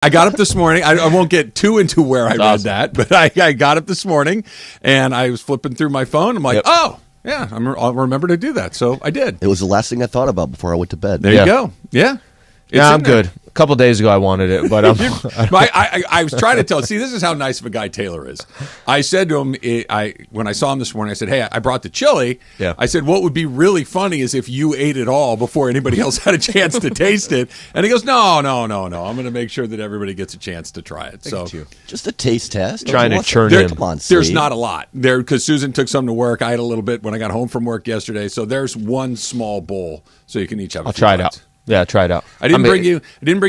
I got up this morning. I won't get too into where I read that, but I got up this morning, and I was flipping through my phone. I'm like, oh, yeah, I'll remember to do that. So I did. It was the last thing I thought about before I went to bed. There you go. Yeah. I'm good. A couple days ago, I wanted it, but I was trying to tell. See, this is how nice of a guy Taylor is. I said to him, when I saw him this morning, I said, "Hey, I brought the chili." Yeah. I said, "What would be really funny is if you ate it all before anybody else had a chance to taste it." And he goes, "No. I'm going to make sure that everybody gets a chance to try it." So just a taste test. Trying to churn him. Come on, there's not a lot there because Susan took some to work. I had a little bit when I got home from work yesterday. So there's one small bowl, so you can each have. I'll try it out. Yeah, try it out. I didn't bring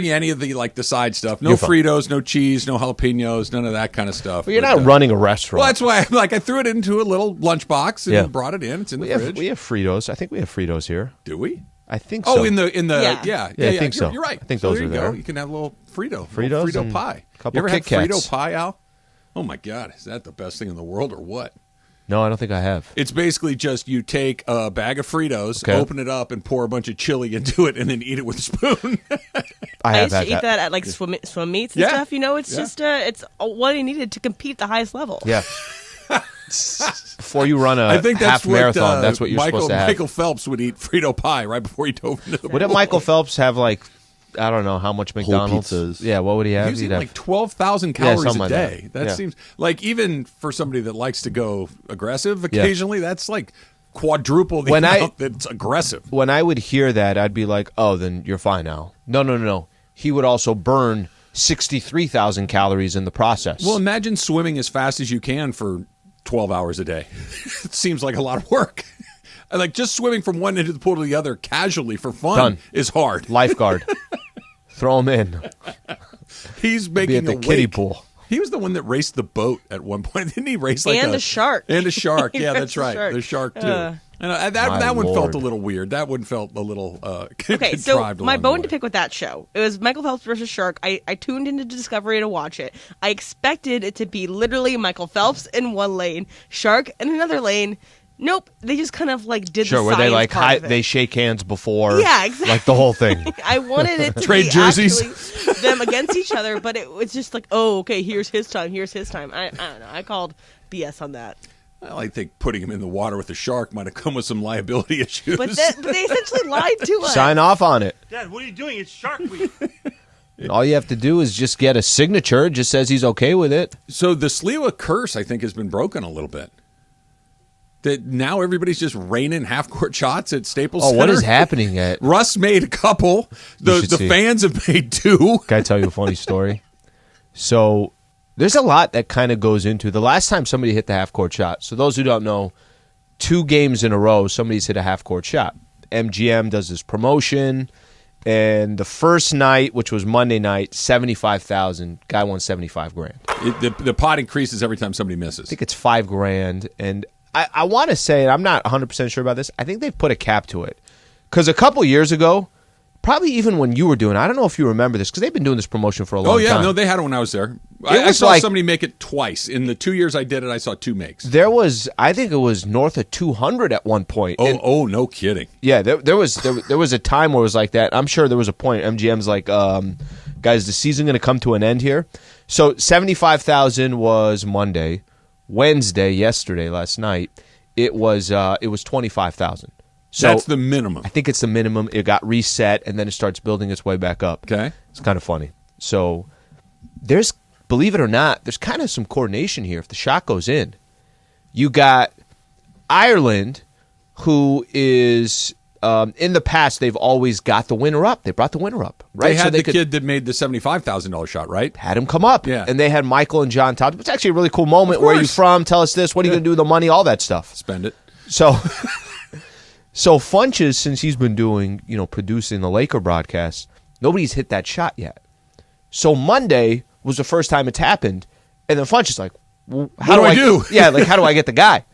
you any of the side stuff. No Fritos, no cheese, no jalapenos, none of that kind of stuff. But you're not running a restaurant. Well, that's why I threw it into a little lunchbox and brought it in. It's in the fridge. We have Fritos. I think we have Fritos here. Do we? I think so. Oh, in the I think so. You're right. I think so those are there. You can have a little Fritos Frito pie. Couple you ever had Kit Kats. Frito pie, Al? Oh my God, is that the best thing in the world or what? No, I don't think I have. It's basically just you take a bag of Fritos, open it up, and pour a bunch of chili into it, and then eat it with a spoon. I used to eat that at swim meets and stuff. You know, it's just it's what I needed to compete at the highest level. Yeah. Before you run a half marathon, that's what you're supposed to have. Michael Phelps would eat Frito pie right before he dove into the pool. Wouldn't Michael Phelps have I don't know how much McDonald's. Whole pizzas. Yeah, what would he have? He'd have 12,000 calories a day. That seems like even for somebody that likes to go aggressive occasionally, that's like quadruple the amount that's aggressive. When I would hear that, I'd be like, oh, then you're fine now. No. He would also burn 63,000 calories in the process. Well, imagine swimming as fast as you can for 12 hours a day. It seems like a lot of work. Like just swimming from one end of the pool to the other casually for fun is hard. Lifeguard. Throw him in. He's making at the kiddie pool. He was the one that raced the boat at one point. Didn't he race like a shark? And a shark. Yeah, that's right. The shark too. That one felt a little weird. That one felt a little okay, so my bone to pick with that show, it was Michael Phelps versus Shark. I tuned into Discovery to watch it. I expected it to be literally Michael Phelps in one lane, Shark in another lane. Nope, they just kind of did the science where they part of it. They shake hands before. Yeah, exactly. Like the whole thing. I wanted it to trade be jerseys, actually them against each other, but it was just like, oh, okay, here's his time. I don't know. I called BS on that. Well, I think putting him in the water with a shark might have come with some liability issues. But they essentially lied to us. Sign off on it. Dad, what are you doing? It's Shark Week. All you have to do is just get a signature. It just says he's okay with it. So the Sliwa curse, I think, has been broken a little bit. That now everybody's just raining half-court shots at Staples Center. What is happening at... Russ made a couple. The fans have made two. Can I tell you a funny story? So there's a lot that kind of goes into... The last time somebody hit the half-court shot, so those who don't know, 2 games in a row, somebody's hit a half-court shot. MGM does this promotion, and the first night, which was Monday night, $75,000. Guy won $75,000. The pot increases every time somebody misses. I think it's $5,000, and... I want to say, and I'm not 100% sure about this, I think they've put a cap to it. Because a couple years ago, probably even when you were doing it, I don't know if you remember this, because they've been doing this promotion for a long time. Oh, yeah, no, they had it when I was there. I saw somebody make it twice. In the 2 years I did it, I saw 2 makes. I think it was north of 200 at one point. Oh, no kidding. Yeah, there was a time where it was like that. I'm sure there was a point, MGM's like, guys, the season going to come to an end here? So 75,000 was Monday. Wednesday, last night, it was 25,000. So that's the minimum. I think it's the minimum. It got reset, and then it starts building its way back up. Okay, it's kind of funny. So there's, believe it or not, there's kind of some coordination here. If the shot goes in, you got Ireland, who is in the past they've always got the winner up. They brought the winner up, right? They had the kid that made the $75,000 shot, right? Had him come up, yeah. And they had Michael and John Todd. It's actually a really cool moment. Where are you from? Tell us this. What are you going to do with the money? All that stuff. Spend it. So Funches, since he's been doing, producing the Laker broadcasts, nobody's hit that shot yet. So Monday was the first time it's happened, and then Funches like, well, how do I do? Yeah, how do I get the guy?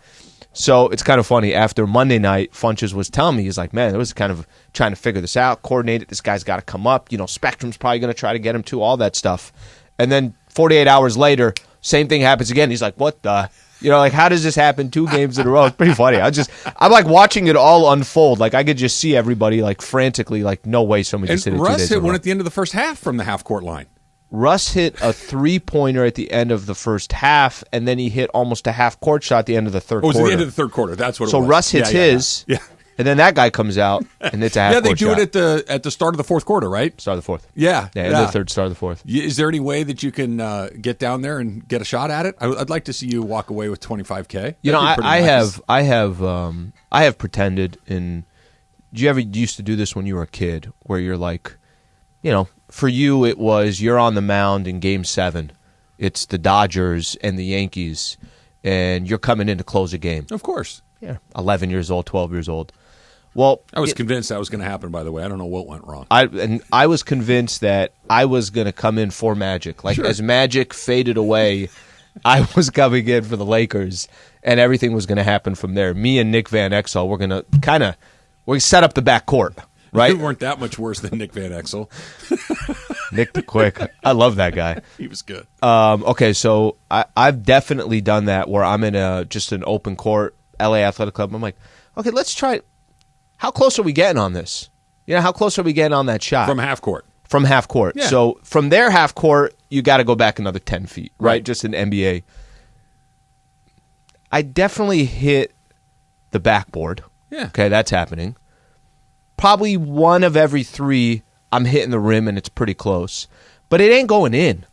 So it's kind of funny. After Monday night, Funches was telling me, he's like, man, it was kind of trying to figure this out, coordinate it. This guy's got to come up. Spectrum's probably going to try to get him to, all that stuff. And then 48 hours later, same thing happens again. He's like, what the? How does this happen 2 games in a row? It's pretty funny. I'm like watching it all unfold. I could just see everybody frantically, no way somebody just hit it 2 days in a row. Russ hit one at the end of the first half from the half-court line. Russ hit a 3-pointer at the end of the first half, and then he hit almost a half-court shot at the end of the third quarter. It was the end of the third quarter. That's what it was. So Russ hits his, and then that guy comes out, and it's a half-court they do shot. it at the start of the fourth quarter, right? Start of the fourth. Yeah. End of the third, start of the fourth. Is there any way that you can get down there and get a shot at it? I'd like to see you walk away with $25K. You know, nice. I have pretended in. Do you ever used to do this when you were a kid, where you're like, you know, for you it was you're on the mound in Game 7, it's the Dodgers and the Yankees, and you're coming in to close a game. Of course. Yeah, 11 years old, 12 years old. Well, I was convinced that was going to happen. By the way, I don't know what went wrong. I was convinced that I was going to come in for Magic. Like as Magic faded away, I was coming in for the Lakers, and everything was going to happen from there. Me and Nick Van Exel, we're going to set up the backcourt. Right? You weren't that much worse than Nick Van Exel. Nick the Quick. I love that guy. He was good. Okay, so I've definitely done that where I'm in just an open court, LA Athletic Club. I'm like, okay, let's try. How close are we getting on this? You know, how close are we getting on that shot? From half court. From half court. Yeah. So from their half court, you got to go back another 10 feet, right? Just an NBA. I definitely hit the backboard. Yeah. Okay, that's happening. Probably one of every 3, I'm hitting the rim, and it's pretty close. But it ain't going in.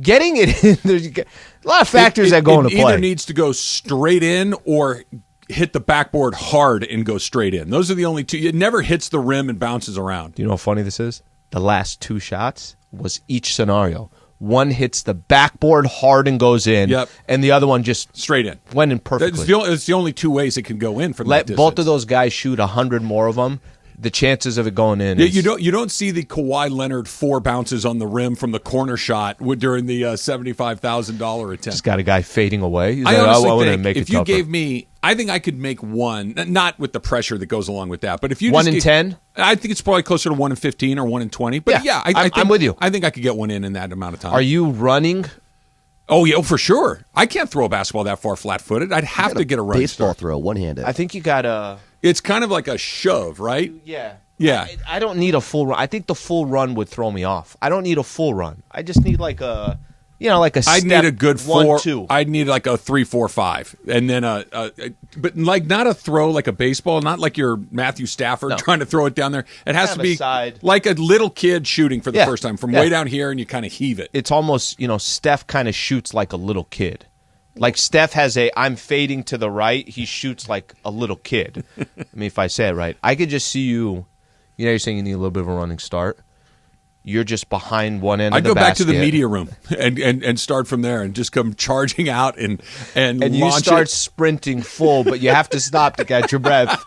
Getting it in, there's a lot of factors that go into play. It either needs to go straight in or hit the backboard hard and go straight in. Those are the only two. It never hits the rim and bounces around. Do you know how funny this is? The last 2 shots was each scenario. One hits the backboard hard and goes in, and the other one just straight in. Went in perfectly. It's the only 2 ways it can go in from that distance. Let both of those guys shoot 100 more of them. The chances of it going in. You don't see the Kawhi Leonard 4 bounces on the rim from the corner shot during the $75,000 attempt. Just got a guy fading away. I honestly think if you gave me, I think I could make one, not with the pressure that goes along with that, but if you 1 in 10, I think it's probably closer to 1 in 15 or 1 in 20. But I'm with you. I think I could get one in that amount of time. Are you running? Oh yeah, for sure. I can't throw a basketball that far flat-footed. I'd have to get a run baseball start. throw one-handed. I think you got a. It's kind of like a shove, right? Yeah. Yeah. I don't need a full run. I think the full run would throw me off. I don't need a full run. I just need like a step. I'd need a good 4. 1, 2. I'd need like a 3, 4, 5, and then but like not a throw like a baseball, not like your Matthew Stafford trying to throw it down there. It has to be like a little kid shooting for the first time from way down here, and you kind of heave it. It's almost Steph kind of shoots like a little kid. Like Steph has I'm fading to the right. He shoots like a little kid. I mean, if I say it right, I could just see you. You know, you're saying you need a little bit of a running start. You're just behind one end of the basket. I'd go back to the media room and start from there and just come charging out and you start sprinting full, but you have to stop to catch your breath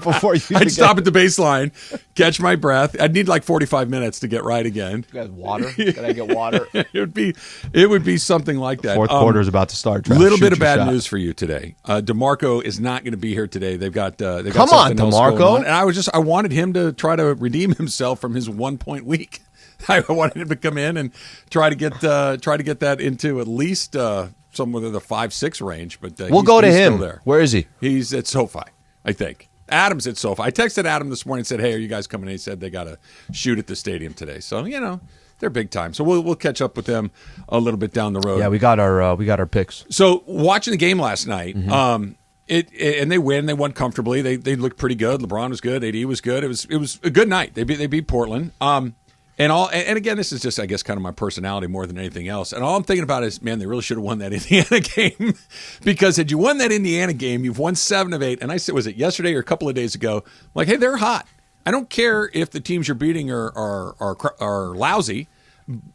before you. I'd stop at the baseline, catch my breath. I'd need like 45 minutes to get right again. You got water? Can I get water? It would be something like that. Fourth quarter is about to start. A little bit of bad news for you today. DeMarco is not going to be here today. They've got Come something on, else DeMarco. going on. And I wanted him to try to redeem himself from his 1-point week. I wanted him to come in and try to get that into at least somewhere in the 5-6 range. But we'll go to him. Still there. Where is he? He's at SoFi, I think. Adam's at SoFi. I texted Adam this morning and said, "Hey, are you guys coming?" And he said they got to shoot at the stadium today. So they're big time. So we'll catch up with them a little bit down the road. Yeah, we got our picks. So watching the game last night. And they win. They won comfortably. They looked pretty good. LeBron was good. AD was good. It was a good night. They beat Portland. And again, this is just, I guess, kind of my personality more than anything else. And all I'm thinking about is, man, they really should have won that Indiana game. Because had you won that Indiana game, you've won 7 of 8. And I said, was it yesterday or a couple of days ago? I'm like, hey, they're hot. I don't care if the teams you're beating are lousy.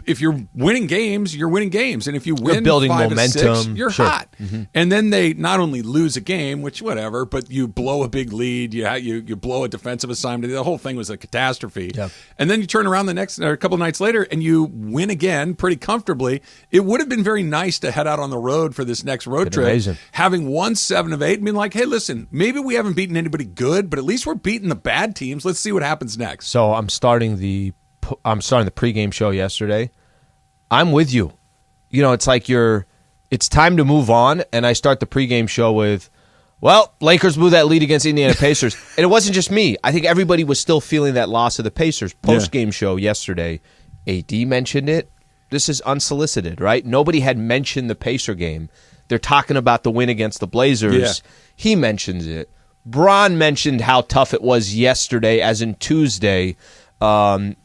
If you're winning games, you're winning games. And if you win you're building 5 momentum, of 6, you're hot. Mm-hmm. And then they not only lose a game, which whatever, but you blow a big lead. You blow a defensive assignment. The whole thing was a catastrophe. Yep. And then you turn around a couple of nights later and you win again pretty comfortably. It would have been very nice to head out on the road for this next road trip, amazing. Having won 7 of 8, and being like, hey, listen, maybe we haven't beaten anybody good, but at least we're beating the bad teams. Let's see what happens next. So I'm starting the pregame show yesterday. I'm with you. It's like it's time to move on, and I start the pregame show with, well, Lakers blew that lead against Indiana Pacers. And it wasn't just me. I think everybody was still feeling that loss of the Pacers. Postgame show yesterday, AD mentioned it. this is unsolicited, right? Nobody had mentioned the Pacer game. They're talking about the win against the Blazers. Yeah. He mentions it. Bron mentioned how tough it was yesterday, as in Tuesday, having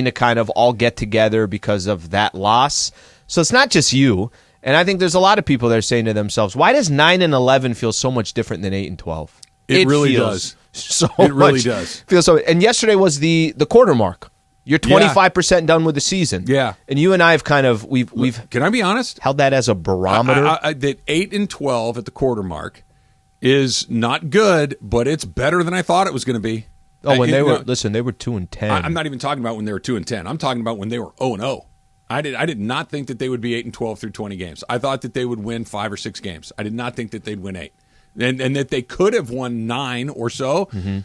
to kind of all get together because of that loss. So it's not just you. And I think there's a lot of people that are saying to themselves, why does 9-11 feel so much different than 8-12? It really feels does. It really does. Feels so. And yesterday was the quarter mark. You're 25% done with the season. Yeah. And you and I have kind of we've Can I be honest? held that as a barometer. That 8-12 at the quarter mark is not good, but it's better than I thought it was going to be. Oh, when they were 2-10. I'm not even talking about when they were 2-10. I'm talking about when they were 0-0. I did not think that they would be 8-12 through 20 games. I thought that they would win 5 or 6 games. I did not think that they'd win 8, and that they could have won 9 or so. Mm-hmm.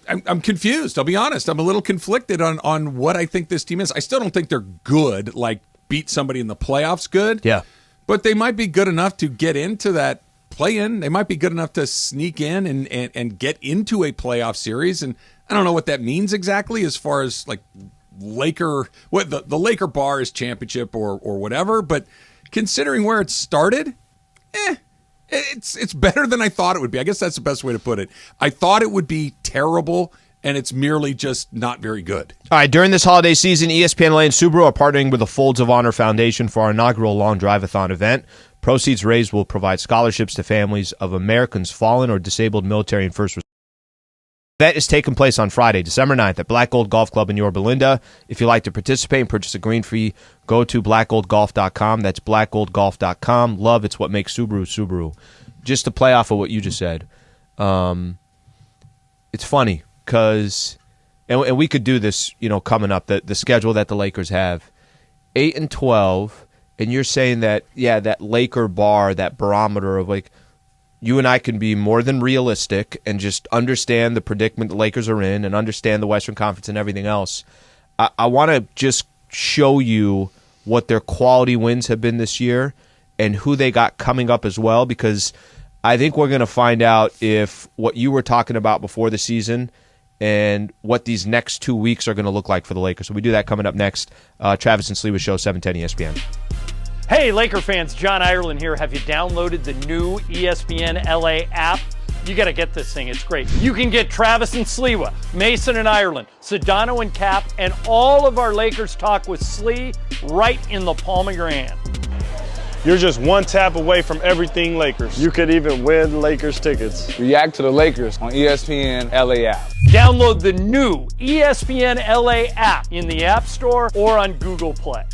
I'm confused. I'll be honest. I'm a little conflicted on what I think this team is. I still don't think they're good, like beat somebody in the playoffs good. Yeah. But they might be good enough to get into that play-in. They might be good enough to sneak in and get into a playoff series. And I don't know what that means exactly as far as like Laker, what the Laker bar is championship or whatever. But considering where it started, it's better than I thought it would be. I guess that's the best way to put it. I thought it would be terrible, and it's merely just not very good. All right, during this holiday season, ESPNLA and Subaru are partnering with the Folds of Honor Foundation for our inaugural Long Drive-a-thon event. Proceeds raised will provide scholarships to families of Americans fallen or disabled military and first responders. The event is taking place on Friday, December 9th at Black Gold Golf Club in Yorba Linda. If you'd like to participate and purchase a green fee, go to blackgoldgolf.com. That's blackgoldgolf.com. Love, it's what makes Subaru. Just to play off of what you just said, it's funny because, and we could do this, coming up, the schedule that the Lakers have, 8-12, and you're saying that, that Laker bar, that barometer of like, you and I can be more than realistic and just understand the predicament the Lakers are in and understand the Western Conference and everything else. I want to just show you what their quality wins have been this year and who they got coming up as well, because I think we're going to find out if what you were talking about before the season and what these next 2 weeks are going to look like for the Lakers. So we do that coming up next. Travis and Sliwa Show, 710 ESPN. Hey, Laker fans, John Ireland here. Have you downloaded the new ESPNLA app? You got to get this thing. It's great. You can get Travis and Sliwa, Mason and Ireland, Sedano and Cap, and all of our Lakers talk with Slee right in the palm of your hand. You're just one tap away from everything Lakers. You could even win Lakers tickets. React to the Lakers on ESPNLA app. Download the new ESPNLA app in the App Store or on Google Play.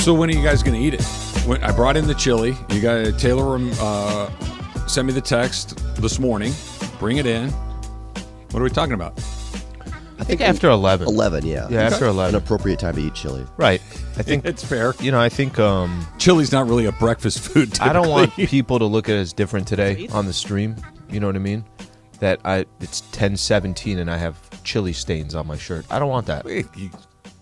So when are you guys going to eat it? I brought in the chili. You got Taylor sent me the text this morning. Bring it in. What are we talking about? I think after 11. 11, yeah. Yeah, after 11. An appropriate time to eat chili. Right. I think it's fair. I think chili's not really a breakfast food typically. I don't want people to look at it as different today on the stream. You know what I mean? That it's 10:17 and I have chili stains on my shirt. I don't want that. You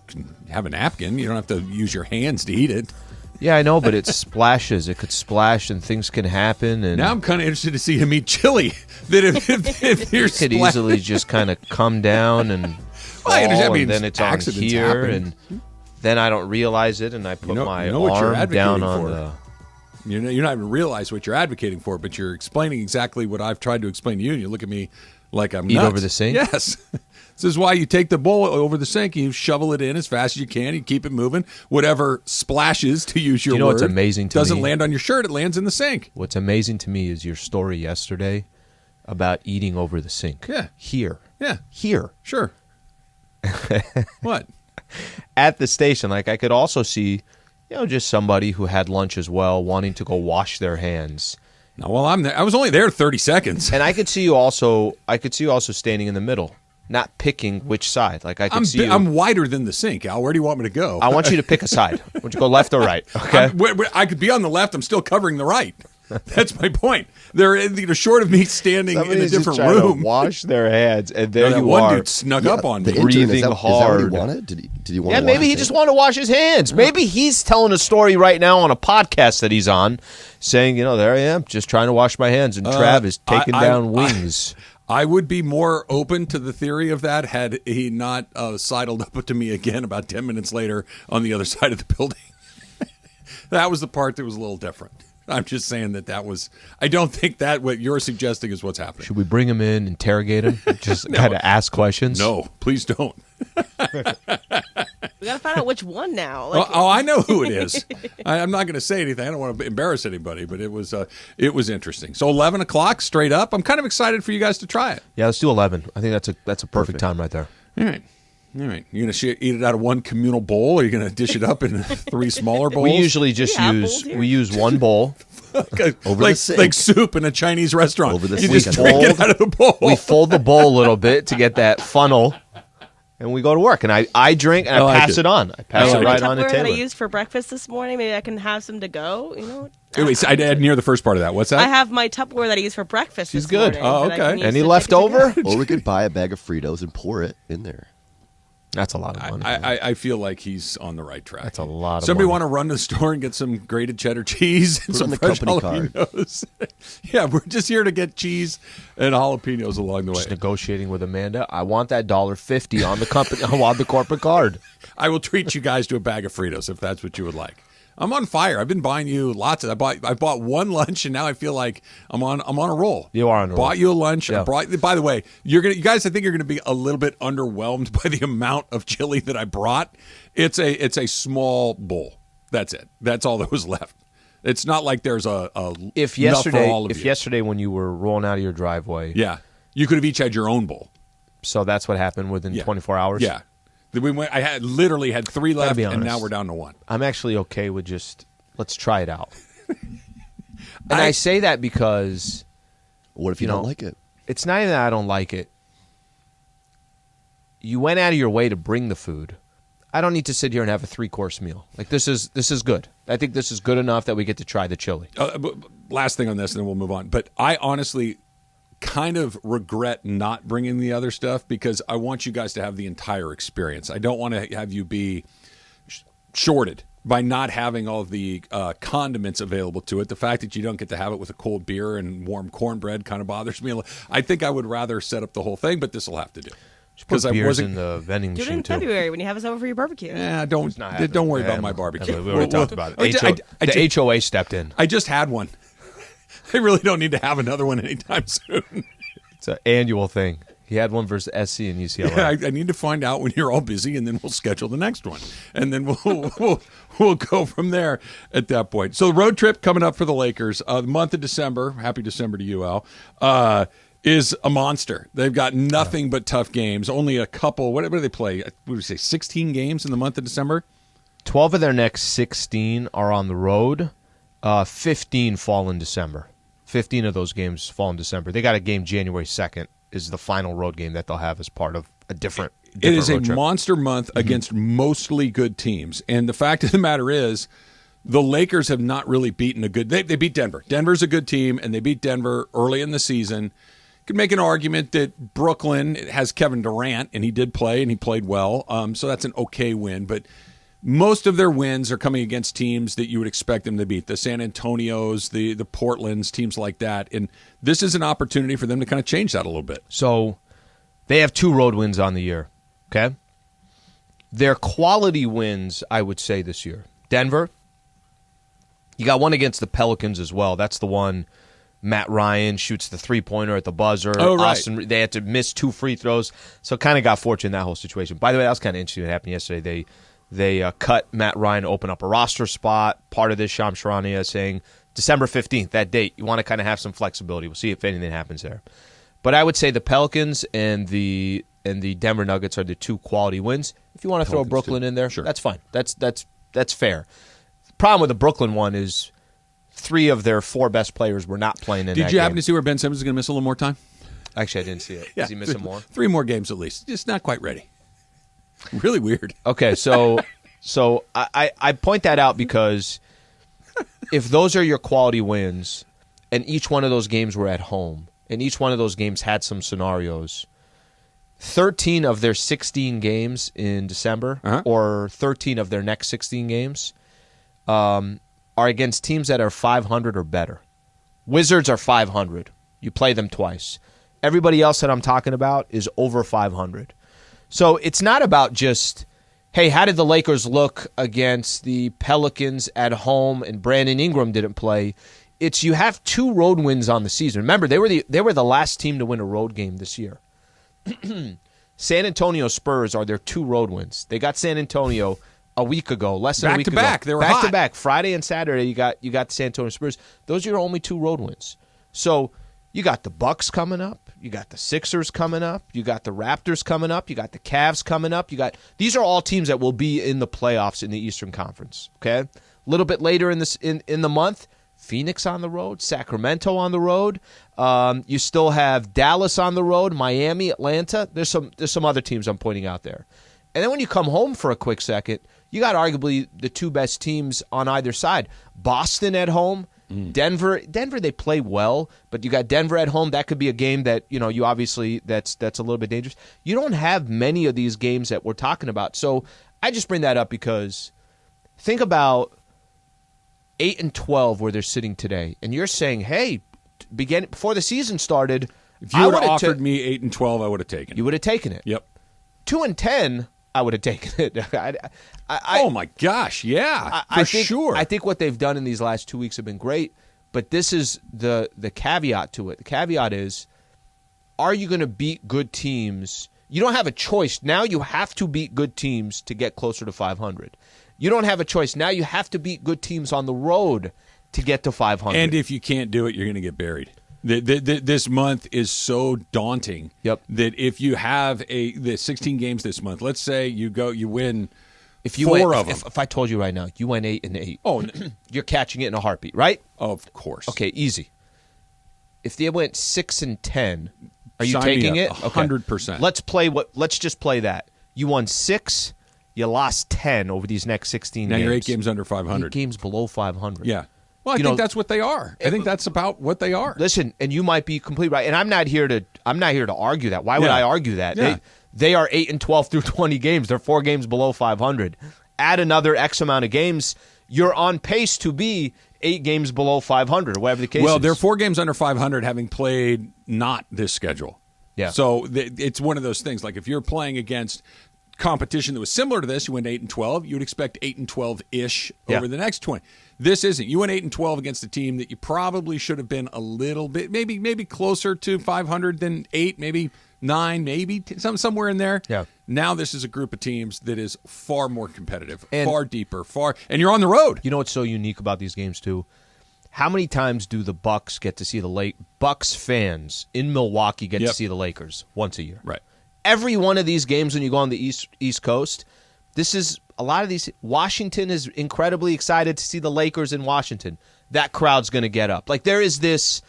can have a napkin. You don't have to use your hands to eat it. Yeah, I know, but it splashes. It could splash and things can happen. And now I'm kind of interested to see him eat chili. That if you're could easily just kind of come down and fall, and then it's on here, and then I don't realize it, and I put my arm down on the. You're not even realize what you're advocating for, but you're explaining exactly what I've tried to explain to you, and you look at me like I'm nuts. Eat over the sink? Yes. This is why you take the bowl over the sink and you shovel it in as fast as you can. You keep it moving. Whatever splashes, to use your word, what's amazing to doesn't me? land on your shirt. It lands in the sink. What's amazing to me is your story yesterday about eating over the sink. Yeah. Here. Yeah. Here. Sure. What? At the station. Like, I could also see, just somebody who had lunch as well wanting to go wash their hands. No, well, I was only there 30 seconds. And I could see you also standing in the middle. Not picking which side. Like I can see you. I'm wider than the sink, Al. Where do you want me to go? I want you to pick a side. Would you go left or right? Okay. I could be on the left. I'm still covering the right. That's my point. They're short of me standing in a different room. To wash their hands, and there that you one are. dude snuck up on me, breathing hard. Is that what he wanted? Did he want? Yeah, maybe he just wanted to wash his hands. Maybe he's telling a story right now on a podcast that he's on, saying, there I am, just trying to wash my hands, and Trav is taking down wings. I would be more open to the theory of that had he not sidled up to me again about 10 minutes later on the other side of the building. That was the part that was a little different. I'm just saying that was. I don't think that what you're suggesting is what's happening. Should we bring him in, interrogate him, just kind of ask questions? No, please don't. We got to find out which one now. I know who it is. I'm not going to say anything. I don't want to embarrass anybody, but it was interesting. So 11 o'clock straight up. I'm kind of excited for you guys to try it. Yeah, let's do 11. I think that's a perfect time right there. All right. You're going to eat it out of one communal bowl, or are you going to dish it up in 3 smaller bowls? We usually just use one bowl. Like soup in a Chinese restaurant. Over the you sink. just drink it out of the bowl. We fold the bowl a little bit to get that funnel, and we go to work. And I drink, and I pass it on. I pass it right on the Tupperware table. that I used for breakfast this morning, maybe I can have some to go, Wait, I didn't hear the first part of that. What's that? I have my Tupperware that I use for breakfast She's this good. morning. Oh, that I okay. can use Any to left take it to over? go. Or we could buy a bag of Fritos and pour it in there. That's a lot of money. I feel like he's on the right track. That's a lot of Somebody money. want to run to the store and get some grated cheddar cheese and Put it some on the fresh company jalapenos? Yeah, we're just here to get cheese and jalapenos along the way. Just negotiating with Amanda. I want that $1.50 on the company. I want the corporate card. I will treat you guys to a bag of Fritos if that's what you would like. I'm on fire. I've been buying you lots of. I bought one lunch, and now I feel like I'm on a roll. You are on a roll. Bought you a lunch. Yeah. By the way, you guys. I think you're gonna be a little bit underwhelmed by the amount of chili that I brought. It's a small bowl. That's it. That's all that was left. It's not like there's If enough for yesterday, all of you. yesterday when you were rolling out of your driveway, Yeah, you could have each had your own bowl. so that's what happened within 24 hours. Yeah, I literally had 3 left, be and honest. now we're down to 1. I'm actually okay with just let's try it out. And I say that because What if you don't like it? it's not even that I don't like it. You went out of your way to bring the food. I don't need to sit here and have a 3-course meal. Like this is good. I think this is good enough that we get to try the chili. Last thing on this, and then we'll move on. But I honestly kind of regret not bringing the other stuff because I want you guys to have the entire experience. I don't want to have you be shorted by not having all of the condiments available to it. The fact that you don't get to have it with a cold beer and warm cornbread kind of bothers me. I think I would rather set up the whole thing, but this will have to do. Because I wasn't in the vending Do it machine in too. February when you have us over for your barbecue. Yeah, don't worry about my barbecue. We already talked about it. The HOA stepped in. I just had one. I really don't need to have another one anytime soon. It's an annual thing. He had one versus SC and UCLA. Yeah, I need to find out when you're all busy, and then we'll schedule the next one, and then we'll go from there at that point. So, road trip coming up for the Lakers, the month of December. Happy December to you, Al. Is a monster. They've got nothing but tough games. Only a couple. What do they play? What do we say? 16 games in the month of December. 12 of their next 16 are on the road. 15 fall in December. 15 of those games fall in December. They got a game January 2nd is the final road game that they'll have as part of a different It is a road trip. monster month against mostly good teams. And the fact of the matter is, the Lakers have not really beaten a good – they beat Denver. Denver's a good team, and they beat Denver early in the season. You could make an argument that Brooklyn has Kevin Durant, and he did play, and he played well. So that's an okay win. But most of their wins are coming against teams that you would expect them to beat, the San Antonios, the Portlands, teams like that. And this is an opportunity for them to kind of change that a little bit. So they have 2 road wins on the year, okay? Their quality wins, I would say, this year. Denver, you got one against the Pelicans as well. That's the one Matt Ryan shoots the three-pointer at the buzzer. Oh, right. They had to miss 2 free throws, so kind of got fortunate in that whole situation. By the way, that was kind of interesting what happened yesterday. They cut Matt Ryan to open up a roster spot. Part of this, Shams Charania saying December 15th, that date. You want to kind of have some flexibility. We'll see if anything happens there. But I would say the Pelicans and the Denver Nuggets are the 2 quality wins. If you want to throw Brooklyn in there, sure, that's fine. That's fair. The problem with the Brooklyn one is 3 of their 4 best players were not playing in that game. Did you happen to see where Ben Simmons is going to miss a little more time? Actually, I didn't see it. Yeah. Is he missing more? 3 more games at least. Just not quite ready. Really weird. Okay, so I point that out because if those are your quality wins, and each one of those games were at home, and each one of those games had some scenarios, 13 of their 16 games in December, or 13 of their next 16 games, are against teams that are 500 or better. Wizards are 500. You play them twice. Everybody else that I'm talking about is over 500. So it's not about just, hey, how did the Lakers look against the Pelicans at home and Brandon Ingram didn't play? It's you have 2 road wins on the season. Remember, they were the last team to win a road game this year. San Antonio Spurs are their 2 road wins. They got San Antonio a week ago, less than a week ago. Back to back. They were back hot. to back. Friday and Saturday, you got the San Antonio Spurs. Those are your only 2 road wins. So you got the Bucks coming up. You got the Sixers coming up. You got the Raptors coming up. You got the Cavs coming up. These are all teams that will be in the playoffs in the Eastern Conference. Okay, a little bit later in the month, Phoenix on the road, Sacramento on the road. You still have Dallas on the road, Miami, Atlanta. There's some other teams I'm pointing out there. And then when you come home for a quick second, you got arguably the 2 best teams on either side. Boston at home. Denver, they play well, but you got Denver at home. That could be a game that you obviously that's a little bit dangerous. You don't have many of these games that we're talking about, so I just bring that up because think about 8-12 where they're sitting today, and you're saying, hey, before the season started, if you would have offered me 8-12, I would have taken it. You would have taken it. Yep. 2-10. I would have taken it. Oh, my gosh, yeah, for sure. I think what they've done in these last 2 weeks have been great, but this is the caveat to it. The caveat is, are you going to beat good teams? You don't have a choice. Now you have to beat good teams to get closer to 500. You don't have a choice. Now you have to beat good teams on the road to get to 500. And if you can't do it, you're going to get buried. This month is so daunting that if you have the 16 games this month, let's say you win if you 4 of them. If I told you right now, you went 8-8. Oh, you're catching it in a heartbeat, right? Of course. Okay, easy. If they went 6-10, are you Sign taking me it? up, 100%. Let's just play that. You won 6, you lost 10 over these next 16 now games. Now you're 8 games under 500. 8 games below 500. Yeah. Well, I think that's what they are. I think that's about what they are. Listen, and you might be completely right. And I'm not here to argue that. Why would I argue that? Yeah. They are 8-12 through 20 games. They're 4 games below 500. Add another X amount of games, you're on pace to be 8 games below 500, or whatever the case is. Well, they're 4 games under 500, having played not this schedule. Yeah. So it's one of those things. Like if you're playing against competition that was similar to this, you went 8-12, you would expect 8-12-ish over the next 20. This isn't. You went 8-12 against a team that you probably should have been a little bit, maybe closer to 500 than 8, maybe 9, maybe somewhere in there. Yeah. Now this is a group of teams that is far more competitive, far deeper, and you're on the road. You know what's so unique about these games too? How many times do the Bucks get to see the Bucks fans in Milwaukee get to see the Lakers? Once a year. Right. Every one of these games when you go on the East Coast, this is a lot of these. Washington is incredibly excited to see the Lakers in Washington. That crowd's going to get up. Like there is this.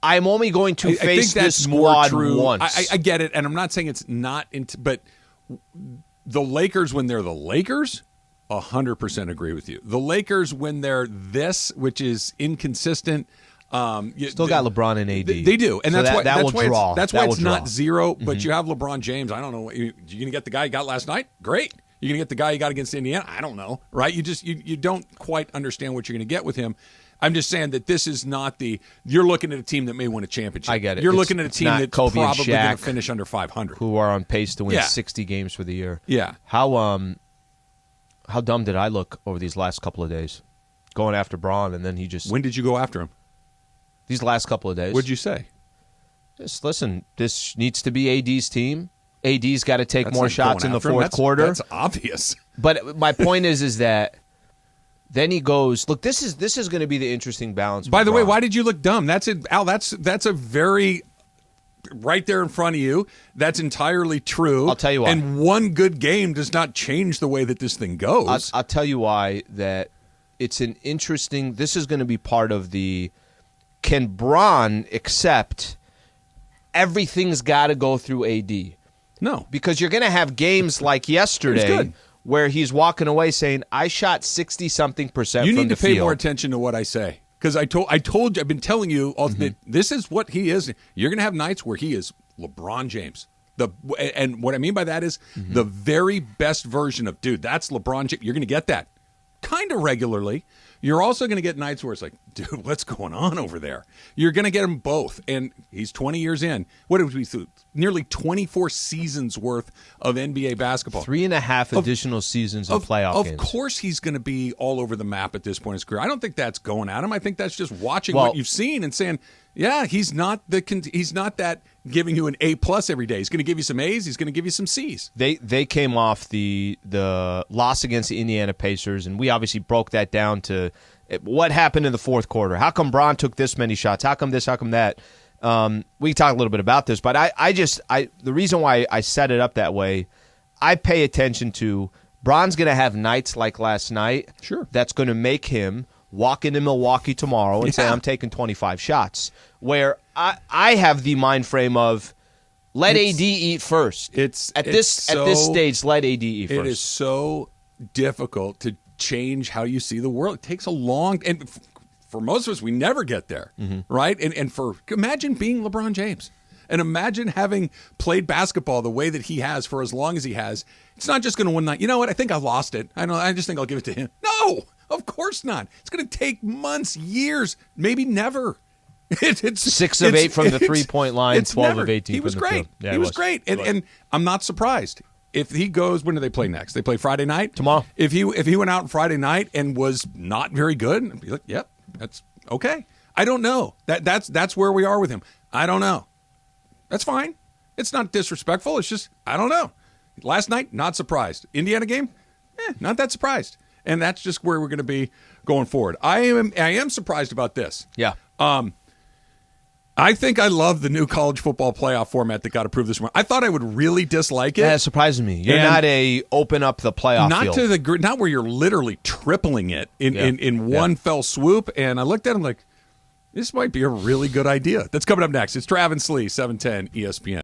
I'm only going to face this squad once. I get it, and I'm not saying it's not, but the Lakers when they're the Lakers, 100% agree with you. The Lakers when they're this, which is inconsistent. Still got LeBron and AD. They do, and so that's why it's draw. not zero. But you have LeBron James. I don't know. You're going to get the guy you got last night? Great. You're going to get the guy you got against Indiana? I don't know. Right? You don't quite understand what you're going to get with him. I'm just saying that this is not you're looking at a team that may win a championship. I get it. You're looking at a team that's Kobe probably going Shaq, to finish under 500. who are on pace to win 60 games for the year. Yeah. How dumb did I look over these last couple of days? Going after Braun, and then he just... When did you go after him? These last couple of days. What'd you say? Just listen, this needs to be AD's team. AD's got to take That's more like shots in the going after him. fourth quarter. That's obvious. But my point is that then he goes, look, this is going to be the interesting balance. By the way, why did you look dumb? That's it, Al. That's a very right there in front of you. That's entirely true. I'll tell you why. And one good game does not change the way that this thing goes. I'll tell you why. That it's an interesting. This is going to be part of the. Can Braun accept everything's got to go through AD? No, because you're going to have games like yesterday where he's walking away saying, "I shot 60-something%." You from need to the pay field. more attention to what I say because I told you, I've been telling you all that this is what he is. You're going to have nights where he is LeBron James. And what I mean by that is the very best version of dude. That's LeBron James. You're going to get that kind of regularly. You're also going to get nights where it's like, dude, what's going on over there? You're going to get them both. And he's 20 years in. What did we do? Nearly 24 seasons worth of NBA basketball. 3.5 additional seasons of playoff games. Of course he's going to be all over the map at this point in his career. I don't think that's going at him. I think that's just watching what you've seen and saying, yeah, he's not that giving you an A+ every day. He's going to give you some A's. He's going to give you some C's. They came off the loss against the Indiana Pacers, and we obviously broke that down to what happened in the fourth quarter. How come Braun took this many shots? How come this? How come that? We can talk a little bit about this, but the reason why I set it up that way, I pay attention to Braun's going to have nights like last night. Sure, that's going to make him walk into Milwaukee tomorrow and say, I'm taking 25 shots. Where I have the mind frame of let AD eat first. At this stage, let AD eat first. It is so difficult to change how you see the world. It takes a long and for most of us, we never get there, right? And imagine being LeBron James. And imagine having played basketball the way that he has for as long as he has. It's not just going to one night. You know what? I think I lost it. I just think I'll give it to him. No, of course not. It's going to take months, years, maybe never. It's 6 of 8 from the 3-point line, 12 of 18 He was from the great. field. Yeah, he was great. And I'm not surprised. If he goes, when do they play next? They play Friday night? Tomorrow. If he went out on Friday night and was not very good, I'd be like, yep, that's okay. I don't know. That's where we are with him. I don't know. That's fine. It's not disrespectful. It's just, I don't know. Last night, not surprised. Indiana game, not that surprised. And that's just where we're going to be going forward. I am surprised about this. Yeah. I think I love the new college football playoff format that got approved this morning. I thought I would really dislike it. That surprises me. You're not a open up the playoff field. Not where you're literally tripling it in one fell swoop. And I looked at him like, this might be a really good idea. That's coming up next. It's Trav and Slee, 710 ESPN.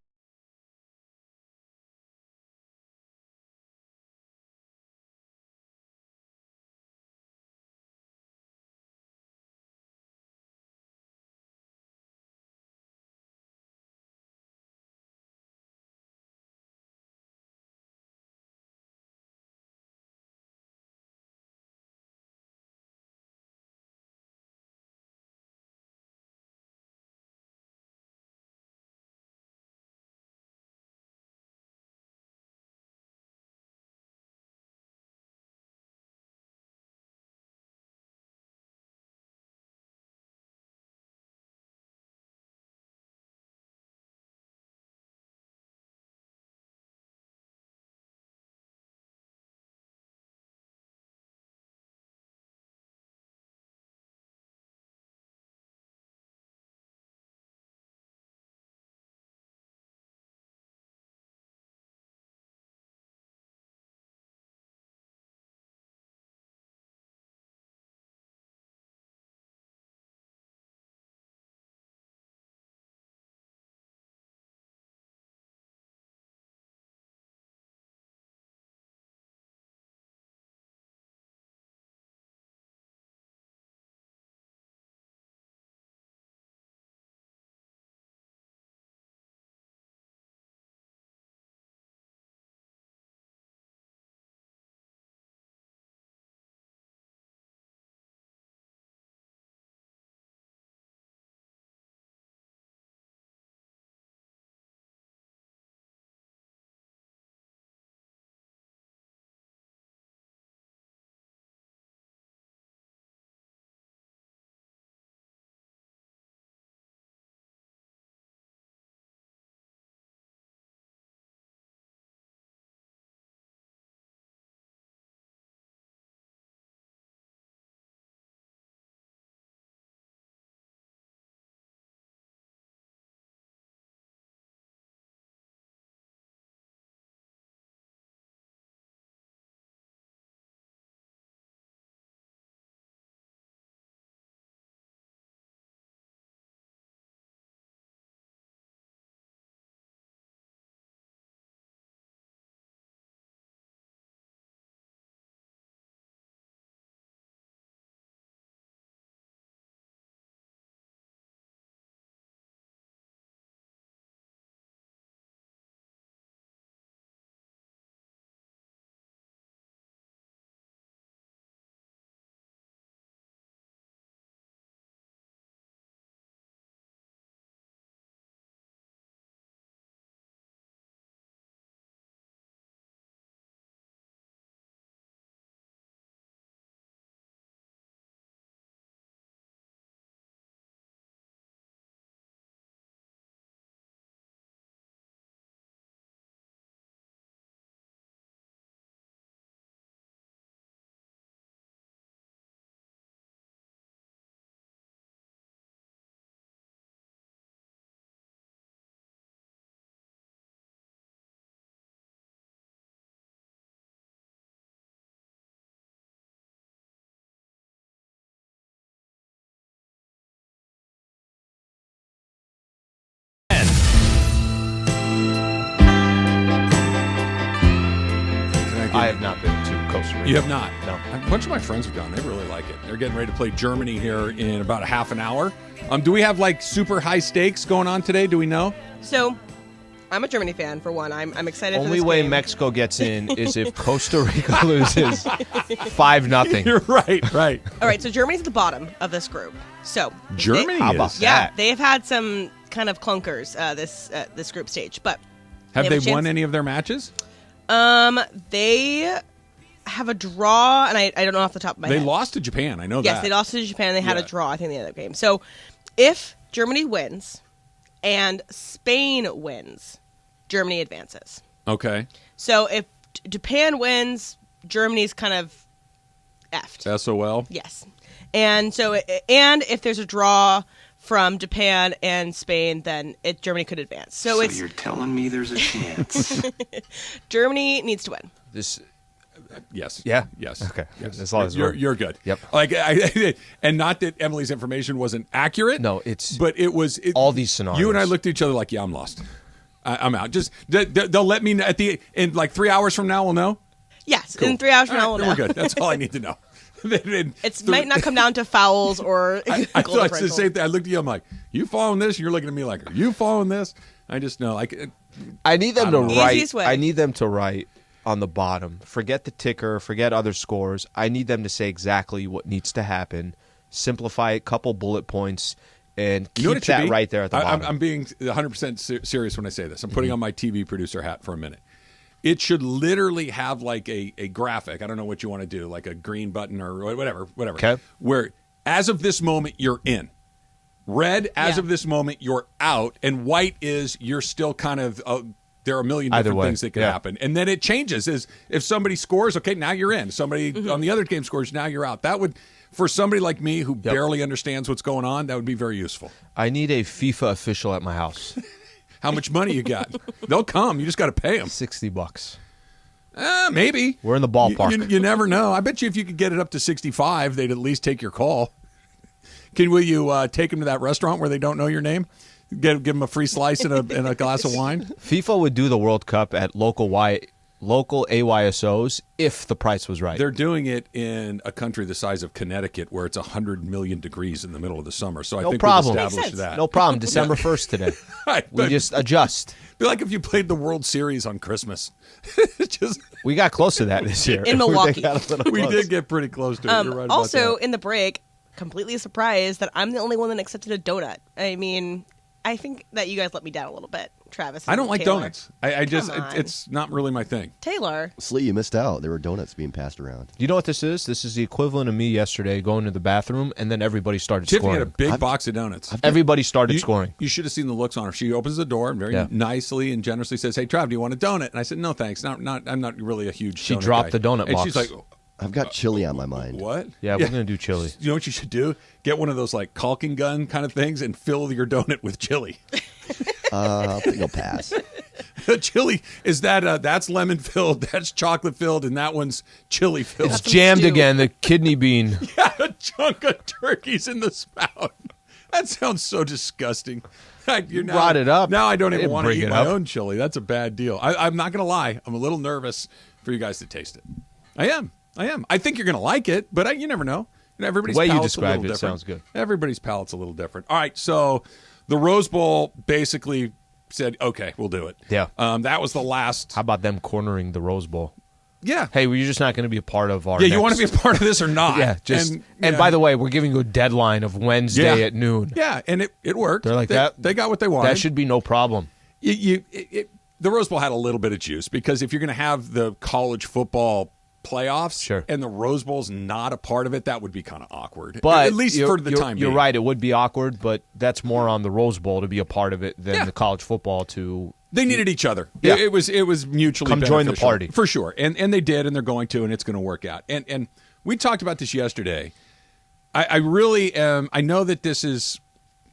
have not been to Costa Rica. You have not? No. A bunch of my friends have gone. They really like it. They're getting ready to play Germany here in about a half an hour. Do we have like super high stakes going on today? Do we know? So, I'm a Germany fan, for one. I'm excited for this Only way game. Mexico gets in is if Costa Rica loses 5-0. You're right. All right, so Germany's at the bottom of this group. So Germany How about is. Yeah, that? they've had some kind of clunkers this group stage, but Have they have they a won chance. any of their matches? They have a draw, and I don't know off the top of my They head. lost to Japan. I know Yes, that. they lost to Japan. They had Yeah. a draw, I think, in the other game. So if Germany wins and Spain wins, Germany advances. Okay. So if Japan wins, Germany's kind of effed. SOL. Yes. And so, and if there's a draw from Japan and Spain, then Germany could advance. So it's you're telling me there's a chance? Germany needs to win. This, Yes. Yeah? Yes. Okay. Yes. As long as you're good. Yep. Like, and not that Emily's information wasn't accurate. No, it's But it was all these scenarios. You and I looked at each other like, yeah, I'm lost. I'm out. Just they'll let me know in like 3 hours from now. We'll know. Yes. Cool. In 3 hours from All now, right, we'll then know. we're good. That's all I need to know. It might not come down to fouls or I goal thought it's the differential. same thing. I looked at you. I'm like, you following this? You're looking at me like, are you following this? I just know. Like, I need them I to don't know. write. Easiest way. I need them to write on the bottom. Forget the ticker. Forget other scores. I need them to say exactly what needs to happen. Simplify it. Couple bullet points, and you know what keep it should that be? right there at the bottom. I'm being 100% serious when I say this. I'm putting on my TV producer hat for a minute. It should literally have like a graphic. I don't know what you want to do, like a green button or whatever. Okay. Where as of this moment you're in. Red, as Yeah. of this moment you're out, and white is you're still kind of. There are a million Either different way, things that could yeah. happen, and then it changes. Is if somebody scores, okay, now you're in. Somebody on the other game scores, now you're out. That would, for somebody like me who barely understands what's going on, that would be very useful. I need a FIFA official at my house. How much money you got? They'll come. You just got to pay them. $60. Maybe. We're in the ballpark. You never know. I bet you if you could get it up to 65, they'd at least take your call. Will you take them to that restaurant where they don't know your name? Give them a free slice and a glass of wine? FIFA would do the World Cup at local AYSOs if the price was right. They're doing it in a country the size of Connecticut where it's 100 million degrees in the middle of the summer. So I No think problem. we've Makes established sense. that. No problem. December 1st today. Right, We but just adjust. it'd be like if you played the World Series on Christmas. Just We got close to that this year. In Milwaukee. we did get pretty close to it. You're right about Also, that. in the break, completely surprised that I'm the only one that accepted a donut. I mean, I think that you guys let me down a little bit, Travis. I don't and like Taylor. donuts. I just Come on. it's not really my thing. Taylor. Slee, you missed out. There were donuts being passed around. You know what this is? This is the equivalent of me yesterday going to the bathroom, and then everybody started Tiffany had a scoring. big box of donuts. Everybody started scoring. You should have seen the looks on her. She opens the door and very Yeah. nicely and generously says, "Hey, Trav, do you want a donut?" And I said, "No, thanks. I'm not really a huge." She donut dropped guy." the donut and box. she's like, I've got chili on my mind. "What?" Yeah, we're going to do chili. You know what you should do? Get one of those like caulking gun kind of things and fill your donut with chili. I think I'll pass. Chili is that that's lemon filled, that's chocolate filled, and that one's chili filled. It's jammed stew. again, the kidney bean. A chunk of turkeys in the spout. That sounds so disgusting. You brought it up. Now I don't I even didn't want to bring eat it my up. own chili. That's a bad deal. I'm not going to lie. I'm a little nervous for you guys to taste it. I am. I think you're going to like it, but you never know. Everybody's The way you palate's a little described it different. sounds good. Everybody's palate's a little different. All right, so the Rose Bowl basically said, "Okay, we'll do it." Yeah. That was the last. How about them cornering the Rose Bowl? Yeah. Hey, well, you're just not going to be a part of our Yeah, you next- want to be a part of this or not? Yeah, just And and yeah. by the way, we're giving you a deadline of Wednesday Yeah. at noon. Yeah, and it worked. They're like they, that. They got what they wanted. That should be no problem. The Rose Bowl had a little bit of juice because if you're going to have the college football playoffs Sure. and the Rose Bowl's not a part of it, that would be kind of awkward. But at least for the time you're being. right. It would be awkward, but that's more on the Rose Bowl to be a part of it than Yeah. the college football to. They needed each other. Yeah. It was mutually Come join the beneficial. party. For sure. And they did, and they're going to, and it's going to work out. And we talked about this yesterday. I really am. I know that this is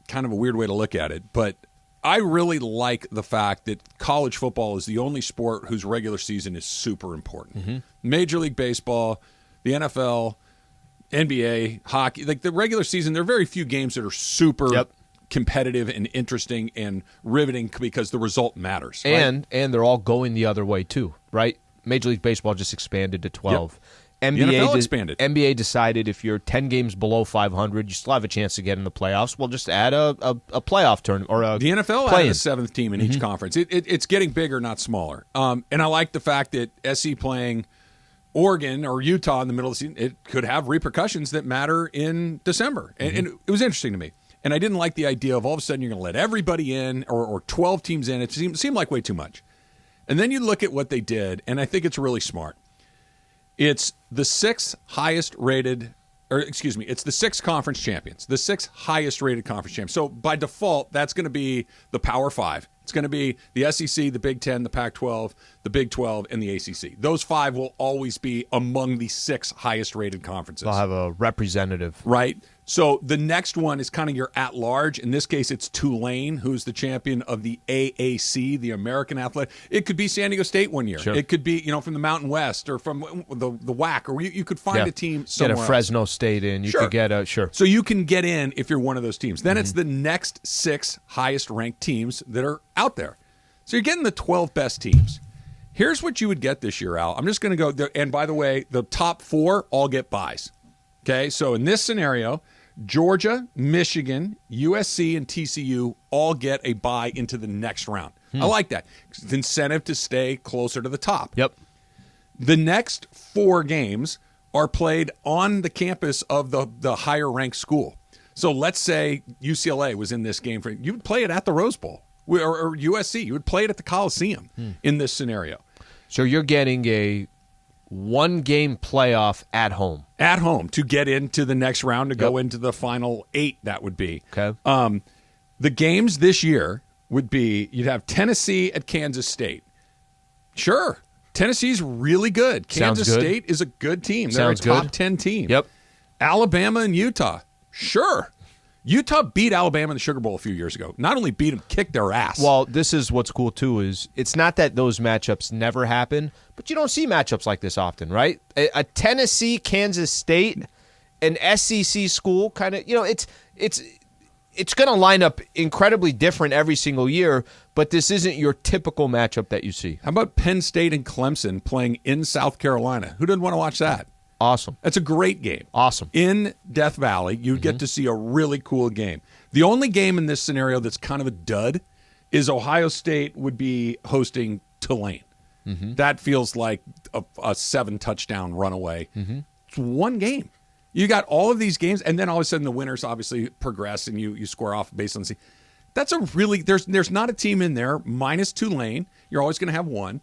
kind of a weird way to look at it, but I really like the fact that college football is the only sport whose regular season is super important. Mm-hmm. Major League Baseball, the NFL, NBA, hockey, like the regular season, there are very few games that are super Yep. competitive and interesting and riveting because the result matters. right? And they're all going the other way too, right? Major League Baseball just expanded to 12. The NFL expanded. NBA decided if you're 10 games below 500, you still have a chance to get in the playoffs. We'll just add a playoff tournament or a the NFL play-in. added a seventh team in each conference. It's getting bigger, not smaller. And I like the fact that SC playing Oregon or Utah in the middle of the season, it could have repercussions that matter in December. And it was interesting to me. And I didn't like the idea of all of a sudden you're going to let everybody in or 12 teams in. It seemed like way too much. And then you look at what they did, and I think it's really smart. It's the it's the 6 conference champions, the 6 highest rated conference champions. So by default, that's going to be the Power 5. It's going to be the SEC, the Big 10, the Pac-12, the Big 12, and the ACC. Those 5 will always be among the 6 highest rated conferences. They'll have a representative. Right. So the next one is kind of your at-large. In this case, it's Tulane, who's the champion of the AAC, the American Athletic. It could be San Diego State one year. Sure. It could be, from the Mountain West or from the WAC, or you could find a team somewhere Get a Fresno State in. You could get a So you can get in if you're one of those teams. Then it's the next 6 highest-ranked teams that are out there. So you're getting the 12 best teams. Here's what you would get this year, Al. I'm just going to go, and by the way, the top 4 all get buys. Okay, so in this scenario, Georgia, Michigan, USC, and TCU all get a bye into the next round. I like that. It's incentive to stay closer to the top. Yep. The next 4 games are played on the campus of the higher-ranked school. So let's say UCLA was in this game. You would play it at the Rose Bowl. Or USC. You would play it at the Coliseum in this scenario. So you're getting a 1-game playoff at home. At home to get into the next round to go into the final 8, that would be. Okay. The games this year would be, you'd have Tennessee at Kansas State. Sure. Tennessee's really good. Kansas State is a good team. They're a top 10 team. Yep. Alabama and Utah. Sure. Utah beat Alabama in the Sugar Bowl a few years ago. Not only beat them, kicked their ass. Well, this is what's cool, too, is it's not that those matchups never happen, but you don't see matchups like this often, right? A Tennessee, Kansas State, an SEC school kind of, it's going to line up incredibly different every single year, but this isn't your typical matchup that you see. How about Penn State and Clemson playing in South Carolina? Who doesn't want to watch that? Awesome. That's a great game. Awesome. In Death Valley, you get to see a really cool game. The only game in this scenario that's kind of a dud is Ohio State would be hosting Tulane. That feels like a 7-touchdown runaway. It's one game. You got all of these games, and then all of a sudden the winners obviously progress, and you square off based on the seed. That's a really there's not a team in there minus Tulane. You're always going to have one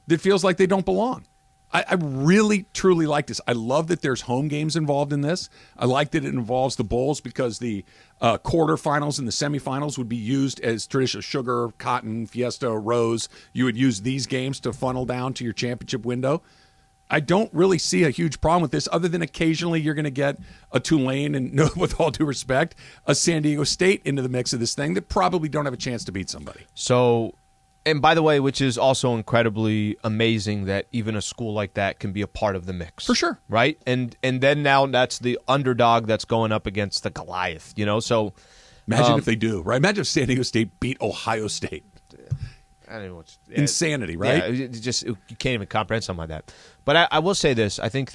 that feels like they don't belong. I really, truly like this. I love that there's home games involved in this. I like that it involves the bowls because the quarterfinals and the semifinals would be used as traditional sugar, cotton, fiesta, rose. You would use these games to funnel down to your championship window. I don't really see a huge problem with this other than occasionally you're going to get a Tulane and, with all due respect, a San Diego State into the mix of this thing that probably don't have a chance to beat somebody. So... And by the way, which is also incredibly amazing that even a school like that can be a part of the mix. For sure. Right? And then now that's the underdog that's going up against the Goliath, So imagine if they do, right? Imagine if San Diego State beat Ohio State. I don't know insanity, right? Yeah, you can't even comprehend something like that. But I will say this. I think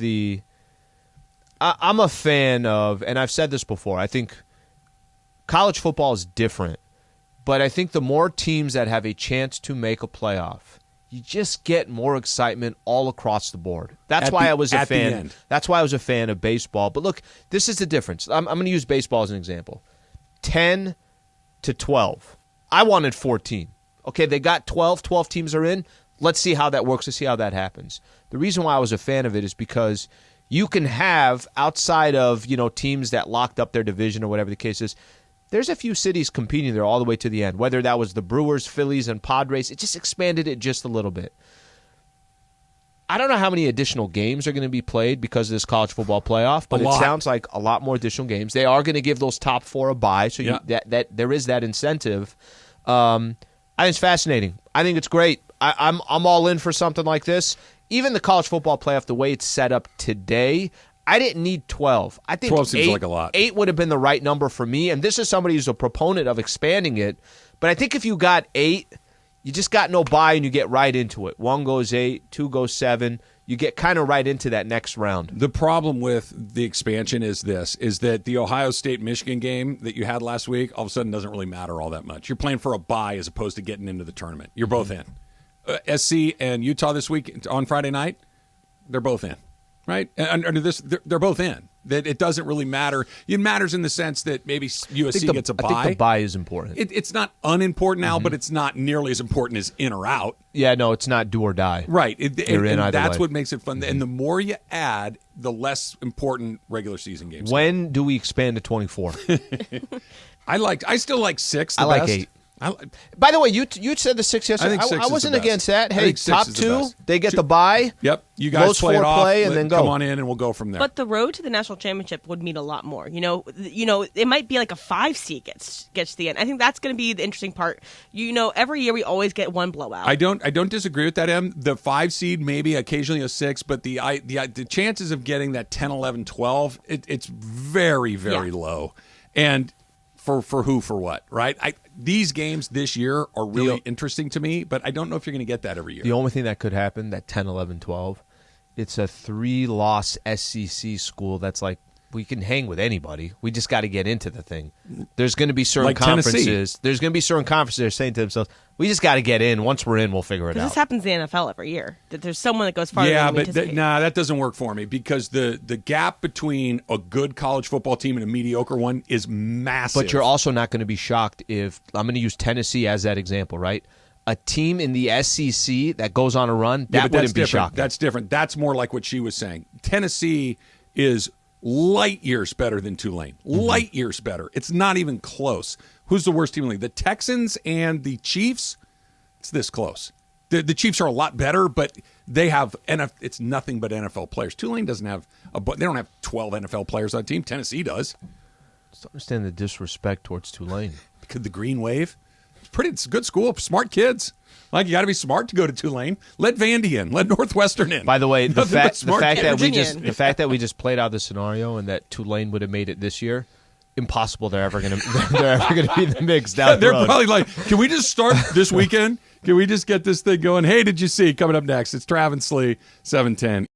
I'm a fan of, and I've said this before, I think college football is different. But I think the more teams that have a chance to make a playoff, you just get more excitement all across the board. That's why I was a fan. That's why I was a fan of baseball. But look, this is the difference. I'm going to use baseball as an example. 10 to 12. I wanted 14. Okay, they got 12. 12 teams are in. Let's see how that works. Let's see how that happens. The reason why I was a fan of it is because you can have, outside of teams that locked up their division or whatever the case is, there's a few cities competing there all the way to the end. Whether that was the Brewers, Phillies, and Padres, it just expanded it just a little bit. I don't know how many additional games are going to be played because of this college football playoff, but it sounds like a lot more additional games. They are going to give those top 4 a bye, so that there is that incentive. I think it's fascinating. I think it's great. I'm all in for something like this. Even the college football playoff, the way it's set up today, I didn't need 12. I think 12 seems like a lot. 8 would have been the right number for me, and this is somebody who's a proponent of expanding it. But I think if you got 8, you just got no bye and you get right into it. 1 goes 8, 2 goes 7. You get kind of right into that next round. The problem with the expansion is that the Ohio State-Michigan game that you had last week all of a sudden doesn't really matter all that much. You're playing for a bye as opposed to getting into the tournament. You're both in. SC and Utah this week on Friday night, they're both in, right? And under this, they're both in. That it doesn't really matter. It matters in the sense that maybe USC gets a bye. I think the bye is important. It's not unimportant now, but it's not nearly as important as in or out. Yeah, no, it's not do or die. Right. You're in either that's way. what makes it fun. And the more you add, the less important regular season games. When do we expand to 24? I still like 6 the I like best. 8. By the way, you said the 6 yesterday. I think 6 I is wasn't the best. against that. I Hey, think 6 top is the 2, best. they get the bye. Yep. You guys Those play it 4 off. play and then go. Come on in and we'll go from there. But the road to the national championship would mean a lot more. You know, it might be like a 5 seed gets to the end. I think that's going to be the interesting part. You know, every year we always get one blowout. I don't disagree with that, Em. The 5 seed, maybe occasionally a 6, but the chances of getting that 10, 11, 12, it's very, very low. And for what, right? These games this year are really interesting to me, but I don't know if you're going to get that every year. The only thing that could happen, that 10, 11, 12, it's a 3-loss SEC school that's like, we can hang with anybody. We just got to get into the thing. There's going to be certain like conferences. Tennessee. There's going to be certain conferences that are saying to themselves, we just got to get in. Once we're in, we'll figure it out. This happens in the NFL every year. That there's someone that goes farther Yeah, than we but anticipate. that doesn't work for me because the gap between a good college football team and a mediocre one is massive. But you're also not going to be shocked if, I'm going to use Tennessee as that example, right? A team in the SEC that goes on a run, that wouldn't be shocking. That's different. That's more like what she was saying. Tennessee is light years better than Tulane. Light years better. It's not even close. Who's the worst team in the league? The Texans and the Chiefs? It's this close. The Chiefs are a lot better, but they have it's nothing but NFL players. Tulane doesn't have they don't have 12 NFL players on the team. Tennessee does. Just don't understand the disrespect towards Tulane. Because the Green Wave. It's a good school. Smart kids. Like, you got to be smart to go to Tulane. Let Vandy in. Let Northwestern in. By the way, the fact that we just played out the scenario and that Tulane would have made it this year, impossible. They're ever going to be in the mix down the They're road. probably like, can we just start this weekend? Can we just get this thing going? Hey, did you see? Coming up next, it's Travis Slee, 710.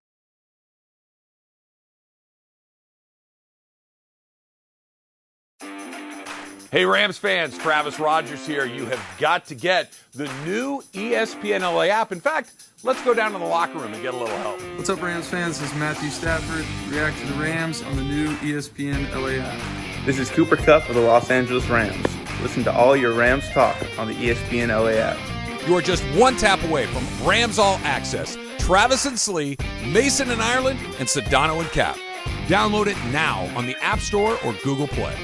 Hey, Rams fans, Travis Rogers here. You have got to get the new ESPNLA app. In fact, let's go down to the locker room and get a little help. What's up, Rams fans? This is Matthew Stafford. React to the Rams on the new ESPNLA app. This is Cooper Kupp of the Los Angeles Rams. Listen to all your Rams talk on the ESPNLA app. You are just one tap away from Rams All Access. Travis and Slee, Mason and Ireland, and Sedano and Cap. Download it now on the App Store or Google Play.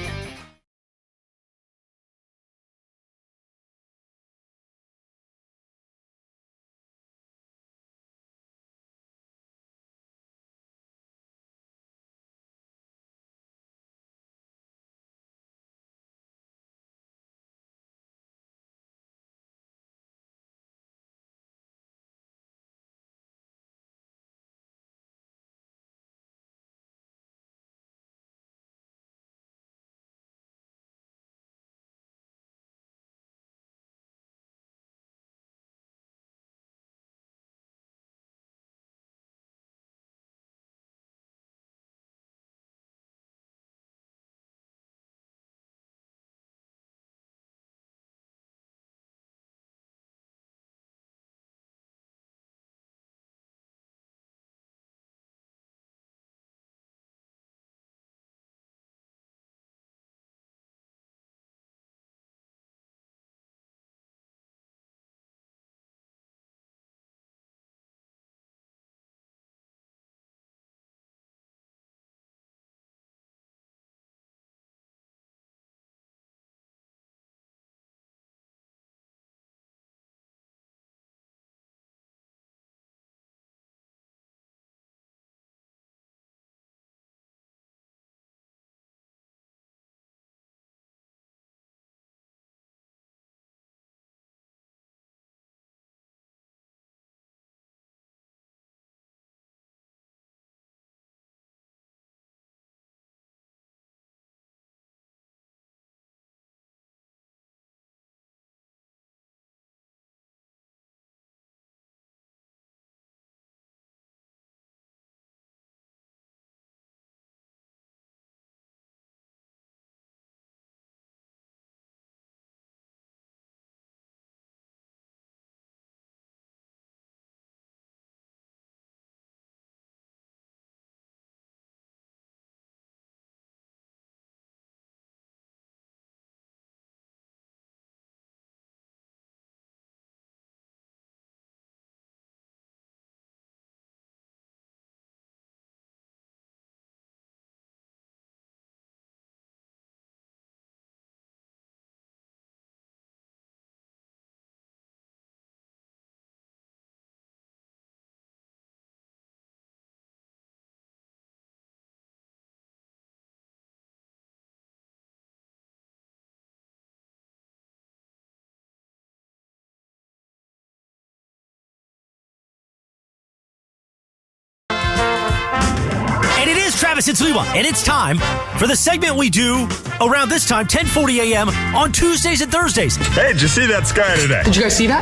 Travis and Sliwa, and it's time for the segment we do around this time, 10:40 a.m. on Tuesdays and Thursdays. Hey, did you see that sky today? Did you guys see that?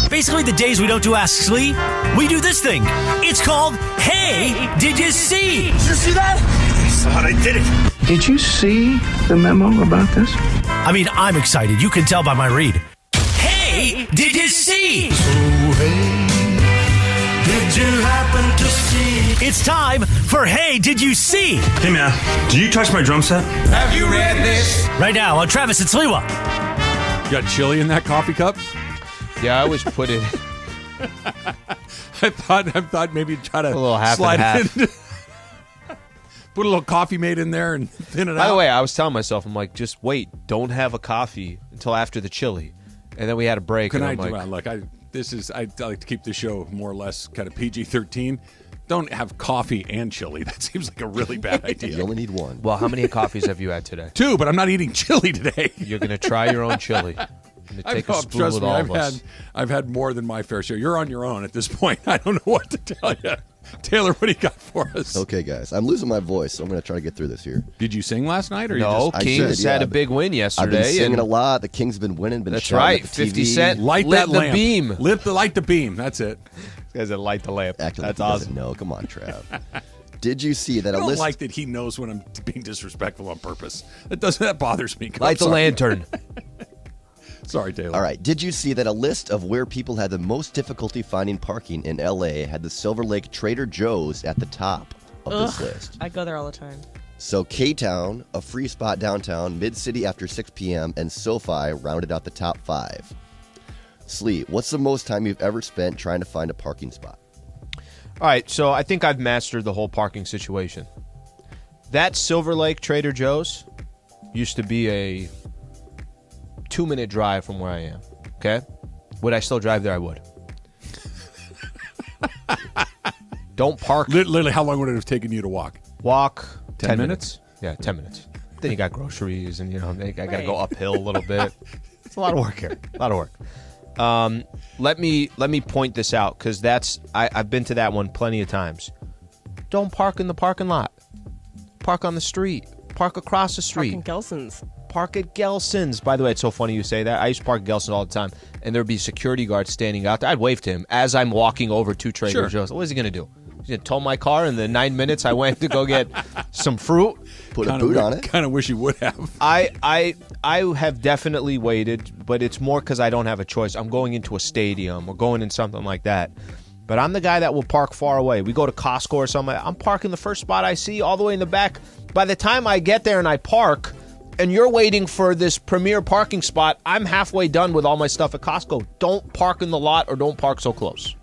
Basically, the days we don't do Ask Slee, we do this thing. It's called Hey, Did You See? Did you see that? I saw it. I did it. Did you see the memo about this? I mean, I'm excited. You can tell by my read. Hey, did you see? Oh, hey, did you happen to see? It's time for Hey, Did You See? Hey, man, did you touch my drum set? Have you read this? Right now on Travis and Sliwa. You got chili in that coffee cup? Yeah, I always put it. I thought maybe you'd try to a little half slide and half. it in. Put a little coffee mate in there and thin it out. By the way, I was telling myself, I'm like, just wait. Don't have a coffee until after the chili. And then we had a break. Can and I I'm do? like, Look, I like to keep the show more or less kind of PG-13. Don't have coffee and chili. That seems like a really bad idea. You only need one. well, how many coffees have you had today? 2, but I'm not eating chili today. You're going to try your own chili. You're going to take a spoon with all of us. I've had more than my fair share. You're on your own at this point. I don't know what to tell you. Taylor, what do you got for us? Okay, guys. I'm losing my voice, so I'm going to try to get through this here. Did you sing last night? Or No, you just... Kings had a big win yesterday. I've been singing and a lot. The Kings have been winning. Been that's shouting right. at the 50 TV. Cent Light lit that the lamp. beam. Light the beam. That's it. This guy's a light the lamp. Acting That's like he awesome. doesn't know. Come on, Trav. Did you see that I a don't list? like that he knows when I'm being disrespectful on purpose. That bothers me. Light the lantern. Sorry, Taylor. All right. Did you see that a list of where people had the most difficulty finding parking in LA had the Silver Lake Trader Joe's at the top of this list? I go there all the time. So K-Town, a free spot downtown, Mid-City after 6 p.m., and SoFi rounded out the top 5. Slee, what's the most time you've ever spent trying to find a parking spot? All right, so I think I've mastered the whole parking situation. That Silver Lake Trader Joe's used to be a 2-minute drive from where I am, okay? Would I still drive there? I would. Don't park. Literally, how long would it have taken you to walk? Walk 10 minutes? Yeah, 10 minutes. Then you got groceries and, I got to go uphill a little bit. It's a lot of work here. A lot of work. Let me point this out because I've been to that one plenty of times. Don't park in the parking lot. Park on the street. Park across the street. Park in Gelson's. Park at Gelson's. By the way, it's so funny you say that. I used to park at Gelson's all the time, and there'd be security guards standing out there. I'd wave to him as I'm walking over to Trader Joe's. What is he going to do? He's going to tow my car in the 9 minutes I went to go get some fruit. Put a boot on it. Kind of wish he would have. I have definitely waited, but it's more because I don't have a choice. I'm going into a stadium or going in something like that. But I'm the guy that will park far away. We go to Costco or something. I'm parking the first spot I see all the way in the back. By the time I get there and I park, and you're waiting for this premier parking spot, I'm halfway done with all my stuff at Costco. Don't park in the lot or don't park so close.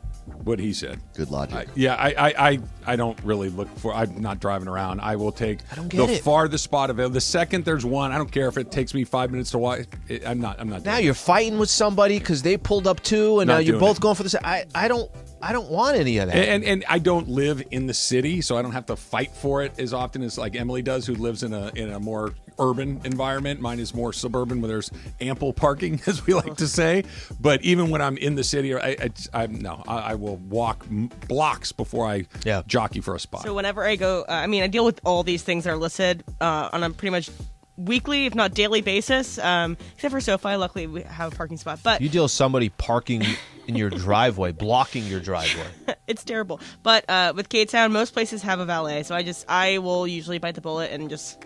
What he said. Good logic. I don't really look for. I'm not driving around. I will take the farthest spot available. The second there's one, I don't care if it takes me 5 minutes to walk. I'm not. Now you're fighting with somebody because they pulled up too, and now you're both going for the. I don't want any of that. And I don't live in the city, so I don't have to fight for it as often as like Emily does, who lives in a more urban environment. Mine is more suburban, where there's ample parking, as we like to say. But even when I'm in the city, I will walk blocks before I jockey for a spot. So whenever I go, I deal with all these things that are listed on a pretty much weekly, if not daily basis, except for SoFi. Luckily, we have a parking spot. But you deal with somebody parking in your driveway, blocking your driveway. It's terrible. But with K-Town, most places have a valet, so I will usually bite the bullet and just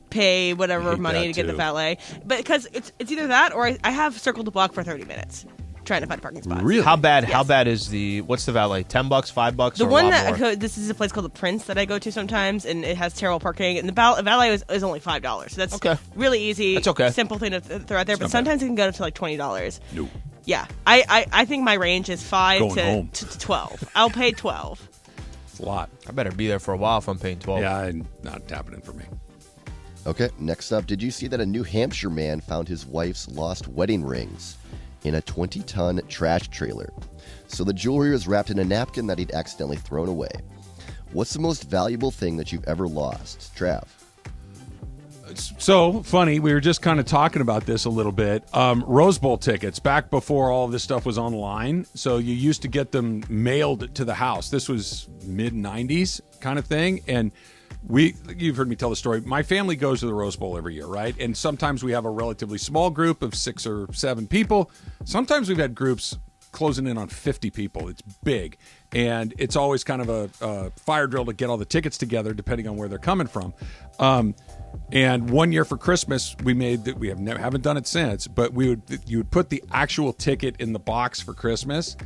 pay whatever money to get the valet. But because it's either that or I have circled the block for 30 minutes trying to find a parking spot. Really? How bad? Yes. How bad is what's the valet? $10, $5? The one that this is a place called the Prince that I go to sometimes, and it has terrible parking. And the valet is only $5, so that's really easy. That's okay. Simple thing to throw out there. But sometimes it can go to like $20. No. Yeah, I think my range is 5 to 12. I'll pay 12. It's a lot. I better be there for a while if I'm paying 12. Yeah, not happening for me. Okay, next up, did you see that a New Hampshire man found his wife's lost wedding rings in a 20-ton trash trailer? So the jewelry was wrapped in a napkin that he'd accidentally thrown away. What's the most valuable thing that you've ever lost, Trav? So funny, we were just kind of talking about this a little bit. Rose Bowl tickets, back before all of this stuff was online. So you used to get them mailed to the house. This was mid-'90s kind of thing. And you've heard me tell the story. My family goes to the Rose Bowl every year, right? And sometimes we have a relatively small group of 6 or 7 people. Sometimes we've had groups closing in on 50 people. It's big. And it's always kind of a fire drill to get all the tickets together, depending on where they're coming from. And one year for Christmas, we made that we haven't done it since, but you would put the actual ticket in the box for Christmas,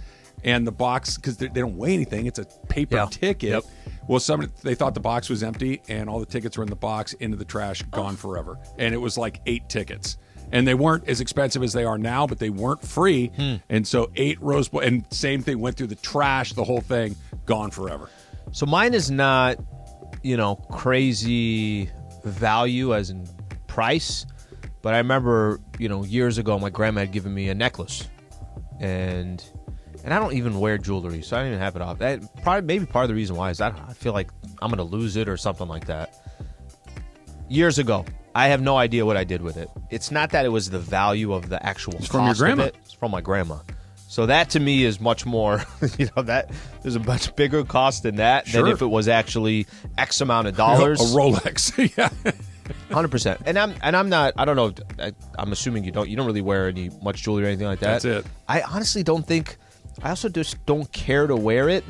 and the box, because they don't weigh anything, it's a paper ticket. Yep. Well, they thought the box was empty, and all the tickets were in the box, into the trash, gone forever. And it was like 8 tickets. And they weren't as expensive as they are now, but they weren't free. And so 8 Rose Bowl, and same thing, went through the trash, the whole thing, gone forever. So mine is not, crazy value as in price, but I remember, years ago, my grandma had given me a necklace, and I don't even wear jewelry, so I don't even have it off. Maybe part of the reason why is that I feel like I'm going to lose it or something like that. Years ago, I have no idea what I did with it. It's not that it was the value of the actual cost from your grandma. of it. It's from my grandma. So that to me is much more, that there's a much bigger cost in that than if it was actually X amount of dollars. A Rolex, yeah. 100%. And I'm not, I don't know, I'm assuming you don't really wear much jewelry or anything like that. That's it. I honestly don't think, I also just don't care to wear it,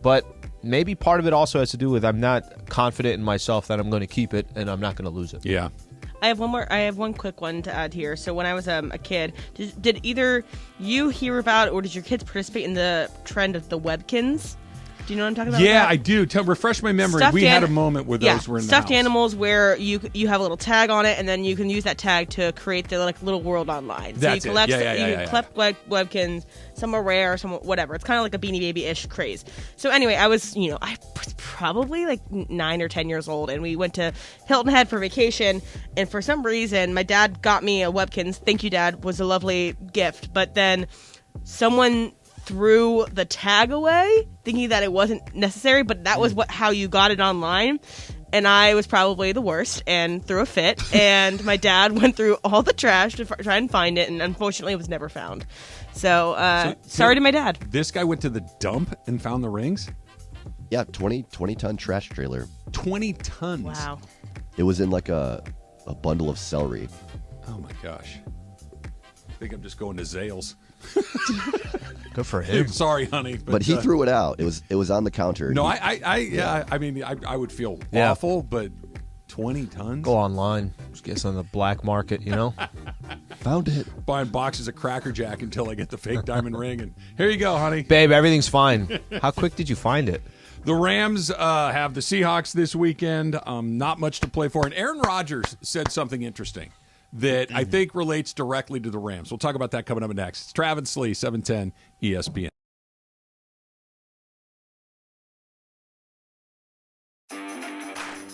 but maybe part of it also has to do with I'm not confident in myself that I'm going to keep it and I'm not going to lose it. Yeah. I have one quick one to add here. So when I was a kid, did either you hear about or did your kids participate in the trend of the Webkins? Do you know what I'm talking about? Yeah, I do. Refresh my memory. We had a moment where those were in the stuffed house. animals where you have a little tag on it, and then you can use that tag to create the little world online. That's so you collect, it. You collect Webkins. Some are rare, some whatever. It's kind of like a Beanie Baby-ish craze. So anyway, I was probably like 9 or 10 years old, and we went to Hilton Head for vacation. And for some reason, my dad got me a Webkins. Thank you, Dad. Was a lovely gift. But then someone threw the tag away, thinking that it wasn't necessary, but that was how you got it online. And I was probably the worst and threw a fit. And my dad went through all the trash to try and find it, and unfortunately, it was never found. So sorry to my dad. This guy went to the dump and found the rings? Yeah, 20-ton trash trailer. 20 tons. Wow. It was in like a bundle of celery. Oh my gosh. I think I'm just going to Zales. Good for him. Sorry, honey, but he threw it out. It was on the counter. No, I mean, I would feel awful, but 20 tons. Go online, just get some on the black market. Found it. Buying boxes of Cracker Jack until I get the fake diamond ring, and here you go, honey. Babe, everything's fine. How quick did you find it? The Rams have the Seahawks this weekend. Not much to play for, and Aaron Rodgers said something interesting that I think relates directly to the Rams. We'll talk about that coming up next. It's Travis Slee, 710 ESPN.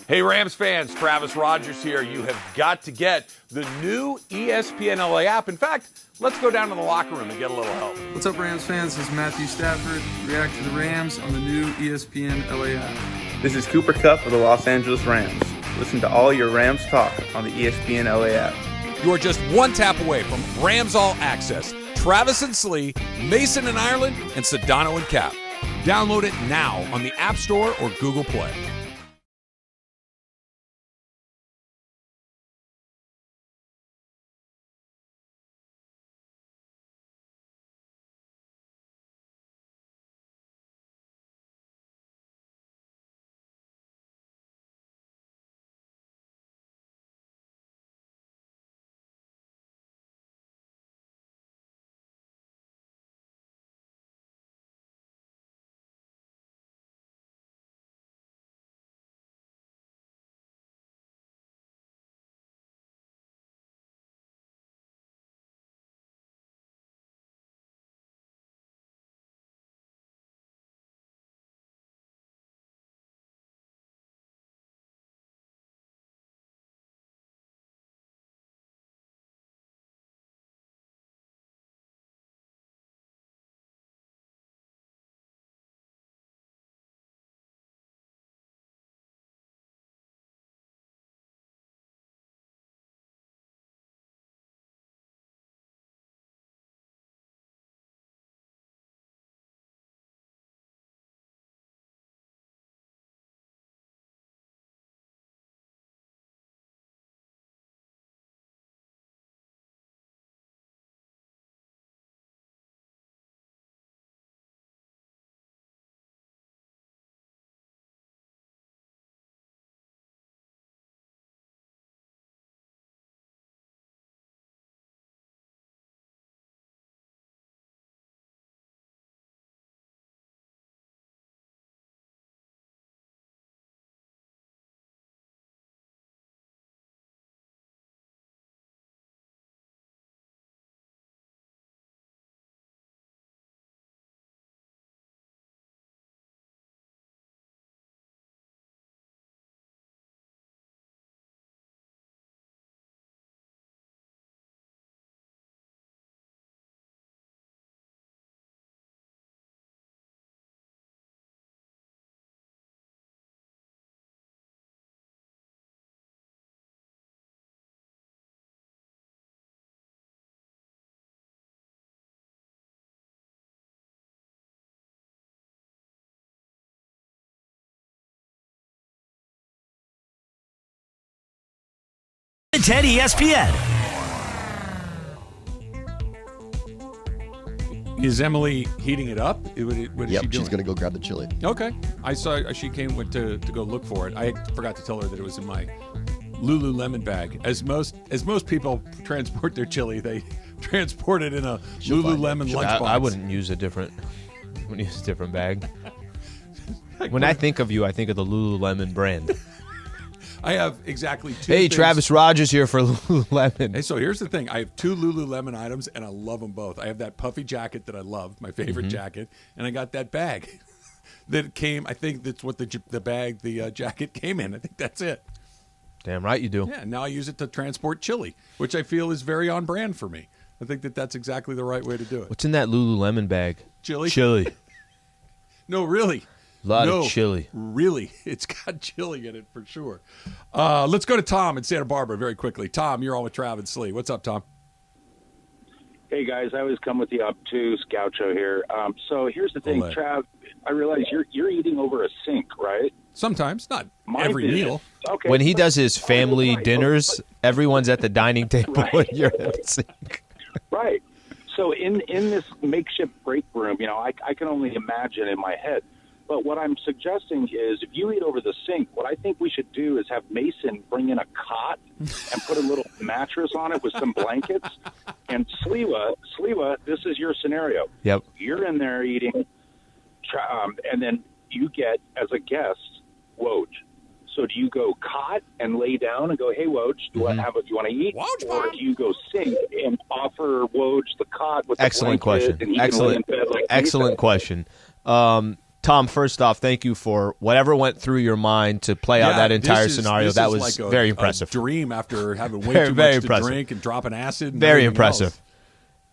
Hey, Rams fans, Travis Rogers here. You have got to get the new ESPNLA app. In fact, let's go down to the locker room and get a little help. What's up, Rams fans? This is Matthew Stafford. React to the Rams on the new ESPNLA app. This is Cooper Kupp of the Los Angeles Rams. Listen to all your Rams talk on the ESPNLA app. You are just one tap away from Rams All Access. Travis and Slee, Mason and Ireland, and Sedano and Cap. Download it now on the App Store or Google Play. 10 ESPN. Is Emily heating it up? What is she doing? She's going to go grab the chili. Okay. I saw she went to go look for it. I forgot to tell her that it was in my Lululemon bag. As most people transport their chili, they transport it in a Lululemon lunchbox. I wouldn't use a different bag. When I think of you, I think of the Lululemon brand. I have exactly 2 Hey, things. Travis Rogers here for Lululemon. Hey, so here's the thing. I have 2 Lululemon items, and I love them both. I have that puffy jacket that I love, my favorite jacket, and I got that bag that came. I think that's what the jacket came in. I think that's it. Damn right you do. Yeah, now I use it to transport chili, which I feel is very on brand for me. I think that's exactly the right way to do it. What's in that Lululemon bag? Chili. No, really. A lot of chili. Really. It's got chili in it for sure. Let's go to Tom in Santa Barbara very quickly. Tom, you're on with Trav and Slee. What's up, Tom? Hey, guys. I always come with the obtuse gaucho here. So here's the thing, Trav. I realize you're eating over a sink, right? Sometimes. Not every meal. Okay. When he does his family dinners, everyone's at the dining table and you're at the sink. Right. So in this makeshift break room, I can only imagine in my head. But what I'm suggesting is if you eat over the sink, what I think we should do is have Mason bring in a cot and put a little mattress on it with some blankets. And Sliwa, this is your scenario. Yep. You're in there eating, and then you get, as a guest, Woj. So do you go cot and lay down and go, hey, Woj, do you want to eat? Woj, or do you go sink and offer Woj the cot with Excellent the blanket? question. And Excellent question. Tom, first off, thank you for whatever went through your mind to play out that entire scenario. That was like very impressive. A dream after having way too much to drink and dropping acid. And very impressive.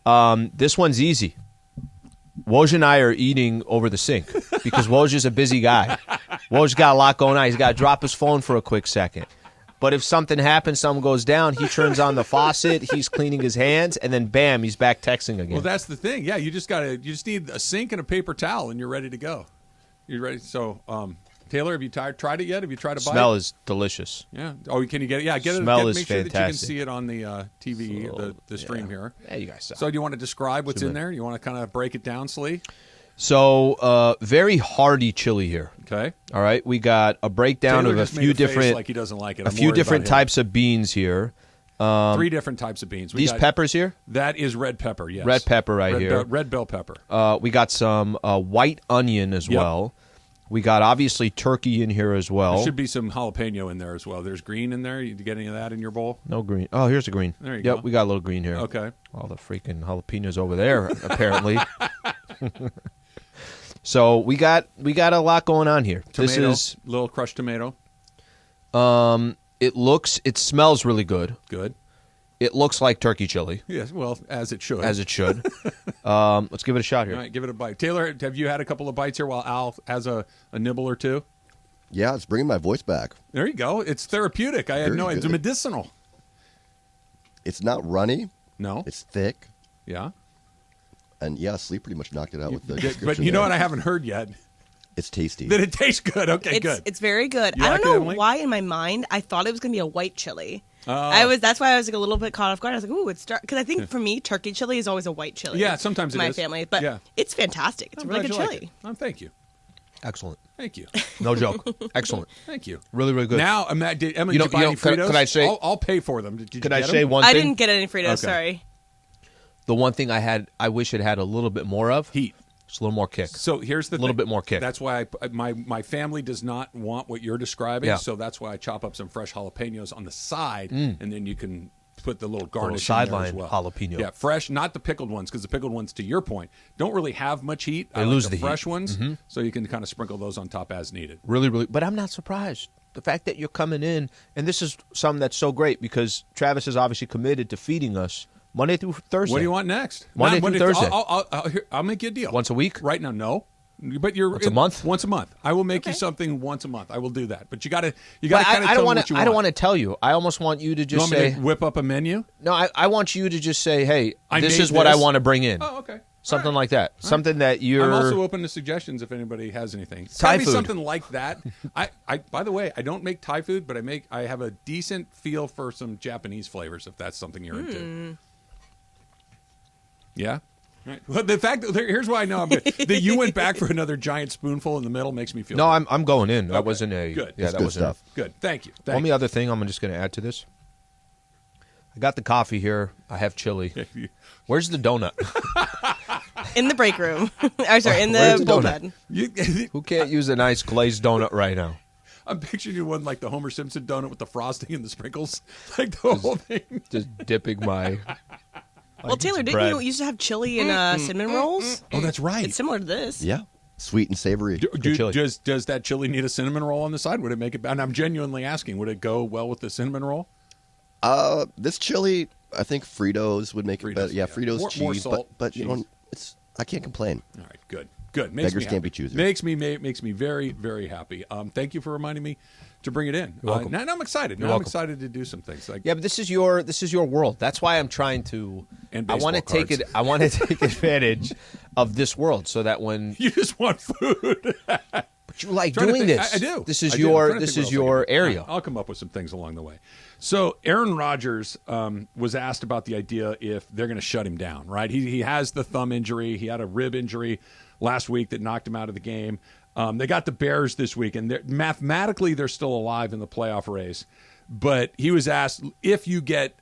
This one's easy. Woj and I are eating over the sink because Woj is a busy guy. Woj's got a lot going on. He's got to drop his phone for a quick second. But if something happens, something goes down, he turns on the faucet, he's cleaning his hands, and then bam, he's back texting again. Well, that's the thing. Yeah, you just need a sink and a paper towel, and you're ready to go. You're ready. So, Taylor, have you tried it yet? Have you tried to buy it? Smell is delicious. Yeah. Oh, can you get it? Yeah, get it. Smell is make sure fantastic. that you can see it on the TV, the stream here. Yeah, you guys saw. So, do you want to describe what's in there? You want to kind of break it down, Slee? So, very hearty chili here. Okay. All right. We got a breakdown Taylor of a just made few a face different, like he doesn't like it. a few different types of beans here. 3 different types of beans. These peppers here? That is red pepper, yes. Red pepper here. Red bell pepper. We got some white onion as well. We got, obviously, turkey in here as well. There should be some jalapeno in there as well. There's green in there. You get any of that in your bowl? No green. Oh, here's the green. There you go. Yep, we got a little green here. Okay. All the freaking jalapenos over there, apparently. So we got a lot going on here. Tomato, This is little crushed tomato. It smells really good. Good. It looks like turkey chili. Yes, well, as it should. As it should. Let's give it a shot here. All right, give it a bite. Taylor, have you had a couple of bites here while Al has a nibble or two? Yeah, it's bringing my voice back. There you go. It's therapeutic. I had no idea. It's medicinal. It's not runny. No. It's thick. Yeah. And yeah, Slee pretty much knocked it out with the But description you know there. what I haven't heard yet? It's tasty. That it tastes good. Okay, good. It's very good. You I like don't it, know Emily? why in my mind I thought it was going to be a white chili. That's why I was like a little bit caught off guard. I was like, "Ooh, it's dark." Because I think for me, turkey chili is always a white chili. Yeah, sometimes it my is. family, but Yeah. it's fantastic. It's a really good chili. Thank you. Excellent. Thank you. No joke. Excellent. Thank you. Really, really good. Now, Emily, did you know- buy you know, any could- Fritos? could I say- I'll pay for them. Did you Could I get say them? one I thing? didn't get any Fritos. Okay. Sorry. The one thing I wish it had a little bit more of. Heat. Just a little more kick. So here's the A little thing. bit more kick. That's why my family does not want what you're describing. Yeah. So that's why I chop up some fresh jalapenos on the side, and then you can put the little garnish sideline in there as well. jalapeno. Yeah, fresh, not the pickled ones, because the pickled ones, to your point, don't really have much heat. They I lose like the the fresh heat. ones, so you can kind of sprinkle those on top as needed. Really, really. But I'm not surprised. The fact that you're coming in, and this is something that's so great because Travis is obviously committed to feeding us Monday through Thursday. What do you want next? Monday through Thursday. I'll make you a deal. Once a week? Right now, no. But you're Once a month? Once a month. I will make you something once a month. I will do that. But you got to But kind of tell me what you want. I don't want to tell you. I almost want you to You just want me say. to whip up a menu? No, I want you to just say, hey, I this made is what I this. want to bring in. Oh, okay. Something like that. Something that you're... I'm also open to suggestions if anybody has anything. It's Thai gotta be food. something like that. I by the way, I don't make Thai food, but I have a decent feel for some Japanese flavors if that's something you're into. Yeah? Right. Well, the fact that here's why I know I'm good. That you went back for another giant spoonful in the middle makes me feel No, good. I'm going in. That wasn't a... Good. Yeah, That's that good wasn't stuff. Good. Thank you. Only other thing I'm just going to add to this. I got the coffee here. I have chili. Where's the donut? In the break room. I'm sorry, in Where's the the bullpen. Who can't use a nice glazed donut right now? I'm picturing you one like the Homer Simpson donut with the frosting and the sprinkles. Like the whole thing. Just dipping my... Well, Taylor, didn't you used to have chili and cinnamon rolls? Oh, that's right. It's similar to this. Yeah. Sweet and savory. Does that chili need a cinnamon roll on the side? Would it make it? And I'm genuinely asking, would it go well with the cinnamon roll? This chili, I think Fritos would make it better. Yeah, Fritos More cheese, salt, but cheese. you know, I can't complain. All right, good. Makes Beggars me can't happy. be choosers. Makes me very, very happy. Thank you for reminding me to bring it in. You're welcome. Now I'm excited. You're Now I'm welcome. excited to do some things. Like, Yeah, but this is your world. That's why I'm trying to. And I want to baseball take it. I want to take advantage of this world so that when you just want food. But you like Trying to doing think- this. I do. This is I do. I'm your. trying to This think is what else I your can do. area. I'll come up with some things along the way. So Aaron Rodgers was asked about the idea if they're going to shut him down. Right? He has the thumb injury. He had a rib injury last week that knocked him out of the game. They got the Bears this week, and mathematically they're still alive in the playoff race. But he was asked, if you get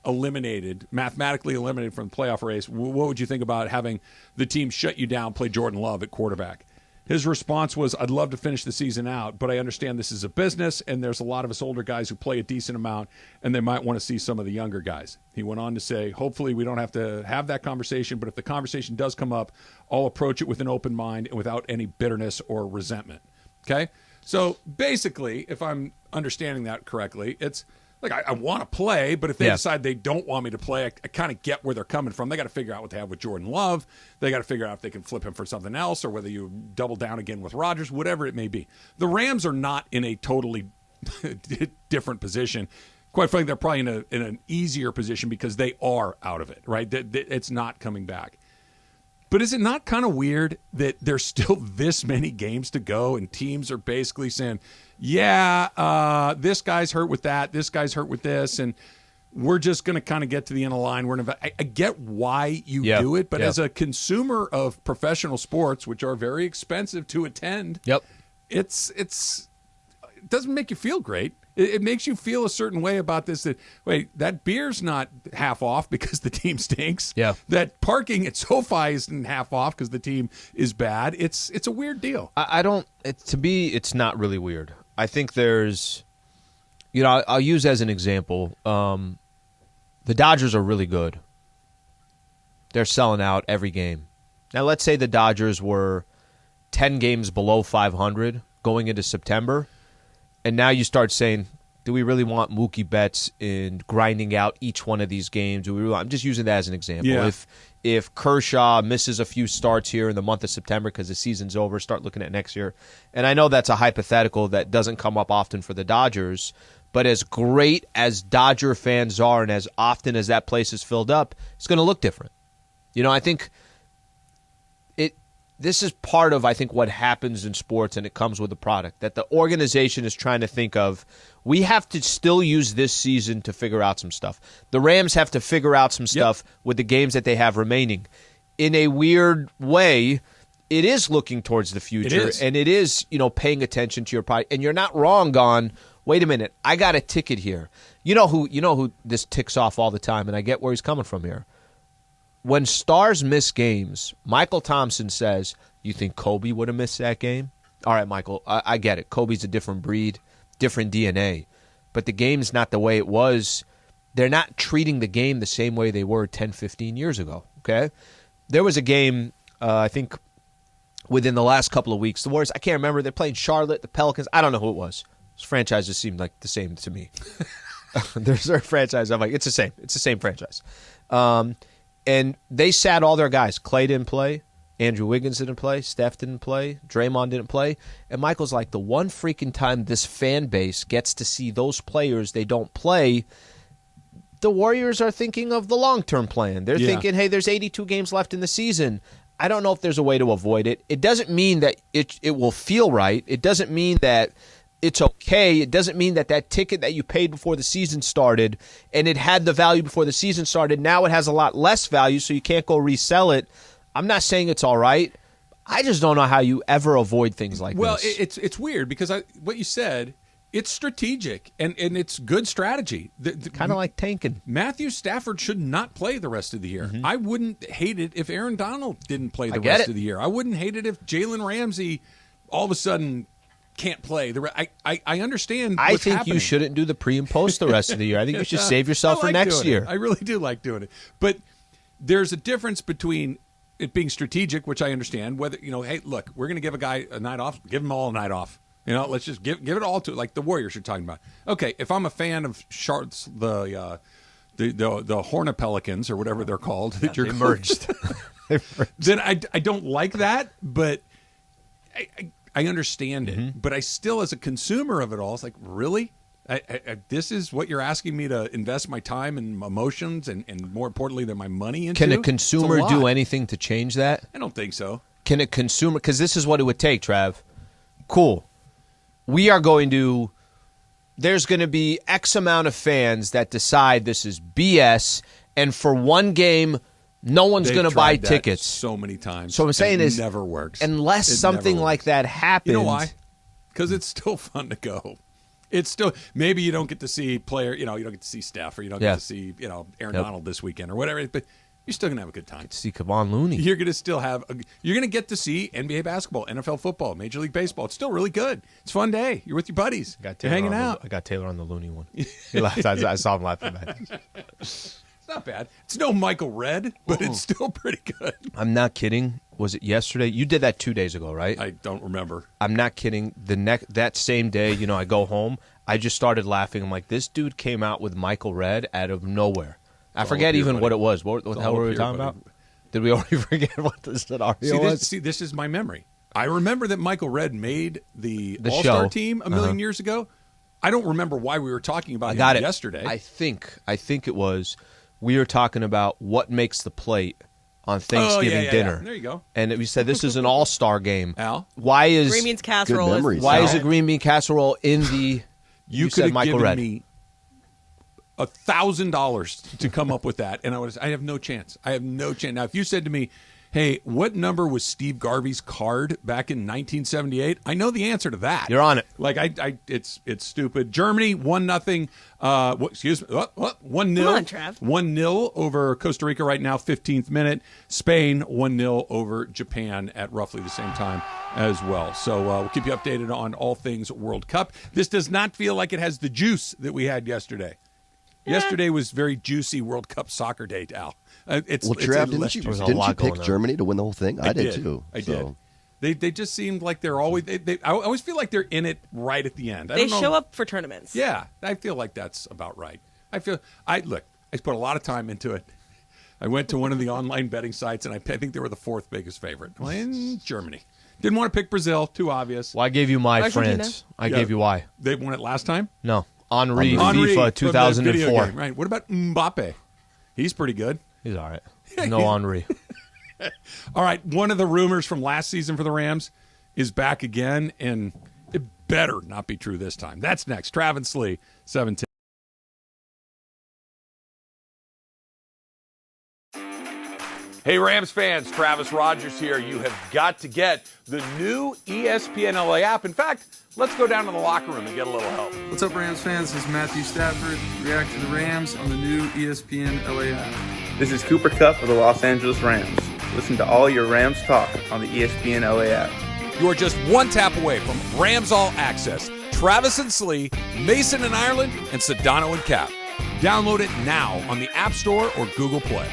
mathematically eliminated from the playoff race, what would you think about having the team shut you down, play Jordan Love at quarterback? His response was, I'd love to finish the season out, but I understand this is a business, and there's a lot of us older guys who play a decent amount, and they might want to see some of the younger guys. He went on to say, hopefully we don't have to have that conversation, but if the conversation does come up, I'll approach it with an open mind and without any bitterness or resentment. Okay? So basically, if I'm understanding that correctly, it's like I want to play, but if they decide they don't want me to play, I kind of get where they're coming from. They got to figure out what they have with Jordan Love. They got to figure out if they can flip him for something else or whether you double down again with Rodgers, whatever it may be. The Rams are not in a totally different position. Quite frankly, they're probably in an easier position because they are out of it, right? It's not coming back. But is it not kind of weird that there's still this many games to go and teams are basically saying, this guy's hurt with that, this guy's hurt with this, and we're just going to kind of get to the end of the line. I get why you do it, but as a consumer of professional sports, which are very expensive to attend, it doesn't make you feel great. It makes you feel a certain way about this. That beer's not half off because the team stinks. Yeah. That parking at SoFi isn't half off because the team is bad. It's a weird deal. I don't. To me, it's not really weird. I think there's, I'll use as an example. The Dodgers are really good. They're selling out every game. Now, let's say the Dodgers were 10 games below 500 going into September. And now you start saying, do we really want Mookie Betts in grinding out each one of these games? I'm just using that as an example. Yeah. If Kershaw misses a few starts here in the month of September because the season's over, start looking at next year. And I know that's a hypothetical that doesn't come up often for the Dodgers, but as great as Dodger fans are and as often as that place is filled up, it's going to look different. I think this is part of, what happens in sports, and it comes with the product, that the organization is trying to think of, we have to still use this season to figure out some stuff. The Rams have to figure out some stuff with the games that they have remaining. In a weird way, it is looking towards the future, and it is, paying attention to your product. And you're not wrong on, wait a minute, I got a ticket here. You know who this ticks off all the time, and I get where he's coming from here. When stars miss games, Michael Thompson says, you think Kobe would have missed that game? All right, Michael, I get it. Kobe's a different breed, different DNA. But the game's not the way it was. They're not treating the game the same way they were 10, 15 years ago, okay? There was a game, I think, within the last couple of weeks. The Warriors, I can't remember. They're playing Charlotte, the Pelicans. I don't know who it was. Those franchises seemed like the same to me. There's a franchise. I'm like, it's the same. It's the same franchise. And they sat all their guys. Clay didn't play. Andrew Wiggins didn't play. Steph didn't play. Draymond didn't play. And Michael's like, the one freaking time this fan base gets to see those players they don't play, the Warriors are thinking of the long-term plan. They're thinking, hey, there's 82 games left in the season. I don't know if there's a way to avoid it. It doesn't mean that it will feel right. It doesn't mean that it's okay. It doesn't mean that ticket that you paid before the season started and it had the value before the season started, now it has a lot less value, so you can't go resell it. I'm not saying it's all right. I just don't know how you ever avoid things like this. Well, it's weird because what you said, it's strategic and it's good strategy. Kind of like tanking. Matthew Stafford should not play the rest of the year. I wouldn't hate it if Aaron Donald didn't play the rest of the year. I wouldn't hate it if Jalen Ramsey all of a sudden can't play. I understand what's I think happening. you shouldn't do the pre and post the rest of the year. I think you should save yourself for next year. I really do like doing it. But there's a difference between it being strategic, which I understand, whether, hey, look, we're going to give a guy a night off, give him all a night off. Let's just give it all to, like the Warriors you're talking about. Okay, if I'm a fan of Sharks, the Hornet Pelicans or whatever they're called, that you're merged. Then I don't like that, but I understand it. But I still, as a consumer of it all, it's like, really? This is what you're asking me to invest my time and emotions and more importantly than my money into? Can a consumer do anything to change that? I don't think so. Can a consumer, because this is what it would take, Trav. Cool. There's going to be X amount of fans that decide this is BS, and for one game, no one's going to buy tickets. So many times. So what I'm saying is, it never works. Unless something like that happens. You know why? Because it's still fun to go. It's still, maybe you don't get to see you don't get to see Steph, or you don't get to see, Aaron Donald this weekend or whatever, but you're still going to have a good time. See Kevon Looney. You're going to still you're going to get to see NBA basketball, NFL football, Major League Baseball. It's still really good. It's a fun day. You're with your buddies. You're hanging out. I got Taylor on the Looney one. I saw him laughing at that. It's not bad. It's no Michael Redd, but it's still pretty good. I'm not kidding. Was it yesterday? You did that 2 days ago, right? I don't remember. I'm not kidding. That same day, I go home, I just started laughing. I'm like, this dude came out with Michael Redd out of nowhere. I forget even what it was. What the hell were we talking about? Did we already forget what the scenario was? This is my memory. I remember that Michael Redd made the All-Star team a million years ago. I don't remember why we were talking about him yesterday. I think it was we were talking about what makes the plate on Thanksgiving dinner. Yeah. There you go. And we said this is an all-star game. Al? Why is green beans casserole? Is a green bean casserole in the? You could have given me $1,000 to come up with that, and I have no chance. I have no chance. Now, if you said to me, "Hey, what number was Steve Garvey's card back in 1978?" I know the answer to that. You're on it. Like it's stupid. Germany 1-0. 1-0. Come on, Trav. 1-0 over Costa Rica right now. 15th minute. Spain 1-0 over Japan at roughly the same time as well. So we'll keep you updated on all things World Cup. This does not feel like it has the juice that we had yesterday. Yesterday was very juicy World Cup soccer day, Al. Trav, didn't you pick Germany to win the whole thing? I did too. I did. They just seemed like they're always. I always feel like they're in it right at the end. They show up for tournaments. Yeah, I feel like that's about right. I put a lot of time into it. I went to one of the online betting sites, and I think they were the fourth biggest favorite. Well, in Germany. Didn't want to pick Brazil. Too obvious. Well, I gave you my France. I gave you why. They won it last time? No. Henry FIFA 2004. Right. What about Mbappe? He's pretty good. He's all right. No Henry. All right. One of the rumors from last season for the Rams is back again, and it better not be true this time. That's next. Travis Slee, 710. Hey, Rams fans, Travis Rogers here. You have got to get the new ESPNLA app. In fact, let's go down to the locker room and get a little help. What's up, Rams fans? This is Matthew Stafford. React to the Rams on the new ESPNLA app. This is Cooper Kupp of the Los Angeles Rams. Listen to all your Rams talk on the ESPNLA app. You are just one tap away from Rams All Access. Travis and Slee, Mason and Ireland, and Sedano and Cap. Download it now on the App Store or Google Play.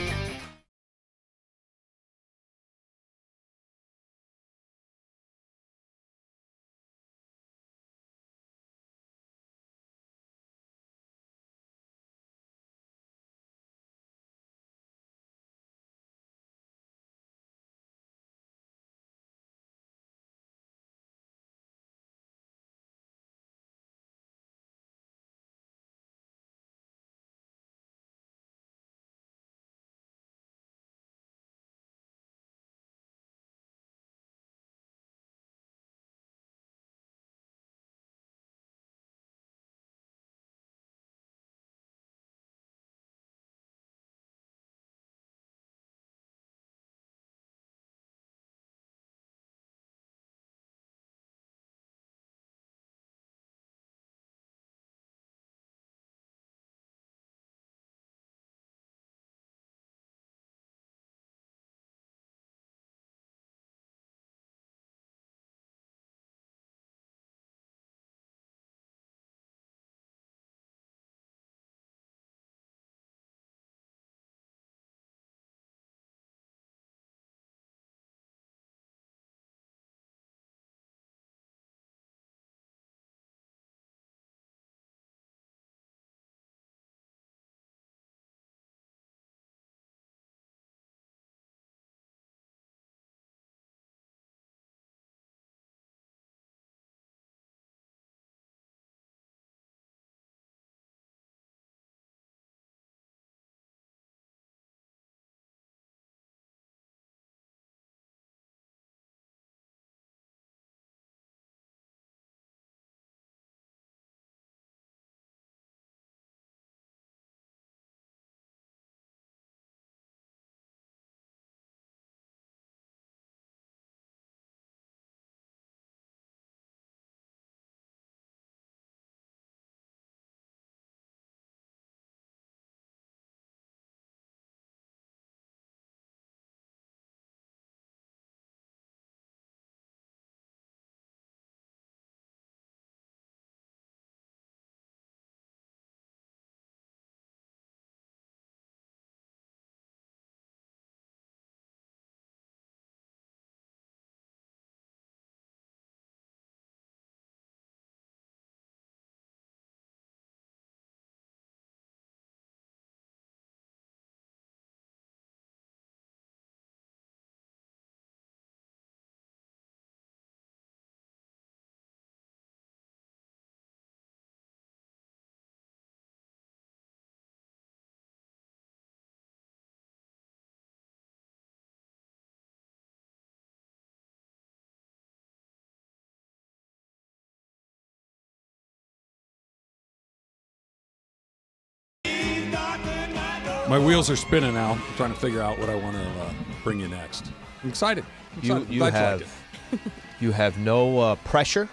My wheels are spinning now. I'm trying to figure out what I want to bring you next. I'm excited. You have no pressure.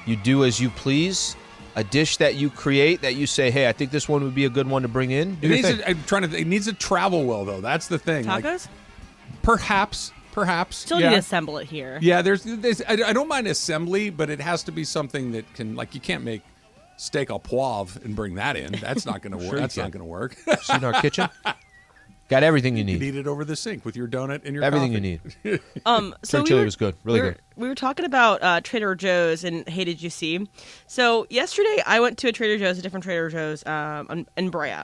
You do as you please. A dish that you create that you say, hey, I think this one would be a good one to bring in. It needs to travel well, though. That's the thing. Tacos? Perhaps. Still need to assemble it here. Yeah, there's I don't mind assembly, but it has to be something that can, like, you can't make steak au poivre and bring that in. That's not going to work. That's not going to work. See in our kitchen? Got everything you need. You need it over the sink with your donut and your everything coffee. You need. So chili was good. Really good. We were talking about Trader Joe's and hey, did you see? So yesterday I went to a different Trader Joe's in Brea.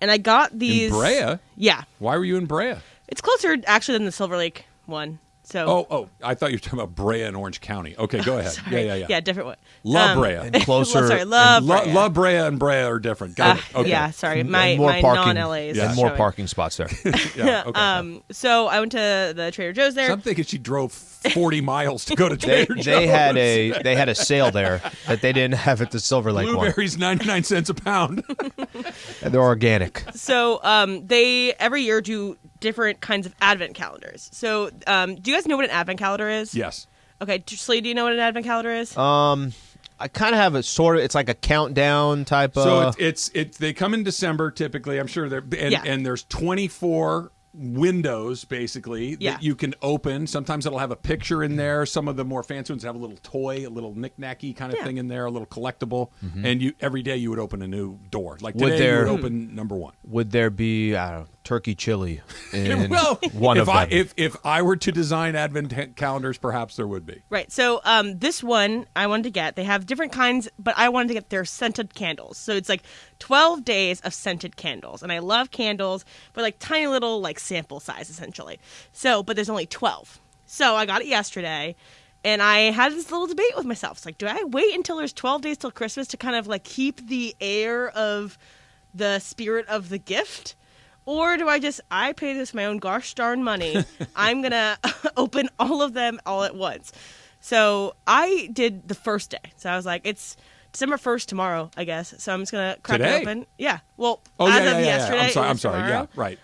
And I got these. In Brea? Yeah. Why were you in Brea? It's closer actually than the Silver Lake one. So I thought you were talking about Brea in Orange County. Okay, go ahead. Yeah. Yeah, different one. Love Brea. And closer. Love Brea and Brea are different. Got it. Okay. Yeah, sorry. My non-LAs. And more parking spots there. Yeah, okay. So I went to the Trader Joe's there. So I'm thinking she drove 40 miles to go to Trader Joe's. They had a sale there that they didn't have at the Silver Lake one. Blueberries, 99 cents a pound. And they're organic. So they every year do different kinds of advent calendars. So do you guys know what an advent calendar is? Yes. Okay, Slee, do you know what an advent calendar is? I kind of have a sort of. It's like a countdown type of. So they come in December typically. I'm sure and there's 24 windows basically that you can open. Sometimes it'll have a picture in there. Some of the more fancy ones have a little toy, a little knick-knacky kind of thing in there, a little collectible. Mm-hmm. And every day you would open a new door. Like today you would open number one. Would there be turkey chili in well, one of them? If I were to design advent calendars, perhaps there would be. Right. So this one I wanted to get. They have different kinds, but I wanted to get their scented candles. So it's like 12 days of scented candles. And I love candles, but like tiny little like sample size essentially. So, but there's only 12. So I got it yesterday. And I had this little debate with myself. It's like, do I wait until there's 12 days till Christmas to kind of like keep the air of the spirit of the gift? Or do I pay this my own gosh darn money. I'm going to open all of them all at once. So I did the first day. So I was like, it's December 1st tomorrow, I guess. So I'm just going to crack it open. Yeah. Well, as of yesterday. I'm sorry. Yeah, right.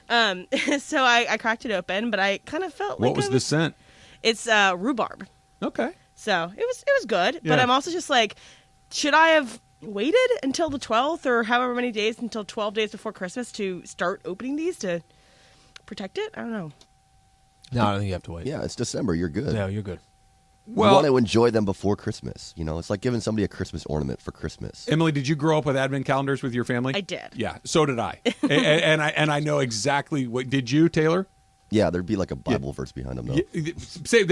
So I cracked it open, but I kind of felt like what was the scent? It's rhubarb. Okay. So it was good. Yeah. But I'm also just like, should I have waited until the 12th or however many days until 12 days before Christmas to start opening these to protect it? I don't know. No, I don't think you have to wait. Yeah, it's December. You're good. Yeah, you're good. Well, you want to enjoy them before Christmas. You know, it's like giving somebody a Christmas ornament for Christmas. Emily, did you grow up with advent calendars with your family? I did. Yeah, so did I. and I know exactly what. Did you, Taylor? Yeah, there'd be like a Bible verse behind them, though. Say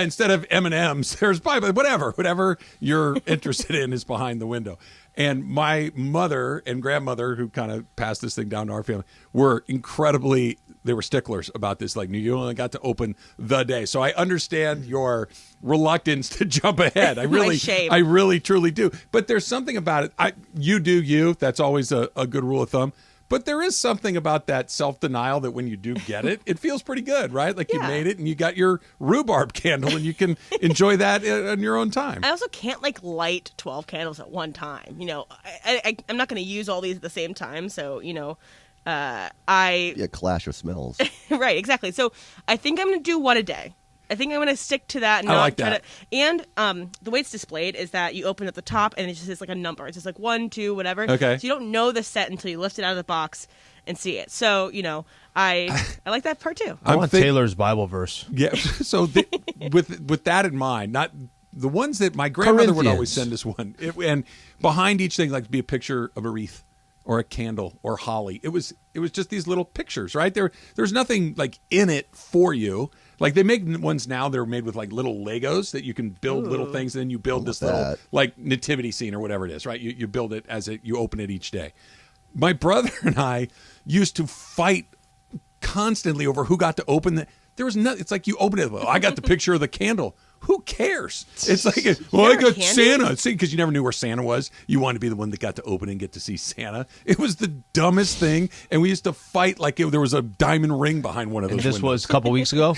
instead of M&Ms, there's Bible. Whatever you're interested in is behind the window. And my mother and grandmother, who kind of passed this thing down to our family, were they were sticklers about this. Like, you only got to open the day. So I understand your reluctance to jump ahead. I really, truly do. But there's something about it. You do you. That's always a good rule of thumb. But there is something about that self-denial that when you do get it, it feels pretty good, right? Like you made it and you got your rhubarb candle and you can enjoy that in your own time. I also can't light 12 candles at one time. You know, I'm not going to use all these at the same time. So, you know, a clash of smells. Right, exactly. So I think I'm going to do one a day. I think I'm going to stick to that. And I like that. And the way it's displayed is that you open at the top and it just is like a number. It's just like 1, 2, whatever. Okay. So you don't know the set until you lift it out of the box and see it. So, you know, I like that part too. I want Taylor's Bible verse. Yeah. So with that in mind, not the ones that my grandmother would always send us one. And behind each thing, like to be a picture of a wreath or a candle or holly. It was just these little pictures, right? There's nothing like in it for you. Like they make ones now, they're made with like little Legos that you can build little things, and then you build this little like nativity scene or whatever it is, right? You build it you open it each day. My brother and I used to fight constantly over who got to open the. There was nothing. It's like you open it. Well, I got the picture of the candle. Who cares? It's like, I got Santa. See, because you never knew where Santa was. You wanted to be the one that got to open and get to see Santa. It was the dumbest thing, and we used to fight like there was a diamond ring behind one of those. And this windows. was a couple weeks ago.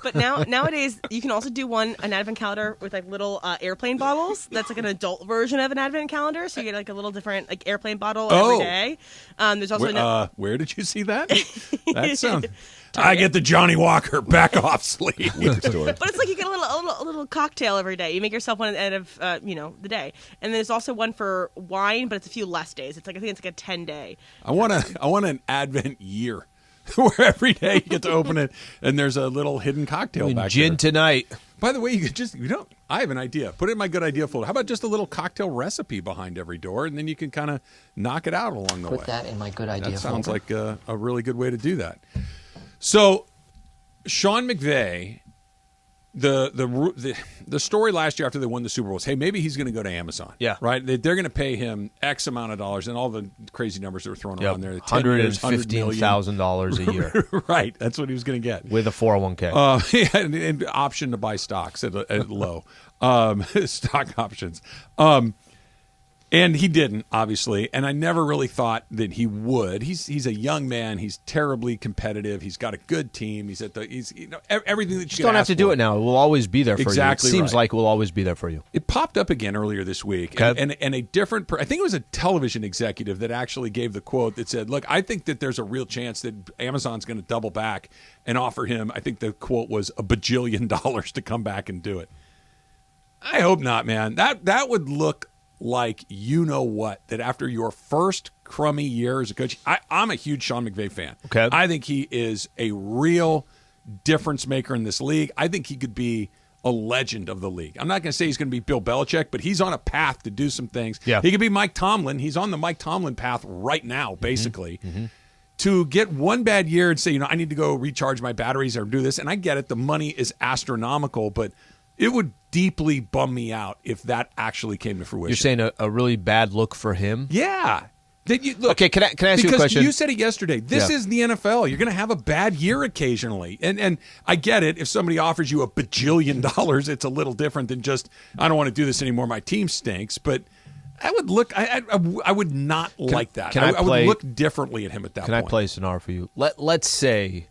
But nowadays, you can also do an advent calendar with like little airplane bottles. That's like an adult version of an advent calendar. So you get like a little different like airplane bottle every day. There's also where did you see that? That sounds. I get the Johnny Walker back off sleeve. But it's like you get a little cocktail every day. You make yourself one at the end of the day. And there's also one for wine, but it's a few less days. It's like I think it's like a 10-day. I want an Advent year where every day you get to open it and there's a little hidden cocktail back gin there. tonight. By the way, I have an idea. Put it in my good idea folder. How about just a little cocktail recipe behind every door, and then you can kind of knock it out along the way. Put that in my good idea folder. That sounds like a really good way to do that. So, Sean McVay, the story last year after they won the Super Bowl was, hey, maybe he's going to go to Amazon. Yeah. Right? They're going to pay him X amount of dollars, and all the crazy numbers that were thrown around there. $115,000 a year. Right. That's what he was going to get. With a 401k. And option to buy stocks at low. Stock options. And he didn't, obviously, and I never really thought that he would. He's a young man. He's terribly competitive. He's got a good team. He's everything that you just don't have to do it now. It will always be there for exactly you. It seems like it will always be there for you. It popped up again earlier this week, and a different. I think it was a television executive that actually gave the quote that said, "Look, I think that there's a real chance that Amazon's going to double back and offer him." I think the quote was $1 bajillion to come back and do it. I hope not, man. That would look like that after your first crummy year as a coach. I'm a huge Sean McVay fan. Okay. I think he is a real difference maker in this league. I think he could be a legend of the league. I'm not going to say he's going to be Bill Belichick, but he's on a path to do some things. Yeah. He could be Mike Tomlin. He's on the Mike Tomlin path right now, basically. Mm-hmm. To get one bad year and say, I need to go recharge my batteries or do this, and I get it, the money is astronomical, but it would deeply bum me out if that actually came to fruition. You're saying a really bad look for him? Yeah. Look, okay, can I ask you a question? Because you said it yesterday. This is the NFL. You're going to have a bad year occasionally. And I get it. If somebody offers you $1 bajillion, it's a little different than just, I don't want to do this anymore. My team stinks. But I would look, I would not like that. I would look differently at him at that point. Can I play a scenario for you? Let's say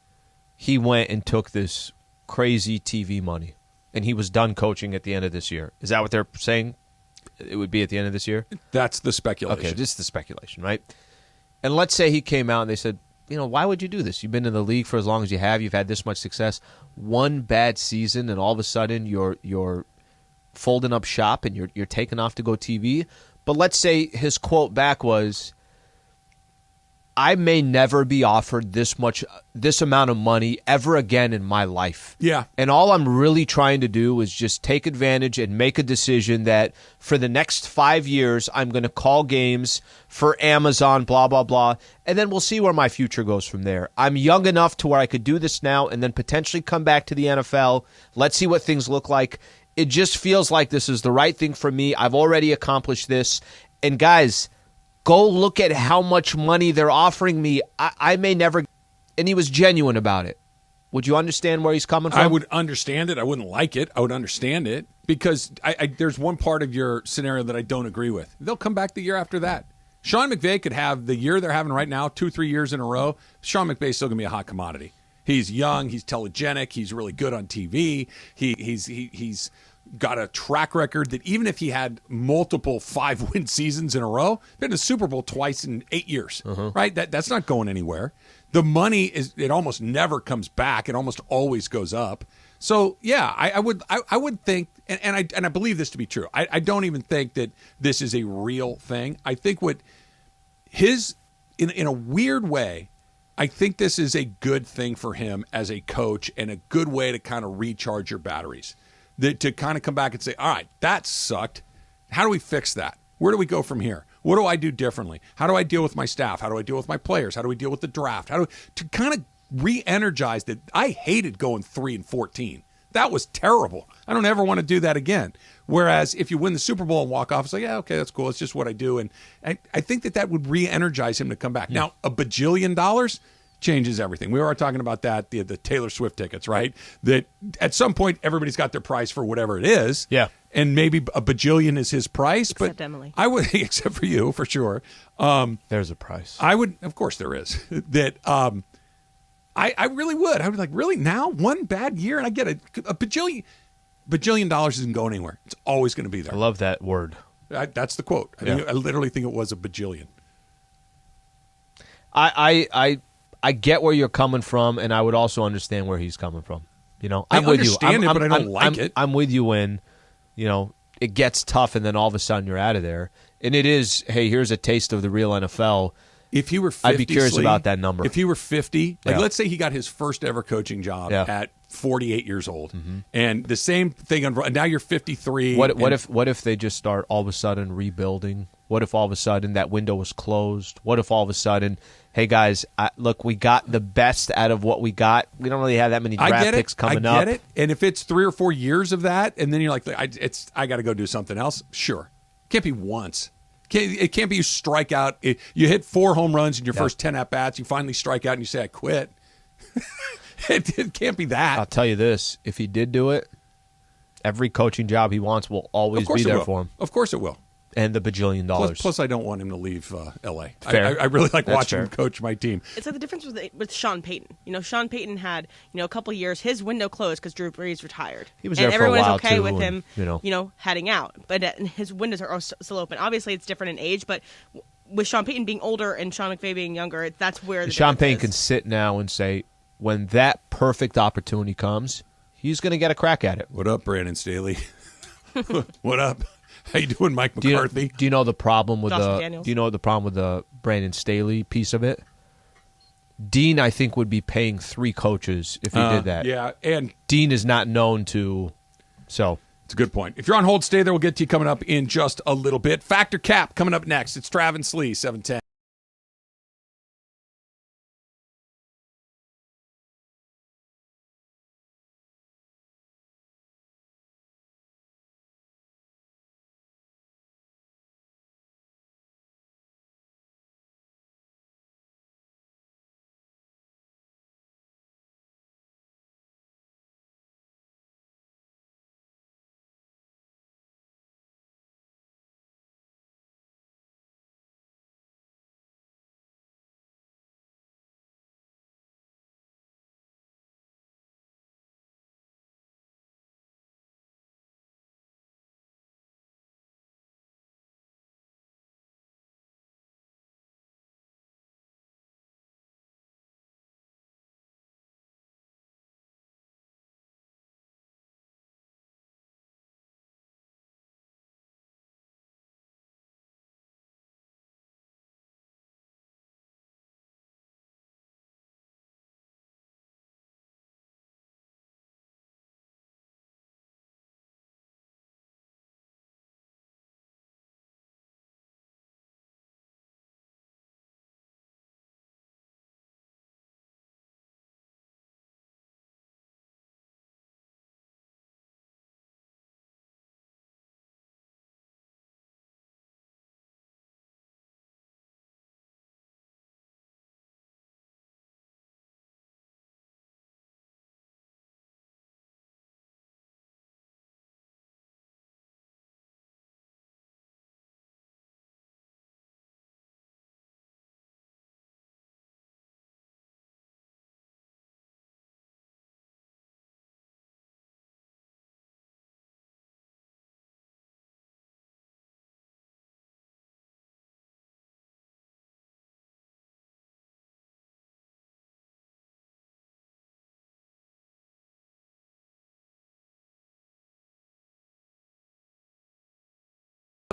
he went and took this crazy TV money, and he was done coaching at the end of this year. Is that what they're saying? It would be at the end of this year? That's the speculation. Okay, just the speculation, right? And let's say he came out and they said, why would you do this? You've been in the league for as long as you have. You've had this much success. One bad season, and all of a sudden you're folding up shop and you're taking off to go TV. But let's say his quote back was, I may never be offered this amount of money ever again in my life. Yeah. And all I'm really trying to do is just take advantage and make a decision that for the next 5 years, I'm going to call games for Amazon, blah, blah, blah. And then we'll see where my future goes from there. I'm young enough to where I could do this now and then potentially come back to the NFL. Let's see what things look like. It just feels like this is the right thing for me. I've already accomplished this. And guys, go look at how much money they're offering me. I may never... And he was genuine about it. Would you understand where he's coming from? I would understand it. I wouldn't like it. I would understand it. Because there's one part of your scenario that I don't agree with. They'll come back the year after that. Sean McVay could have the year they're having right now, 2-3 years in a row. Sean McVay's still going to be a hot commodity. He's young. He's telegenic. He's really good on TV. He's got a track record that even if he had multiple 5-win seasons in a row, been to the Super Bowl twice in 8 years, right? That's not going anywhere. The money it almost never comes back. It almost always goes up. So yeah, I would think, and I believe this to be true. I don't even think that this is a real thing. I think in a weird way, I think this is a good thing for him as a coach and a good way to kind of recharge your batteries. To kind of come back and say, all right, that sucked. How do we fix that? Where do we go from here? What do I do differently? How do I deal with my staff? How do I deal with my players? How do we deal with the draft? To kind of re-energize that. I hated going 3-14. That was terrible. I don't ever want to do that again. Whereas if you win the Super Bowl and walk off, it's like, yeah, okay, that's cool. It's just what I do. And I think that would re-energize him to come back. Yeah. Now, $1 bajillion changes everything. We were talking about that, the Taylor Swift tickets, right? That at some point, everybody's got their price for whatever it is. Yeah. And maybe $1 bajillion is his price. Except but Emily. I would, except for you, for sure. There's a price. Of course there is. That I really would. I would be like, really now? One bad year and I get a bajillion dollars isn't going anywhere. It's always going to be there. I love that word. That's the quote. I literally think it was a bajillion. I get where you're coming from, and I would also understand where he's coming from. I'm with you. I understand it, but I don't like it. I'm with you when, it gets tough, and then all of a sudden you're out of there. And it is, hey, here's a taste of the real NFL. If he were 50, I'd be curious about that number. If he were 50, let's say he got his first ever coaching job at 48 years old, and the same thing. Now you're 53. What if they just start all of a sudden rebuilding? What if all of a sudden that window was closed? What if all of a sudden, hey guys, look, we got the best out of what we got. We don't really have that many draft picks coming up. I get it. And if it's 3 or 4 years of that, and then you're like, I got to go do something else. Sure, can't be once. It can't be you strike out. You hit 4 home runs in your first 10 at-bats. You finally strike out and you say, I quit. It can't be that. I'll tell you this. If he did do it, every coaching job he wants will always be there for him. Of course it will. And the bajillion dollars. Plus I don't want him to leave L.A. Fair. I really like watching him coach my team. It's like the difference with Sean Payton. Sean Payton had a couple years. His window closed because Drew Brees retired. He was there for a while, everyone was okay too, with him, and, heading out. But his windows are still open. Obviously, it's different in age, but with Sean Payton being older and Sean McVay being younger, that's where the Sean Payton is. can sit now and say, when that perfect opportunity comes, he's going to get a crack at it. What up, Brandon Staley? What up? How you doing, Mike McCarthy? Do you know the problem with Daniels. Do you know the problem with the Brandon Staley piece of it? Dean, I think, would be paying 3 coaches if he did that. Yeah, and Dean is not known to. So it's a good point. If you're on hold, stay there. We'll get to you coming up in just a little bit. Factor Cap coming up next. It's Travis Lee, 710.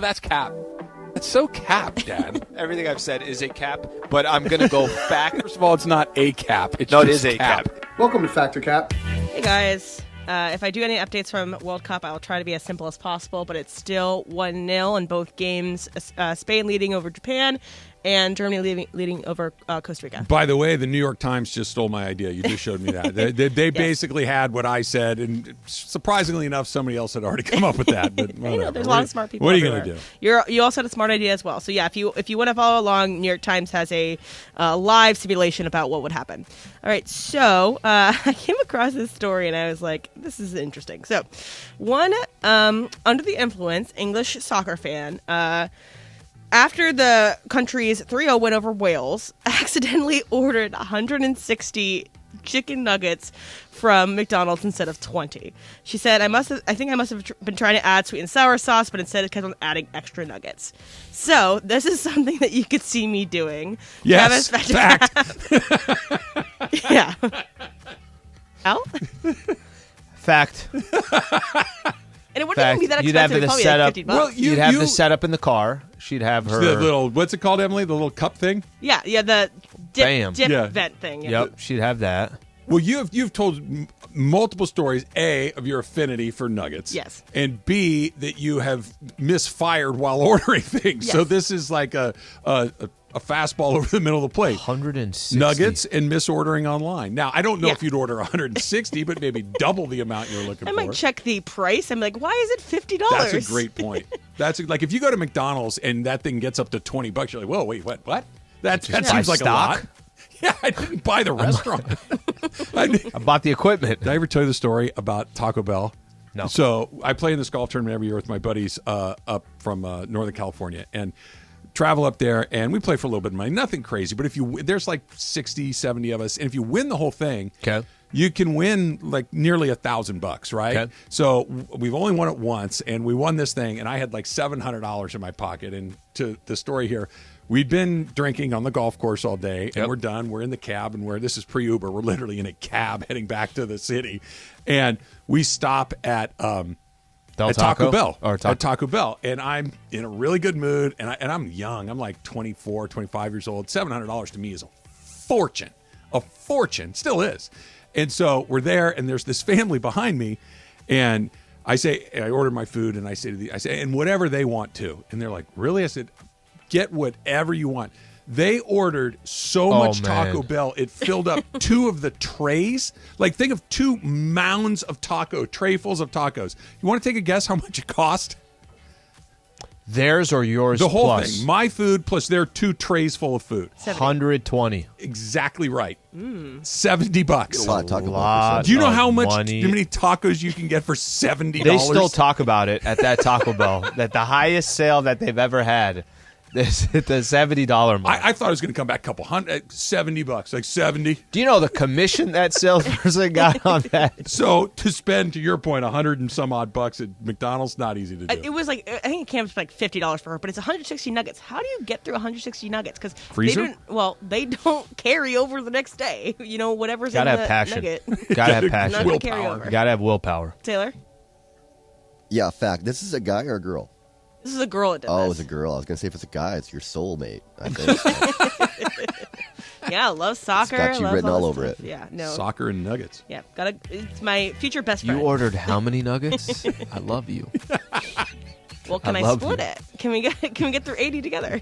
that's cap. That's so cap, Dad. Everything I've said is a cap, but I'm going to go back. First of all, it's not a cap. It is a cap. Welcome to Factor Cap. Hey, guys. If I do any updates from World Cup, I'll try to be as simple as possible, but it's still 1-0 in both games. Spain leading over Japan and Germany leading over Costa Rica. By the way, the New York Times just stole my idea. You just showed me that. They basically had what I said, and surprisingly enough, somebody else had already come up with that. But whatever. There's a lot of smart people. What are you going to do? You also had a smart idea as well. So yeah, if you want to follow along, New York Times has a live simulation about what would happen. All right, so I came across this story and I was like, this is interesting. So, one under the influence English soccer fan. After the country's 3-0 win over Wales, accidentally ordered 160 chicken nuggets from McDonald's instead of 20. She said, I think I must have been trying to add sweet and sour sauce, but instead it kept on adding extra nuggets. So this is something that you could see me doing. Yes, fact. Yeah. Al? Fact. And it wouldn't even be that expensive. You'd have the probably setup. like $50. Well, you'd have the setup in the car. She'd have her the little, what's it called, Emily? The little cup thing? Yeah, the dip vent thing. Yeah. Yep, she'd have that. Well, you've told multiple stories, A, of your affinity for nuggets. Yes. And B, that you have misfired while ordering things. Yes. So this is like a fastball over the middle of the plate. 160. Nuggets and misordering online. Now, I don't know if you'd order 160, but maybe double the amount you're looking for. I might check the price. I'm like, why is it $50? That's a great point. That's like if you go to McDonald's and that thing gets up to $20, you're like, whoa, wait, what? That seems like a lot. Yeah, I didn't buy the restaurant. I bought the equipment. Did I ever tell you the story about Taco Bell? No. So I play in this golf tournament every year with my buddies up from Northern California and travel up there, and we play for a little bit of money. Nothing crazy, but there's like 60, 70 of us, and if you win the whole thing, you can win like nearly $1,000, right? Okay. So we've only won it once, and we won this thing, and I had like $700 in my pocket. And to the story here, we'd been drinking on the golf course all day, and we're done. We're in the cab, and this is pre-Uber. We're literally in a cab heading back to the city, and we stop at Taco Bell. At Taco Bell. And I'm in a really good mood, and I'm young. I'm like 24, 25 years old. $700 to me is a fortune. A fortune. Still is. And so we're there, and there's this family behind me, and I ordered my food, and I say, and whatever they want to. And they're like, really? I said, get whatever you want. They ordered so much Taco Bell, it filled up 2 of the trays. Like, think of 2 mounds of trayfuls of tacos. You want to take a guess how much it cost? Theirs or yours? The whole plus? thing. My food plus their 2 trays full of food. 120. Exactly right. $70. A lot of Taco Bell. Do you know how many tacos you can get for $70? They still talk about it at that Taco Bell. That the highest sale that they've ever had. This at the $70 mark. I thought it was going to come back a couple hundred, $70, like 70. Do you know the commission that salesperson got on that? So to spend, to your point, 100 and some odd bucks at McDonald's, not easy to do. It was like, I think it came to like $50 for her, but it's 160 nuggets. How do you get through 160 nuggets? Because they don't carry over the next day. You know, whatever's in the nugget. Gotta have passion. Willpower. Gotta have willpower. Taylor? Yeah, fact. This is a guy or a girl? This is a girl that did this. It's a girl. I was going to say if it's a guy, it's your soulmate, I think. Yeah, love soccer. It's got you written all over it. Yeah, no. Soccer and nuggets. Yeah, it's my future best friend. You ordered how many nuggets? I love you. Well, can I split it? Can we get through 80 together?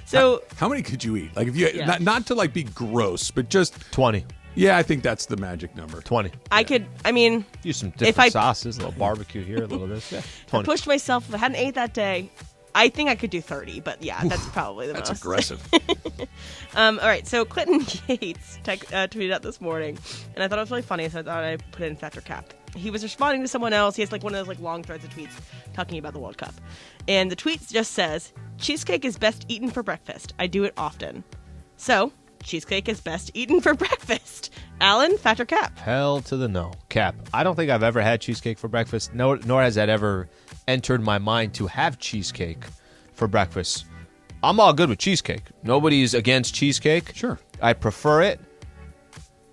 So how many could you eat? Like if you not to like be gross, but just 20. Yeah, I think that's the magic number. 20. I could. I mean, use some different sauces, a little barbecue here, a little this. Yeah, 20. I pushed myself. If I hadn't ate that day, I think I could do 30. But yeah, that's probably the most. That's aggressive. All right. So Clinton Yates tweeted out this morning, and I thought it was really funny, so I thought I'd put it in Factor Cap. He was responding to someone else. He has like one of those like long threads of tweets talking about the World Cup, and the tweet just says, "Cheesecake is best eaten for breakfast. I do it often." So. Cheesecake is best eaten for breakfast. Alan, Fact or Cap? Hell to the no. Cap. I don't think I've ever had cheesecake for breakfast, nor has that ever entered my mind to have cheesecake for breakfast. I'm all good with cheesecake. Nobody's against cheesecake. Sure. I prefer it.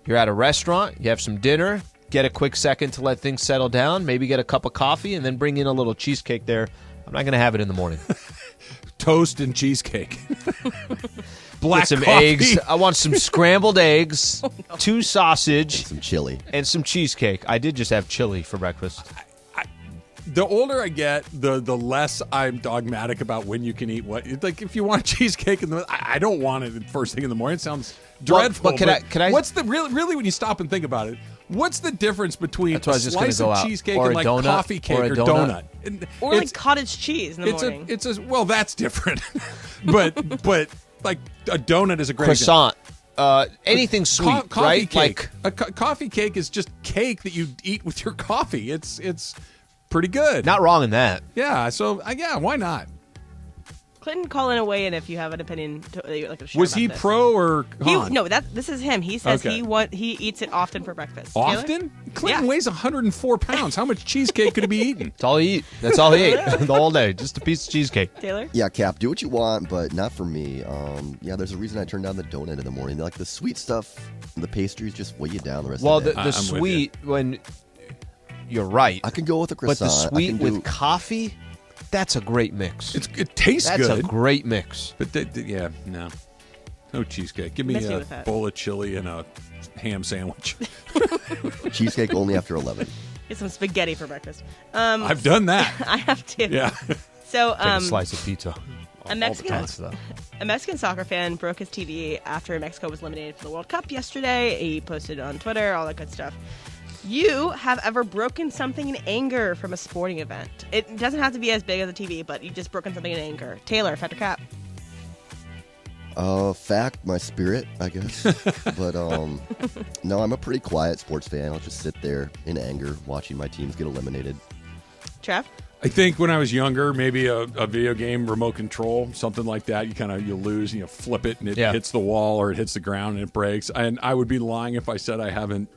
You're at a restaurant, you have some dinner, get a quick second to let things settle down, maybe get a cup of coffee, and then bring in a little cheesecake there. I'm not going to have it in the morning. Toast and cheesecake. Black Get some coffee. eggs. I want some scrambled eggs, 2 sausage, some chili, and some cheesecake. I did just have chili for breakfast. The older I get, the less I'm dogmatic about when you can eat what. Like if you want cheesecake, I don't want it first thing in the morning. It sounds dreadful. Well, can I? What's the really when you stop and think about it? What's the difference between a slice of cheesecake and like donut, coffee cake or donut? Or like cottage cheese in the morning. Well, that's different. but like a donut is a great croissant. Anything sweet, coffee right? Cake. Like coffee cake is just cake that you eat with your coffee. It's pretty good. Not wrong in that. Yeah. So why not? Clinton, call in away, and if you have an opinion, was he pro or con? This is him. He says he eats it often for breakfast. Often? Taylor? Clinton weighs 104 pounds. How much cheesecake could he be eating? That's all he eat. That's all he ate the whole day. Just a piece of cheesecake. Taylor? Yeah, Cap, do what you want, but not for me. There's a reason I turn down the donut in the morning. Like the sweet stuff, the pastries just weigh you down the rest of the day. Well, the sweet, when you're right. I can go with a croissant. But the sweet with coffee, that's a great mix. It tastes good. That's a great mix. But no cheesecake. Give me a bowl of chili and a ham sandwich. Cheesecake only after 11. Get some spaghetti for breakfast. I've done that. I have too. Yeah. So take a slice of pizza. A Mexican soccer fan broke his TV after Mexico was eliminated from the World Cup yesterday. He posted on Twitter, all that good stuff. You have ever broken something in anger from a sporting event? It doesn't have to be as big as a TV, but you just broken something in anger. Taylor, fact or cap? Fact, my spirit, I guess. But no, I'm a pretty quiet sports fan. I'll just sit there in anger watching my teams get eliminated. Trev? I think when I was younger, maybe a video game remote control, something like that. You lose, and you flip it, and it hits the wall or it hits the ground and it breaks. And I would be lying if I said I haven't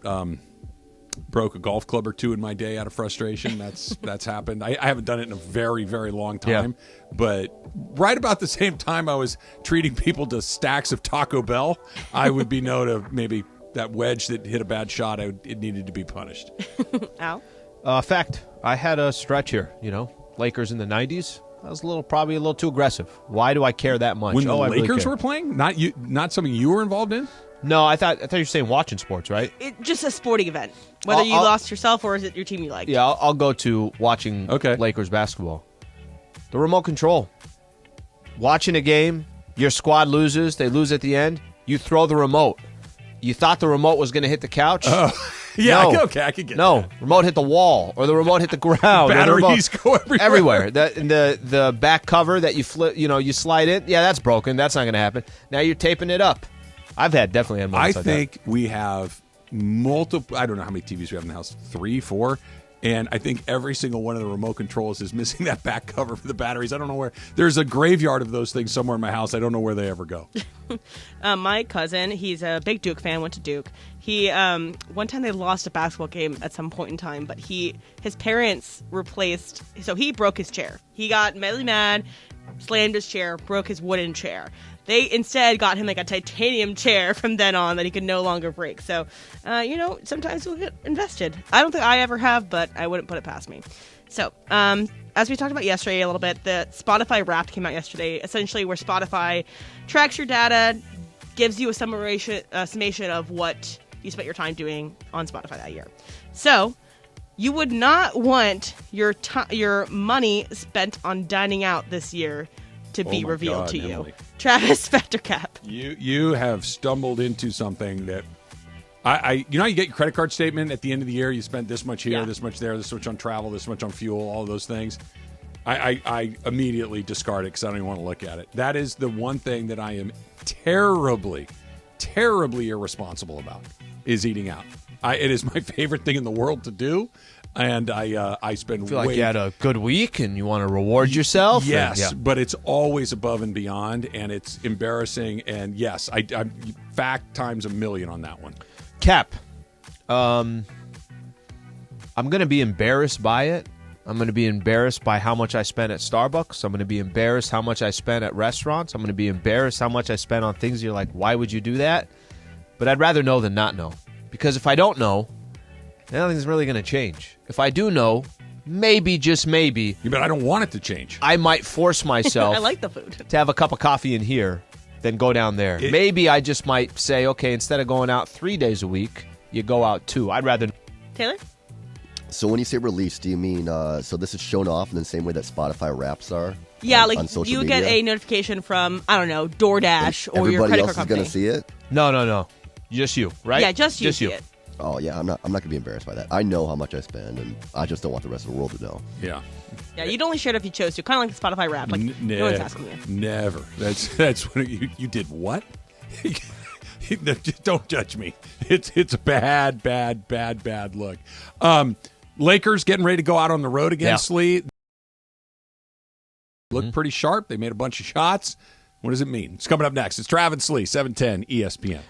broke a golf club or two in my day out of frustration. That's happened. I haven't done it in a very, very long time. Yeah. But right about the same time I was treating people to stacks of Taco Bell, I would be to maybe that wedge that hit a bad shot, it needed to be punished. Al? Fact. I had a stretch here, Lakers in the 90s. I was probably a little too aggressive. Why do I care that much? When the Lakers were playing? Not something you were involved in? No, I thought you were saying watching sports, right? Just a sporting event. Whether you lost yourself or is it your team you like? Yeah, I'll go to watching Lakers basketball. The remote control. Watching a game, your squad loses, they lose at the end, you throw the remote. You thought the remote was going to hit the couch? Oh, yeah, no. Okay, I can get that. No, remote hit the wall, or the remote hit the ground. Batteries go everywhere. The back cover that you flip, you slide in, that's broken. That's not going to happen. Now you're taping it up. I've definitely had moments like that. I think we have multiple, I don't know how many TVs we have in the house, 3, 4, and I think every single one of the remote controls is missing that back cover for the batteries. I don't know where. There's a graveyard of those things somewhere in my house. I don't know where they ever go. My cousin, he's a big Duke fan, went to Duke. He one time they lost a basketball game at some point in time, but his parents replaced, so he broke his chair. He got really mad, slammed his chair, broke his wooden chair. They instead got him like a titanium chair from then on that he could no longer break. So, sometimes we'll get invested. I don't think I ever have, but I wouldn't put it past me. So, as we talked about yesterday a little bit, the Spotify Wrapped came out yesterday, essentially where Spotify tracks your data, gives you a summation of what you spent your time doing on Spotify that year. So, you would not want your money spent on dining out this year to be revealed to you. Emily. Travis, fact or cap? You have stumbled into something that you get your credit card statement at the end of the year. You spent this much here, this much there, this much on travel, this much on fuel, all of those things. I immediately discard it because I don't even want to look at it. That is the one thing that I am terribly, terribly irresponsible about is eating out. It is my favorite thing in the world to do. And I spend. Feel like you had a good week and you want to reward yourself. Yes, but it's always above and beyond, and it's embarrassing. And yes, I fact times a million on that one. Cap, I'm going to be embarrassed by it. I'm going to be embarrassed by how much I spent at Starbucks. I'm going to be embarrassed how much I spent at restaurants. I'm going to be embarrassed how much I spent on things you're like, why would you do that? But I'd rather know than not know, because if I don't know, nothing's really going to change. If I do know, maybe, just maybe. Yeah, but I don't want it to change. I might force myself I like the food. to have a cup of coffee in here, then go down there. Maybe I just might say, okay, instead of going out 3 days a week, you go out 2. I'd rather. Taylor? So when you say release, do you mean, so this is shown off in the same way that Spotify Wraps are? Yeah, on social you media? get a notification from, I don't know, DoorDash or your everybody credit else card is company. going to see it? No. Just you, right? Yeah, just you see it. Oh, yeah, I'm not going to be embarrassed by that. I know how much I spend, and I just don't want the rest of the world to know. Yeah. Yeah, you'd only share it if you chose to. Kind of like the Spotify Wrapped. Like, no one's asking you. Never. That's when you did what? Don't judge me. It's a bad look. Lakers getting ready to go out on the road against Lee. looked pretty sharp. They made a bunch of shots. What does it mean? It's coming up next. It's Travis Lee, 710 ESPN.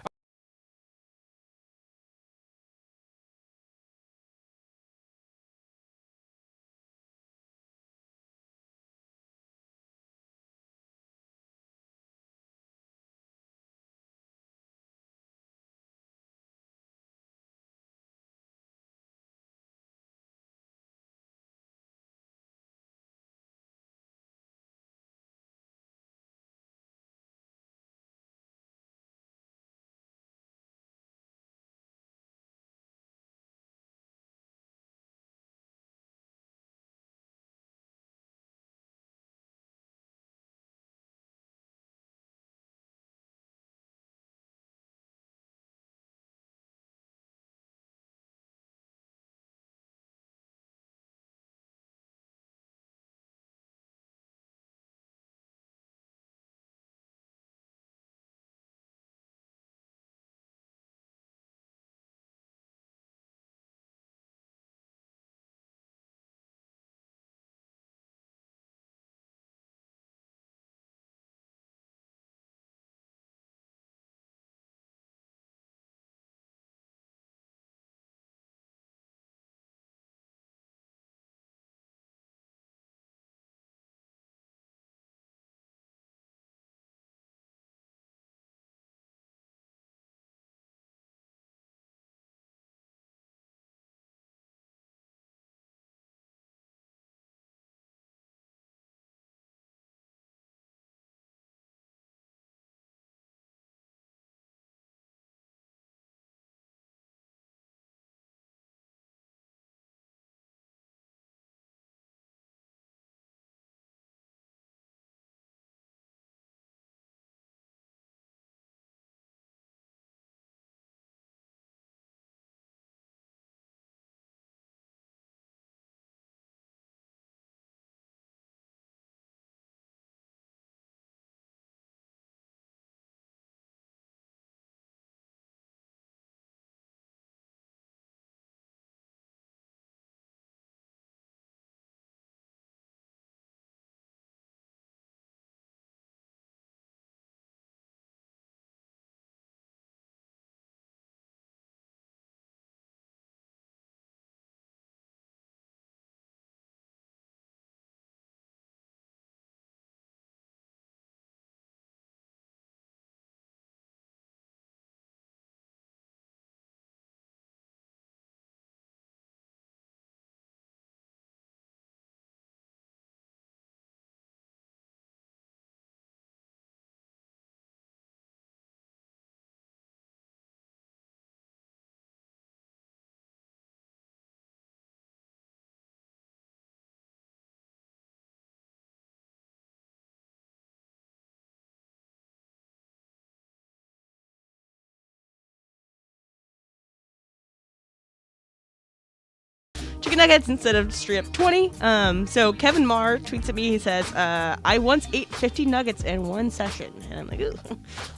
Chicken nuggets instead of straight up 20. So Kevin Marr tweets at me. He says, I once ate 50 nuggets in one session. And I'm like, ooh.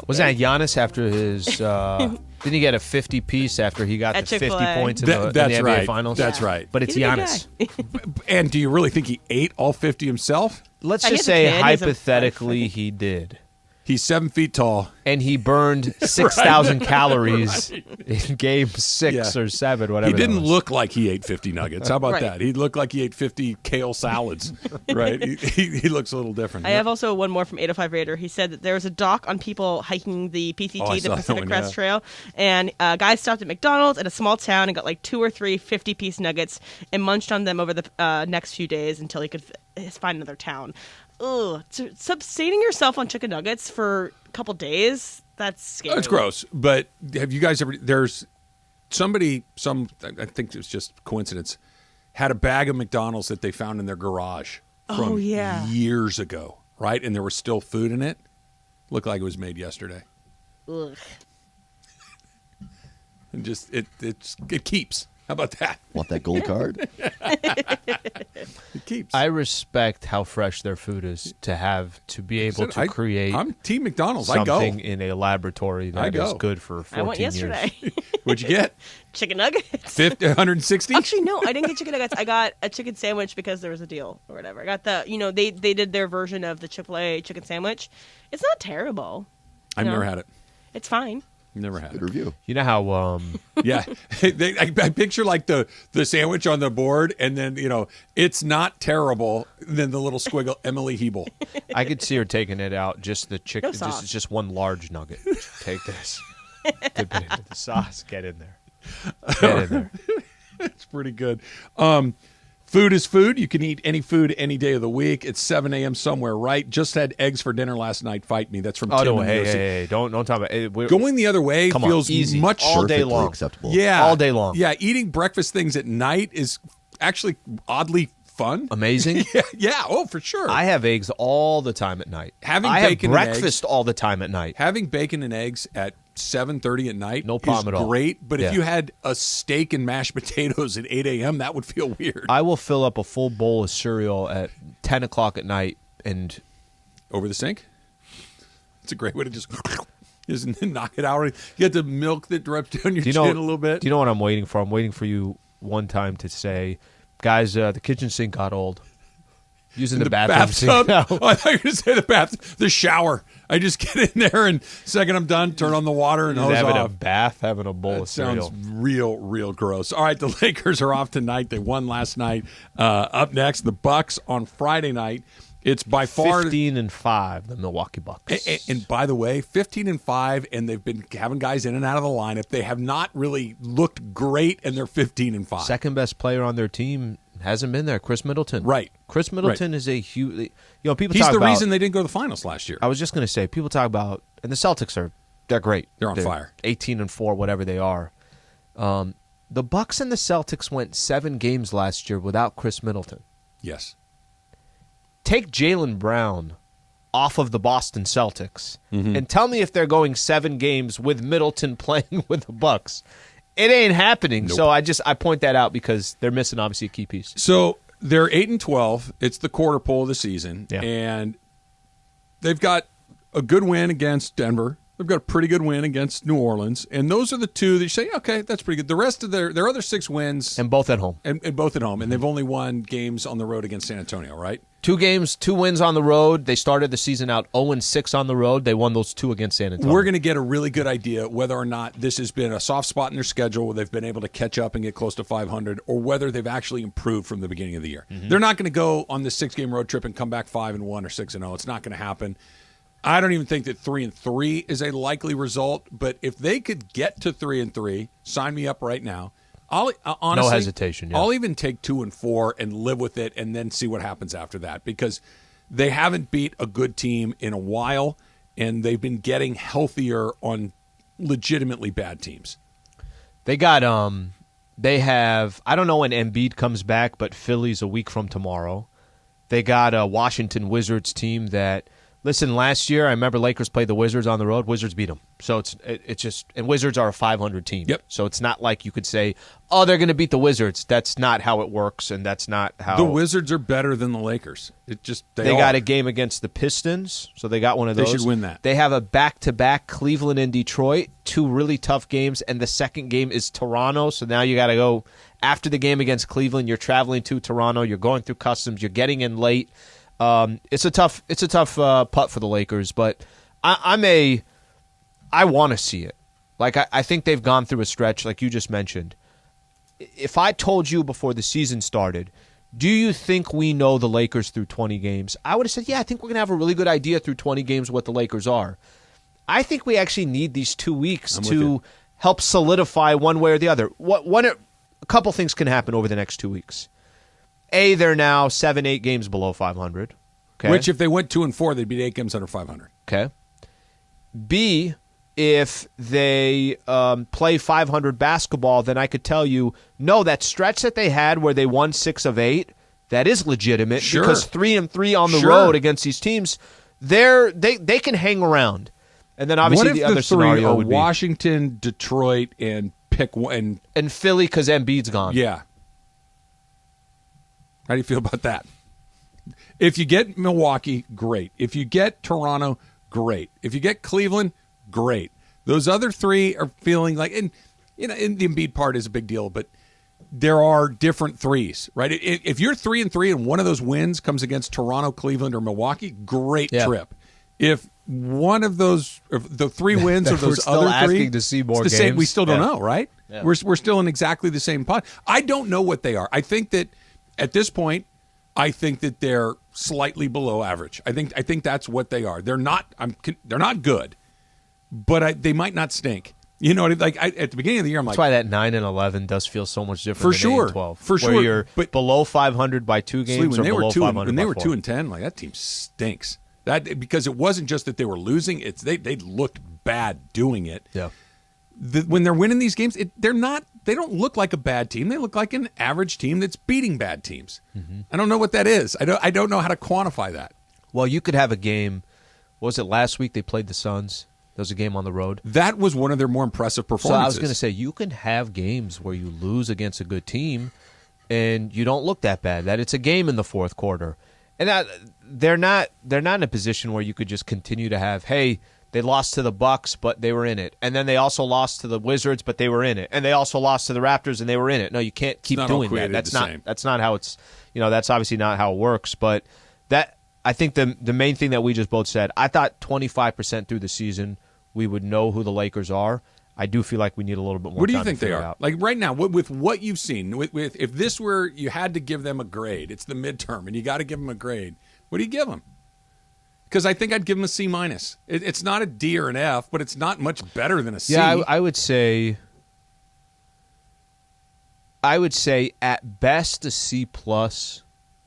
Was that Giannis after his... didn't he get a 50-piece after he got At the 50 Chick-fil-A. points in the NBA Finals? That's right. But it's He's a good Giannis. And do you really think he ate all 50 himself? Let's He's just a say kid. hypothetically he did. He's 7 feet tall. And he burned 6,000 calories in game 6 or 7, whatever. He didn't that was. look like he ate 50 nuggets. How about Right. that? He looked like he ate 50 kale salads, right? He looks a little different. I have also one more from 805 Raider. He said that there was a doc on people hiking the PCT, I the saw that Pacific one, Crest yeah. Trail, and guys stopped at McDonald's in a small town and got like 2 or 3 50-piece nuggets and munched on them over the next few days until he could find another town. Ugh. Sustaining yourself on chicken nuggets for a couple days, that's scary. It's gross. But have you guys ever, there's somebody, I think it was just coincidence, had a bag of McDonald's that they found in their garage from years ago, right? And there was still food in it. Looked like it was made yesterday. Ugh. And just, it keeps. How about that? Want that gold card? It keeps. I respect how fresh their food is to be able to create. I'm Team McDonald's. Something I go in a laboratory that is good for 14 I went yesterday. years. What'd you get? Chicken nuggets. 160? Actually, no, I didn't get chicken nuggets. I got a chicken sandwich because there was a deal or whatever. I got they did their version of the Chick-fil-A chicken sandwich. It's not terrible. I've never had it. It's fine. Never had Good it. review. You know how Yeah. I picture like the sandwich on the board, and then, it's not terrible. Then the little squiggle, Emily Hebel. I could see her taking it out, just the chicken, No sauce. just one large nugget. Take this. Dip it into the sauce. Get in there. Get in there. It's pretty good. Food is food. You can eat any food any day of the week. It's 7 a.m. somewhere, right? Just had eggs for dinner last night. Fight me. That's from Tim. No, hey, don't talk about it. Going the other way feels easy. much all day long. Acceptable. Yeah, all day long. Yeah, eating breakfast things at night is actually oddly fun. Amazing. Yeah. Oh, for sure. I have eggs all the time at night. I have breakfast all the time at night. Having bacon and eggs at 7:30 at night, no problem is at all. Great, but if you had a steak and mashed potatoes at 8 a.m., that would feel weird. I will fill up a full bowl of cereal at 10 o'clock at night and over the sink. It's a great way to just knock it out. You get the milk that drips down your chin a little bit. Do you know what I'm waiting for? I'm waiting for you one time to say, guys, the kitchen sink got old. Using the bathroom. Oh, I thought you were going to say the shower. I just get in there, and second I'm done, turn on the water and hose having off. a bath, having a bowl of cereal. Sounds real gross. All right, the Lakers are off tonight. They won last night. Up next, the Bucks on Friday night. It's by far 15-5, the Milwaukee Bucks. And by the way, 15-5, and they've been having guys in and out of the lineup. They have not really looked great, and they're 15-5. Second best player on their team hasn't been there, Chris Middleton. Right. Chris Middleton is a huge. People He's talk the about, reason they didn't go to the finals last year. I was just going to say, people talk about, and the Celtics they're great. They're on fire. 18-4, whatever they are. The Bucks and the Celtics went 7 games last year without Chris Middleton. Yes. Take Jaylen Brown off of the Boston Celtics and tell me if they're going 7 games with Middleton playing with the Bucks. It ain't happening. Nope. So I point that out because they're missing obviously a key piece. So they're 8-12. It's the quarter pole of the season, and they've got a good win against Denver. They've got a pretty good win against New Orleans, and those are the two that you say, okay, that's pretty good. The rest of their other 6 wins, and both at home, and both at home, and they've only won games on the road against San Antonio, right? 2 games, 2 wins on the road. They started the season out 0-6 on the road. They won those 2 against San Antonio. We're going to get a really good idea whether or not this has been a soft spot in their schedule where they've been able to catch up and get close to 500, or whether they've actually improved from the beginning of the year. They're not going to go on this 6-game road trip and come back 5-1 or 6-0. It's not going to happen. I don't even think that 3-3 is a likely result, but if they could get to 3-3, sign me up right now. I'll honestly, no hesitation. Yeah. I'll even take 2-4 and live with it, and then see what happens after that, because they haven't beat a good team in a while, and they've been getting healthier on legitimately bad teams. They got they have, I don't know when Embiid comes back, but Philly's a week from tomorrow. They got a Washington Wizards team that, listen, last year I remember Lakers played the Wizards on the road. Wizards beat them. So it's just, and Wizards are a 500 team. Yep. So it's not like you could say, oh, they're going to beat the Wizards. That's not how it works, and that's not how the Wizards are better than the Lakers. It just they got a game against the Pistons, so they got one of those. They should win that. They have a back-to-back Cleveland and Detroit, 2 really tough games, and the second game is Toronto. So now you got to go after the game against Cleveland. You're traveling to Toronto. You're going through customs. You're getting in late. It's a tough putt for the Lakers, but I want to see it. Like I think they've gone through a stretch, like you just mentioned. If I told you before the season started, do you think we know the Lakers through 20 games? I would have said, yeah, I think we're going to have a really good idea through 20 games what the Lakers are. I think we actually need these 2 weeks to help solidify one way or the other. A couple things can happen over the next 2 weeks. A, they're now 7-8 games below 500. Okay. Which, if they went 2-4, they'd be 8 games under 500. Okay. B, if they play 500 basketball, then I could tell you, no, that stretch that they had where they won 6 of 8, that is legitimate because 3-3 on the road against these teams, they can hang around. And then obviously what if the other scenario would be Washington, Detroit, and pick one and Philly because Embiid's gone. Yeah. How do you feel about that? If you get Milwaukee, great. If you get Toronto, great. If you get Cleveland, great. Those other 3 are feeling like, and and the Embiid part is a big deal, but there are different threes, right? If you're 3-3 and one of those wins comes against Toronto, Cleveland, or Milwaukee, great trip. If one of those, the 3 wins of those other 3, asking to see more games. We still don't know, right? Yeah. We're still in exactly the same pot. I don't know what they are. I think that at this point, I think that they're slightly below average. I think that's what they are. They're not. They're not good, but they might not stink. You know, at the beginning of the year, I'm That's why that 9-11 does feel so much different. For sure, 8-12, for sure. Where you're below 500 by 2 games, when or below 500 when they by were 4. 2-10, like that team stinks. That because it wasn't just that they were losing; they looked bad doing it. Yeah. When they're winning these games, they don't look like a bad team. They look like an average team that's beating bad teams. Mm-hmm. I don't know what that is. I don't know how to quantify that. Well, you could have a game. What was it last week? They played the Suns. There was a game on the road. That was one of their more impressive performances. So I was going to say, you can have games where you lose against a good team and you don't look that bad. That it's a game in the fourth quarter. And they're not in a position where you could just continue to have, hey, they lost to the Bucks, but they were in it. And then they also lost to the Wizards, but they were in it. And they also lost to the Raptors, and they were in it. No, you can't keep doing that. That's not how it's, that's obviously not how it works. But that, I think the main thing that we just both said, I thought 25% through the season we would know who the Lakers are. I do feel like we need a little bit more time. What do you think they are? Out. Like right now, with what you've seen, with if this were, you had to give them a grade, it's the midterm, and you got to give them a grade. What do you give them? Because I think I'd give them a C-. It's not a D or an F, but it's not much better than a C. Yeah, I would say at best a C+,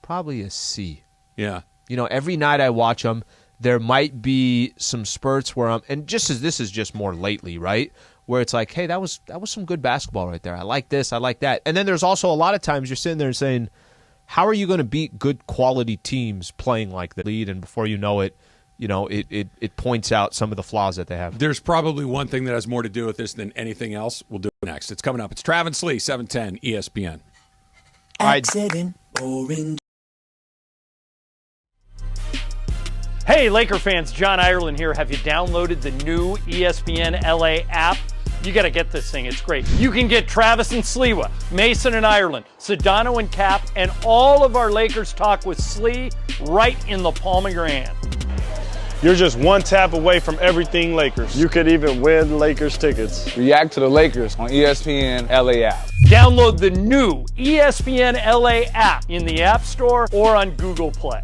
probably a C. Yeah. Every night I watch them, there might be some spurts where this is just more lately, right? Where it's like, hey, that was some good basketball right there. I like this, I like that. And then there's also a lot of times you're sitting there saying, how are you going to beat good quality teams playing like the lead? And before you know it, it points out some of the flaws that they have. There's probably one thing that has more to do with this than anything else. We'll do it next. It's coming up. It's Travis Lee, 710 ESPN. Accident, boring. Hey, Laker fans, John Ireland here. Have you downloaded the new ESPNLA app? You got to get this thing. It's great. You can get Travis and Sliwa, Mason and Ireland, Sedano and Cap, and all of our Lakers talk with Slee right in the palm of your hand. You're just one tap away from everything Lakers. You could even win Lakers tickets. React to the Lakers on ESPNLA app. Download the new ESPNLA app in the App Store or on Google Play.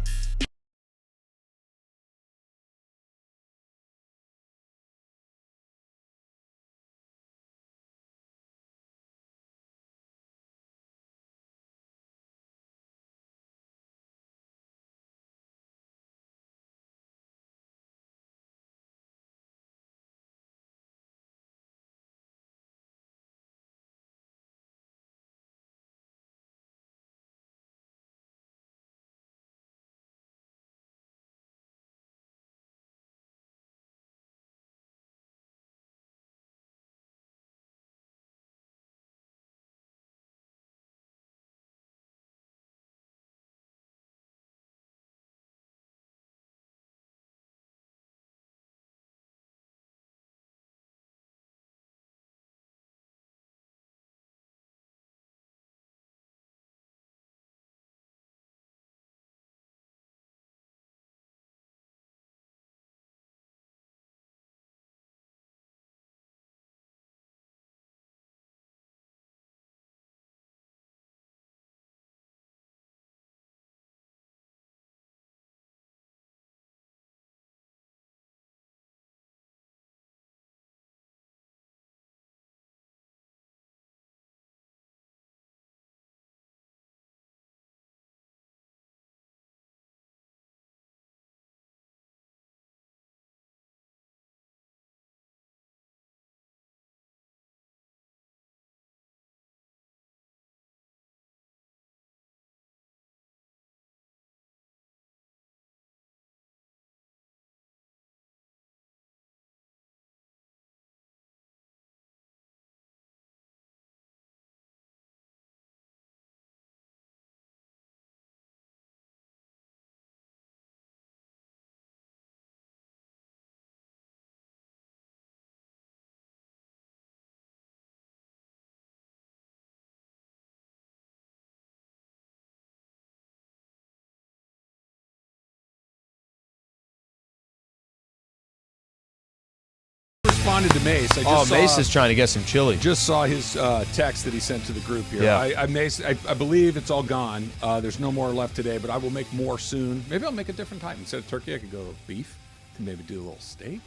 responded to Mace. Mace is trying to get some chili. Just saw his text that he sent to the group here. Yeah. Mace, I believe it's all gone. There's no more left today, but I will make more soon. Maybe I'll make a different type. Instead of turkey, I could go beef. Maybe do a little steak.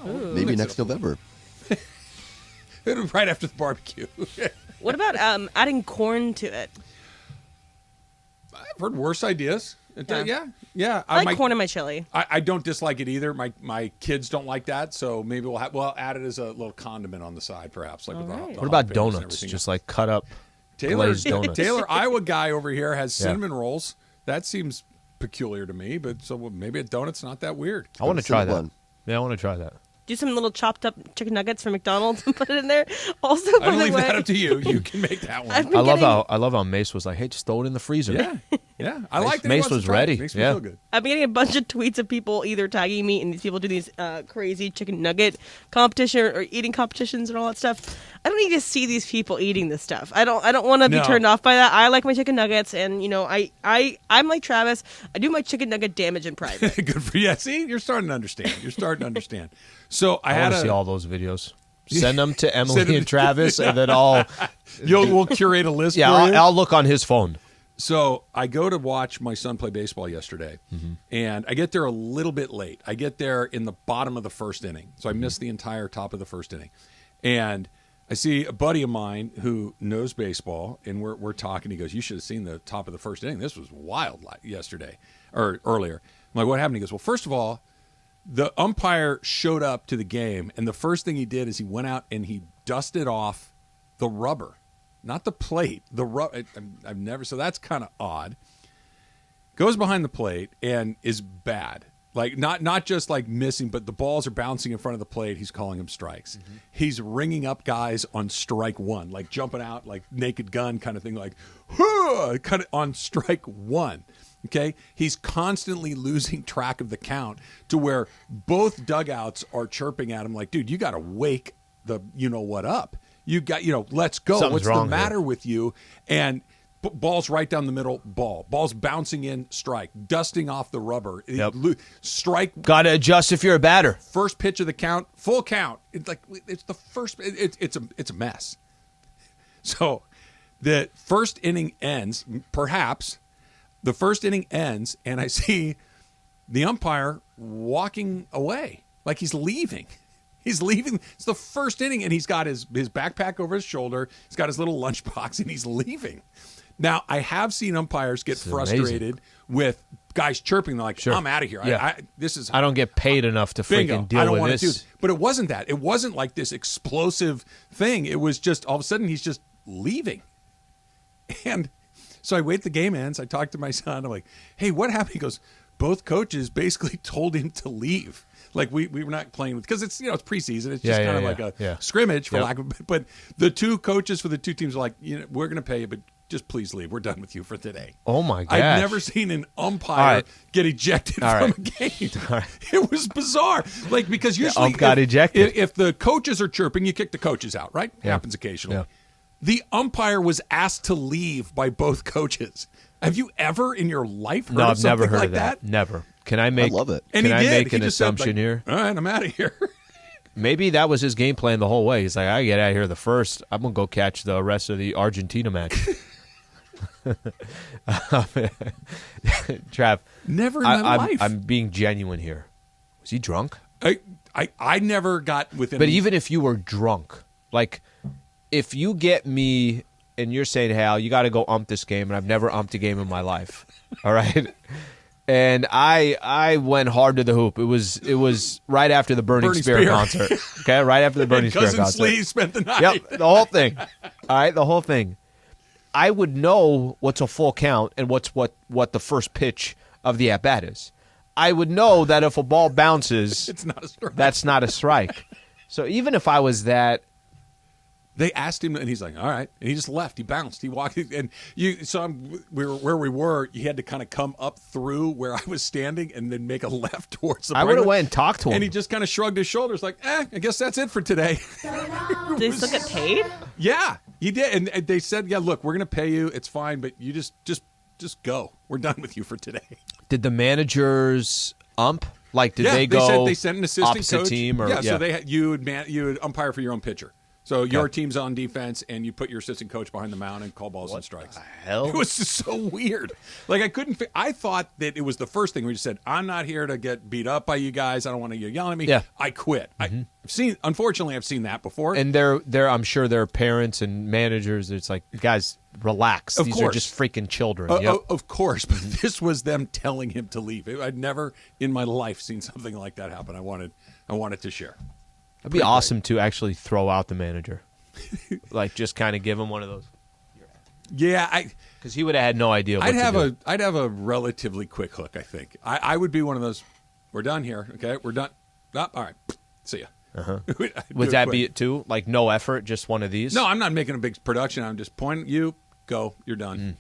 Maybe next November. Right after the barbecue. What about adding corn to it? I've heard worse ideas. Yeah. I like corn in my chili. I don't dislike it either. My kids don't like that, so maybe we'll add it as a little condiment on the side, perhaps. Like what about donuts? Just like cut up glazed donuts. Taylor, Iowa guy over here has cinnamon rolls. That seems peculiar to me, but so maybe a donut's not that weird. I want to try that. Yeah, I want to try that. Do some little chopped up chicken nuggets from McDonald's and put it in there. Also, I leave that up to you. You can make that one. I love how Mace was like, "Hey, just throw it in the freezer." Yeah. I like that Mace was ready. Makes me feel good. I've been getting a bunch of tweets of people either tagging me and these people do these crazy chicken nugget competition or eating competitions and all that stuff. I don't need to see these people eating this stuff. I don't want to be turned off by that. I like my chicken nuggets, and I'm like Travis. I do my chicken nugget damage in private. Good for you. See, you're starting to understand. So I want to see all those videos. Send them to Emily and Travis, and then we'll curate a list. Yeah, I'll look on his phone. So I go to watch my son play baseball yesterday, and I get there a little bit late. I get there in the bottom of the first inning, so I missed the entire top of the first inning. And I see a buddy of mine who knows baseball, and we're talking. He goes, "You should have seen the top of the first inning. This was wild yesterday or earlier." I'm like, "What happened?" He goes, "Well, first of all, the umpire showed up to the game, and the first thing he did is he went out and he dusted off the rubber, not the plate, the rubber. I've never, so that's kind of odd. Goes behind the plate and is bad, like not just like missing, but the balls are bouncing in front of the plate. He's calling them strikes. He's ringing up guys on strike one, like jumping out, like Naked Gun kind of thing, like kind of on strike one." Okay, he's constantly losing track of the count to where both dugouts are chirping at him like, "Dude, you got to wake the what up. You got let's go. Something's What's wrong the matter here with you?" And ball's right down the middle. Ball's bouncing in. Strike. Dusting off the rubber. Yep. Strike. Got to adjust if you're a batter. First pitch of the count. Full count. It's the first. It's a mess. So the first inning ends. Perhaps. The first inning ends, and I see the umpire walking away, like he's leaving. He's leaving. It's the first inning, and he's got his backpack over his shoulder. He's got his little lunchbox, and he's leaving. Now, I have seen umpires get frustrated with guys chirping. They're like, "I'm out of here. Yeah. I don't get paid enough to freaking deal with this." But it wasn't that. It wasn't like this explosive thing. It was just all of a sudden he's just leaving, and. So I wait, the game ends. I talk to my son. I'm like, "Hey, what happened?" He goes, "Both coaches basically told him to leave. Like we were not playing with, because it's it's preseason. It's just kind of like a scrimmage for lack of. But the two coaches for the two teams are like, we're going to pay you, but just please leave. We're done with you for today." Oh my gosh! I've never seen an umpire get ejected from a game. It was bizarre. Like, because usually got ejected. If the coaches are chirping, you kick the coaches out. Right? Happens occasionally. Yeah. The umpire was asked to leave by both coaches. Have you ever in your life heard of something never heard like of that? Never. Can I make? I love it. And can I did. make he an just assumption said, here? All right, I'm out of here. Maybe that was his game plan the whole way. He's like, "I get out of here the first. I'm gonna go catch the rest of the Argentina match." Trav, never in my life. I'm being genuine here. Was he drunk? I never got within. But even if you were drunk, like if you get me. And you're saying, "Hal, you got to go ump this game," and I've never umped a game in my life. All right, and I went hard to the hoop. It was right after the Burning Spear concert. Okay, right after the Burning Spear concert. Cousin Slee spent the night. Yep, the whole thing. All right, the whole thing. I would know what's a full count and what the first pitch of the at bat is. I would know that if a ball bounces, it's not a strike. That's not a strike. So even if I was that. They asked him, and he's like, "All right," and he just left. He bounced. He walked, and where we were. You had to kind of come up through where I was standing, and then make a left towards the. I would have went and talked to him, and he just kind of shrugged his shoulders, like, "I guess that's it for today." Did they still get paid? Yeah, he did, and they said, "Yeah, look, we're going to pay you. It's fine, but you just go. We're done with you for today." Did the managers ump? Like, did they go they sent an assistant opposite coach. team? Or, So you would umpire for your own pitcher. So your team's on defense, and you put your assistant coach behind the mound and call balls and strikes. What the hell? It was just so weird. Like, I thought that it was the first thing where you said, I'm not here to get beat up by you guys. I don't want you yelling at me. Yeah. I quit. Unfortunately, I've seen that before. And I'm sure their parents and managers, it's like, guys, relax. These are just freaking children. Of course, but this was them telling him to leave. I'd never in my life seen something like that happen. I wanted to share. It'd be awesome to actually throw out the manager. Like, just kind of give him one of those. Yeah, because he would have had no idea what to do. I'd have a relatively quick hook, I think. I would be one of those, we're done here, okay? We're done. Oh, all right, see ya. Uh-huh. Would that be it, too? Like, no effort, just one of these? No, I'm not making a big production. I'm just pointing, you, go, you're done.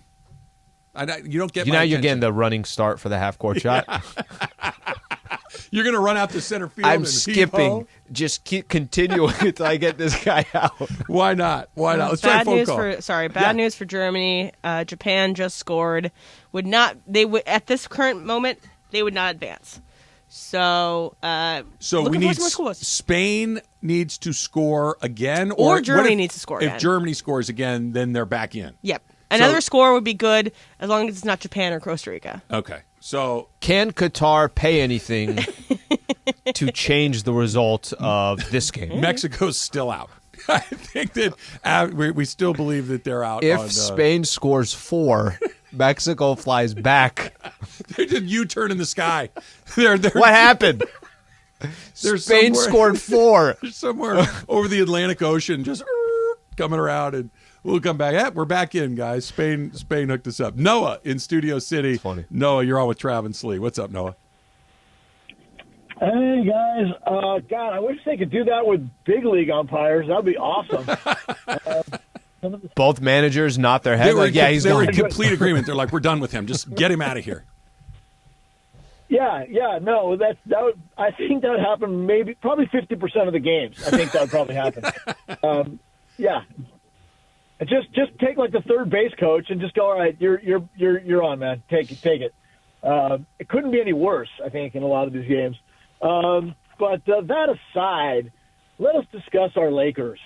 You don't get my you're attention. getting the running start for the half-court shot? You're going to run out to center field. I'm skipping. Just keep continuing until I get this guy out. Why not? Let's try a phone call. Bad news for Germany. Japan just scored. At this current moment, they would not advance. So we need Spain needs to score again, or Germany needs to score again. If Germany scores again, then they're back in. Yep. Another score would be good as long as it's not Japan or Costa Rica. Okay. So can Qatar pay anything to change the result of this game? Mexico's still out. I think that we still believe that they're out. If Spain scores 4, Mexico flies back. They did U-turn in the sky. What happened? Spain scored 4. They're somewhere over the Atlantic Ocean, just coming around, and we'll come back. Yeah, we're back in, guys. Spain hooked us up. Noah in Studio City. That's funny. Noah, you're on with Trav and Slee. What's up, Noah? Hey, guys. God, I wish they could do that with big league umpires. That would be awesome. Both managers nod their head. They were in complete agreement. They're like, we're done with him. Just get him out of here. Yeah, no, I think that would happen probably 50% of the games. I think that would probably happen. Yeah. Just take like the third base coach and just go, all right, you're on, man. Take it. It couldn't be any worse, I think, in a lot of these games. But that aside, let us discuss our Lakers.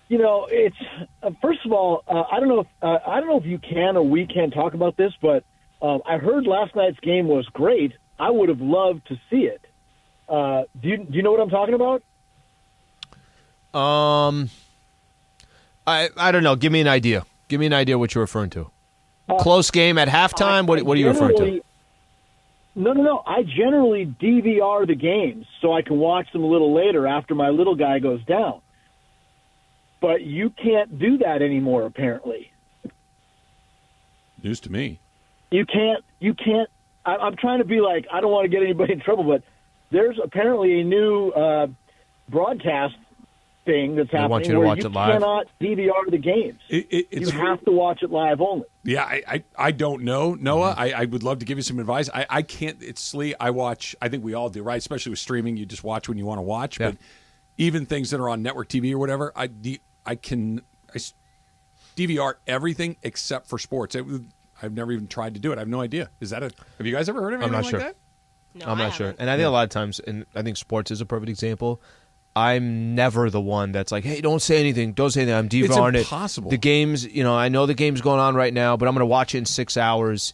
It's first of all, I don't know if you can or we can talk about this, but I heard last night's game was great. I would have loved to see it. Do you know what I'm talking about? I don't know. Give me an idea. Give me an idea what you're referring to. Close game at halftime? What are you referring to? No. I generally DVR the games so I can watch them a little later after my little guy goes down. But you can't do that anymore, apparently. News to me. You can't. I'm trying to be like, I don't want to get anybody in trouble, but there's apparently a new broadcast thing that's happening want you to where watch you it live. cannot DVR the games. You have to watch it live only. Yeah, I don't know, Noah. I would love to give you some advice. I can't. It's Slee. I watch. I think we all do, right? Especially with streaming, you just watch when you want to watch. Yeah. But even things that are on network TV or whatever, I DVR everything except for sports. I've never even tried to do it. I have no idea. Have you guys ever heard of anything like that? No, I'm not sure. And I think a lot of times, and I think sports is a perfect example, I'm never the one that's like, hey, don't say anything. Don't say anything. I'm DVRing it. It's impossible. The game's, I know the game's going on right now, but I'm going to watch it in 6 hours.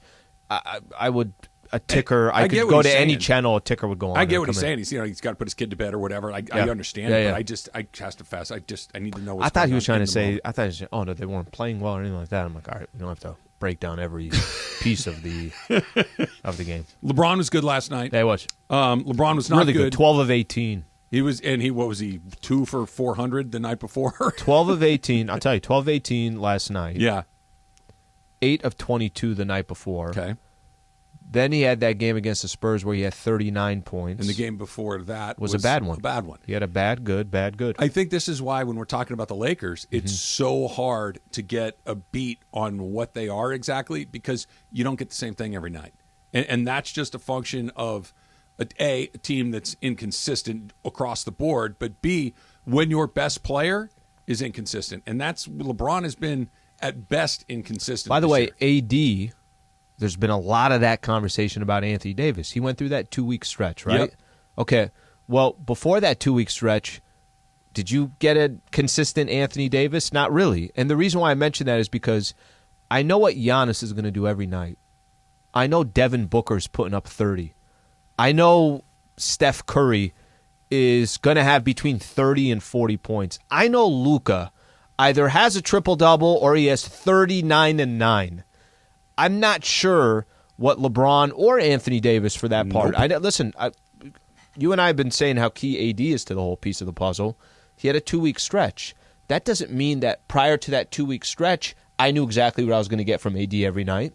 I would, a ticker, I could go to any channel, a ticker would go on. I get what he's saying. He's got to put his kid to bed or whatever. I understand it, but I has to fast. I need to know what's I thought going he was on trying in to the say, moment. I thought he was saying, oh, no, they weren't playing well or anything like that. I'm like, all right, we don't have to break down every piece of the game. LeBron was good last night. Yeah, he was. LeBron was not really good. 12 of 18. He was, and what was he, 2 for 400 the night before? 12 of 18. I'll tell you, 12 of 18 last night. Yeah. 8 of 22 the night before. Okay. Then he had that game against the Spurs where he had 39 points. And the game before that was a bad one. A bad one. He had a bad, good. I think this is why when we're talking about the Lakers, it's so hard to get a beat on what they are exactly because you don't get the same thing every night. And that's just a function of, A, a team that's inconsistent across the board, but B, when your best player is inconsistent. And that's LeBron has been at best inconsistent. By the way, AD there's been a lot of that conversation about Anthony Davis. He went through that 2-week stretch, right? Yep. Okay. Well, before that 2-week stretch, did you get a consistent Anthony Davis? Not really. And the reason why I mention that is because I know what Giannis is going to do every night. I know Devin Booker's putting up 30. I know Steph Curry is going to have between 30 and 40 points. I know Luka either has a triple-double or he has 39 and 9. I'm not sure what LeBron or Anthony Davis for that part. Nope. You and I have been saying how key AD is to the whole piece of the puzzle. He had a 2-week stretch. That doesn't mean that prior to that 2-week stretch, I knew exactly what I was going to get from AD every night.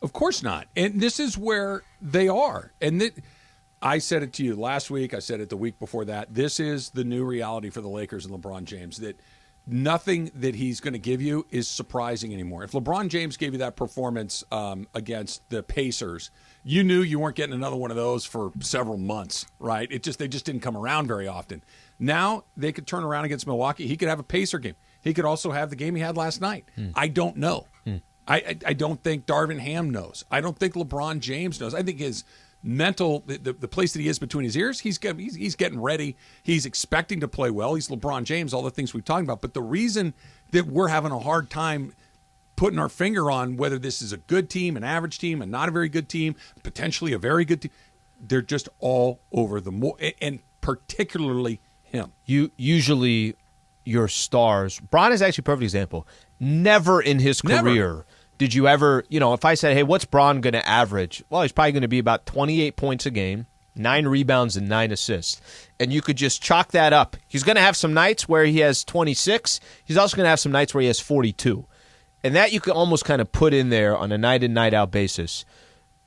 Of course not. And this is where they are. And I said it to you last week. I said it the week before that. This is the new reality for the Lakers and LeBron James, that nothing that he's going to give you is surprising anymore. If LeBron James gave you that performance against the Pacers, you knew you weren't getting another one of those for several months, right? They just didn't come around very often. Now they could turn around against Milwaukee. He could have a Pacer game. He could also have the game he had last night. I don't know. I don't think Darvin Ham knows. I don't think LeBron James knows. I think his mental, the place that he is between his ears, he's getting ready. He's expecting to play well. He's LeBron James, all the things we've talked about. But the reason that we're having a hard time putting our finger on whether this is a good team, an average team, a not a very good team, potentially a very good team, they're just all over and particularly him. Usually your stars, Bron is actually a perfect example. Never in his career did you ever, if I said, hey, what's Bron going to average? Well, he's probably going to be about 28 points a game, 9 rebounds, and 9 assists. And you could just chalk that up. He's going to have some nights where he has 26. He's also going to have some nights where he has 42. And that you can almost kind of put in there on a night-in, night-out basis.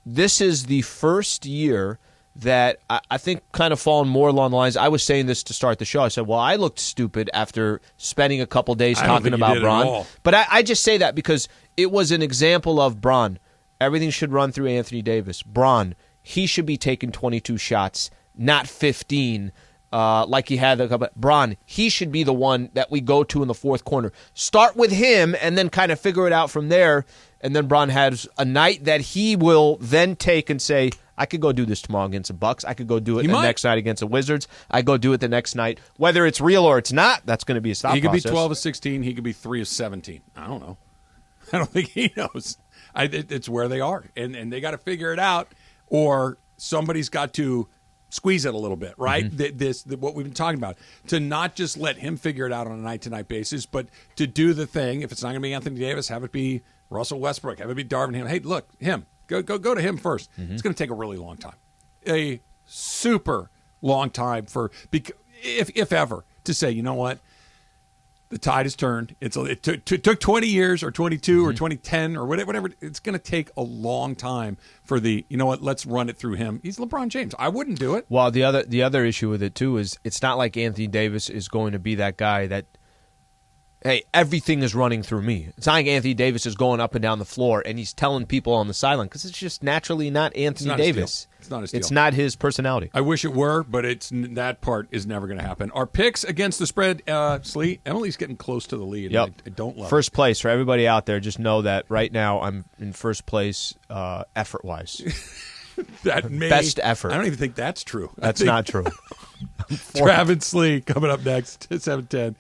This is the first year that I think kind of fallen more along the lines. I was saying this to start the show. I said, well, I looked stupid after spending a couple days talking about Bron. But I just say that because it was an example of Bron. Everything should run through Anthony Davis. Bron, he should be taking 22 shots, not 15 like he had a couple. Bron, he should be the one that we go to in the fourth corner. Start with him and then kind of figure it out from there. And then Bron has a night that he will then take and say, I could go do this tomorrow against the Bucks. I could go do it the next night against the Wizards. I go do it the next night. Whether it's real or it's not, that's going to be a stop process. He could be 12 of 16. He could be 3 of 17. I don't know. I don't think he knows. It's where they are, and they got to figure it out, or somebody's got to squeeze it a little bit, right? What we've been talking about, to not just let him figure it out on a night-to-night basis, but to do the thing. If it's not going to be Anthony Davis, have it be Russell Westbrook, have it be Darvin Ham. Hey, look, him. Go to him first. It's going to take a really long time, a super long time if ever, to say, you know what, the tide has turned. It took 20 years or 22 or 2010 or whatever. It's going to take a long time for you know what, let's run it through him. He's LeBron James. I wouldn't do it. Well, the other issue with it too is it's not like Anthony Davis is going to be that guy that, hey, everything is running through me. It's not like Anthony Davis is going up and down the floor and he's telling people on the sideline, because it's just naturally not Anthony Davis. It's not his deal. It's not his personality. I wish it were, but that part is never going to happen. Our picks against the spread, Slee, Emily's getting close to the lead. Yep. I don't love first place for everybody out there. Just know that right now I'm in first place effort-wise. Best effort. I don't even think that's true. That's not true. Travis Slee coming up next at 7:10.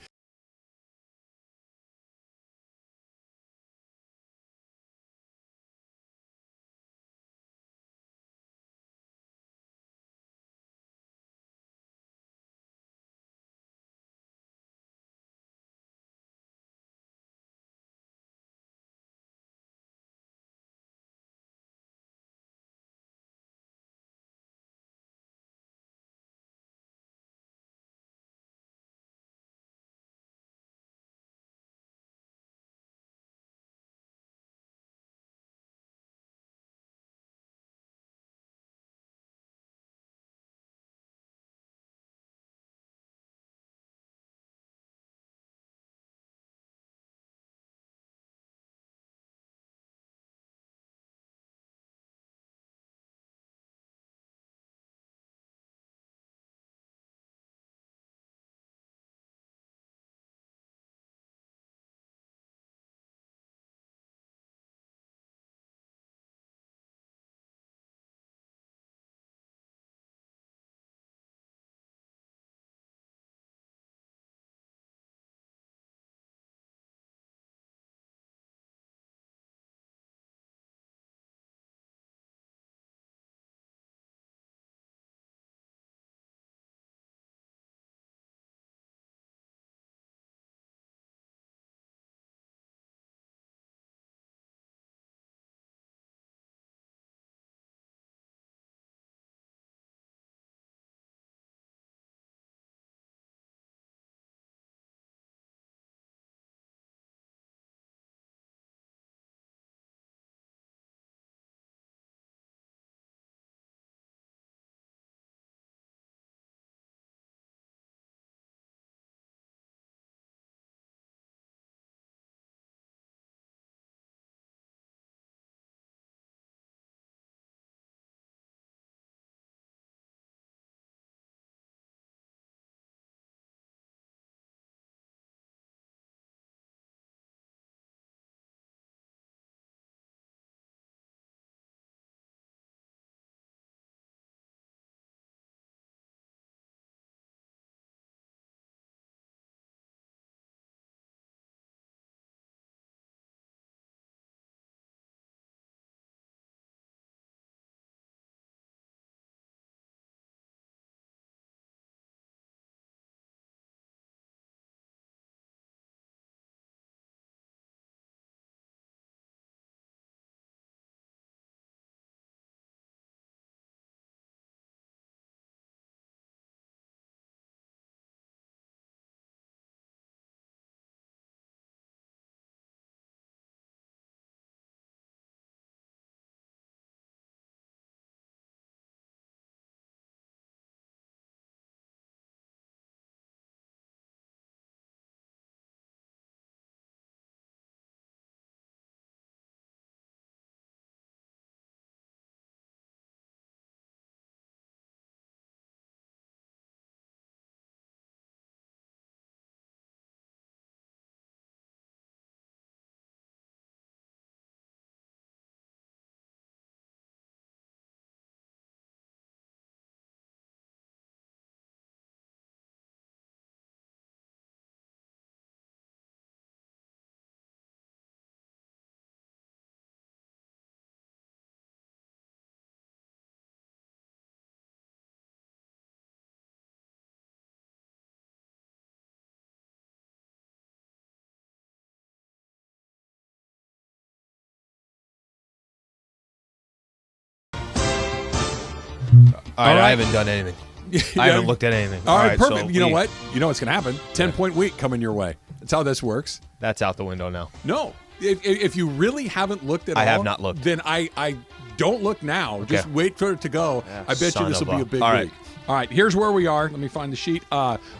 All right, All right. I haven't done anything. I haven't looked at anything. All right, perfect. So you know what? You know what's going to happen? 10-point week coming your way. That's how this works. That's out the window now. No. If you really haven't looked at all, I have not looked. Then I don't look now. Okay. Just wait for it to go. I bet you this will be a big week. All right, here's where we are. Let me find the sheet.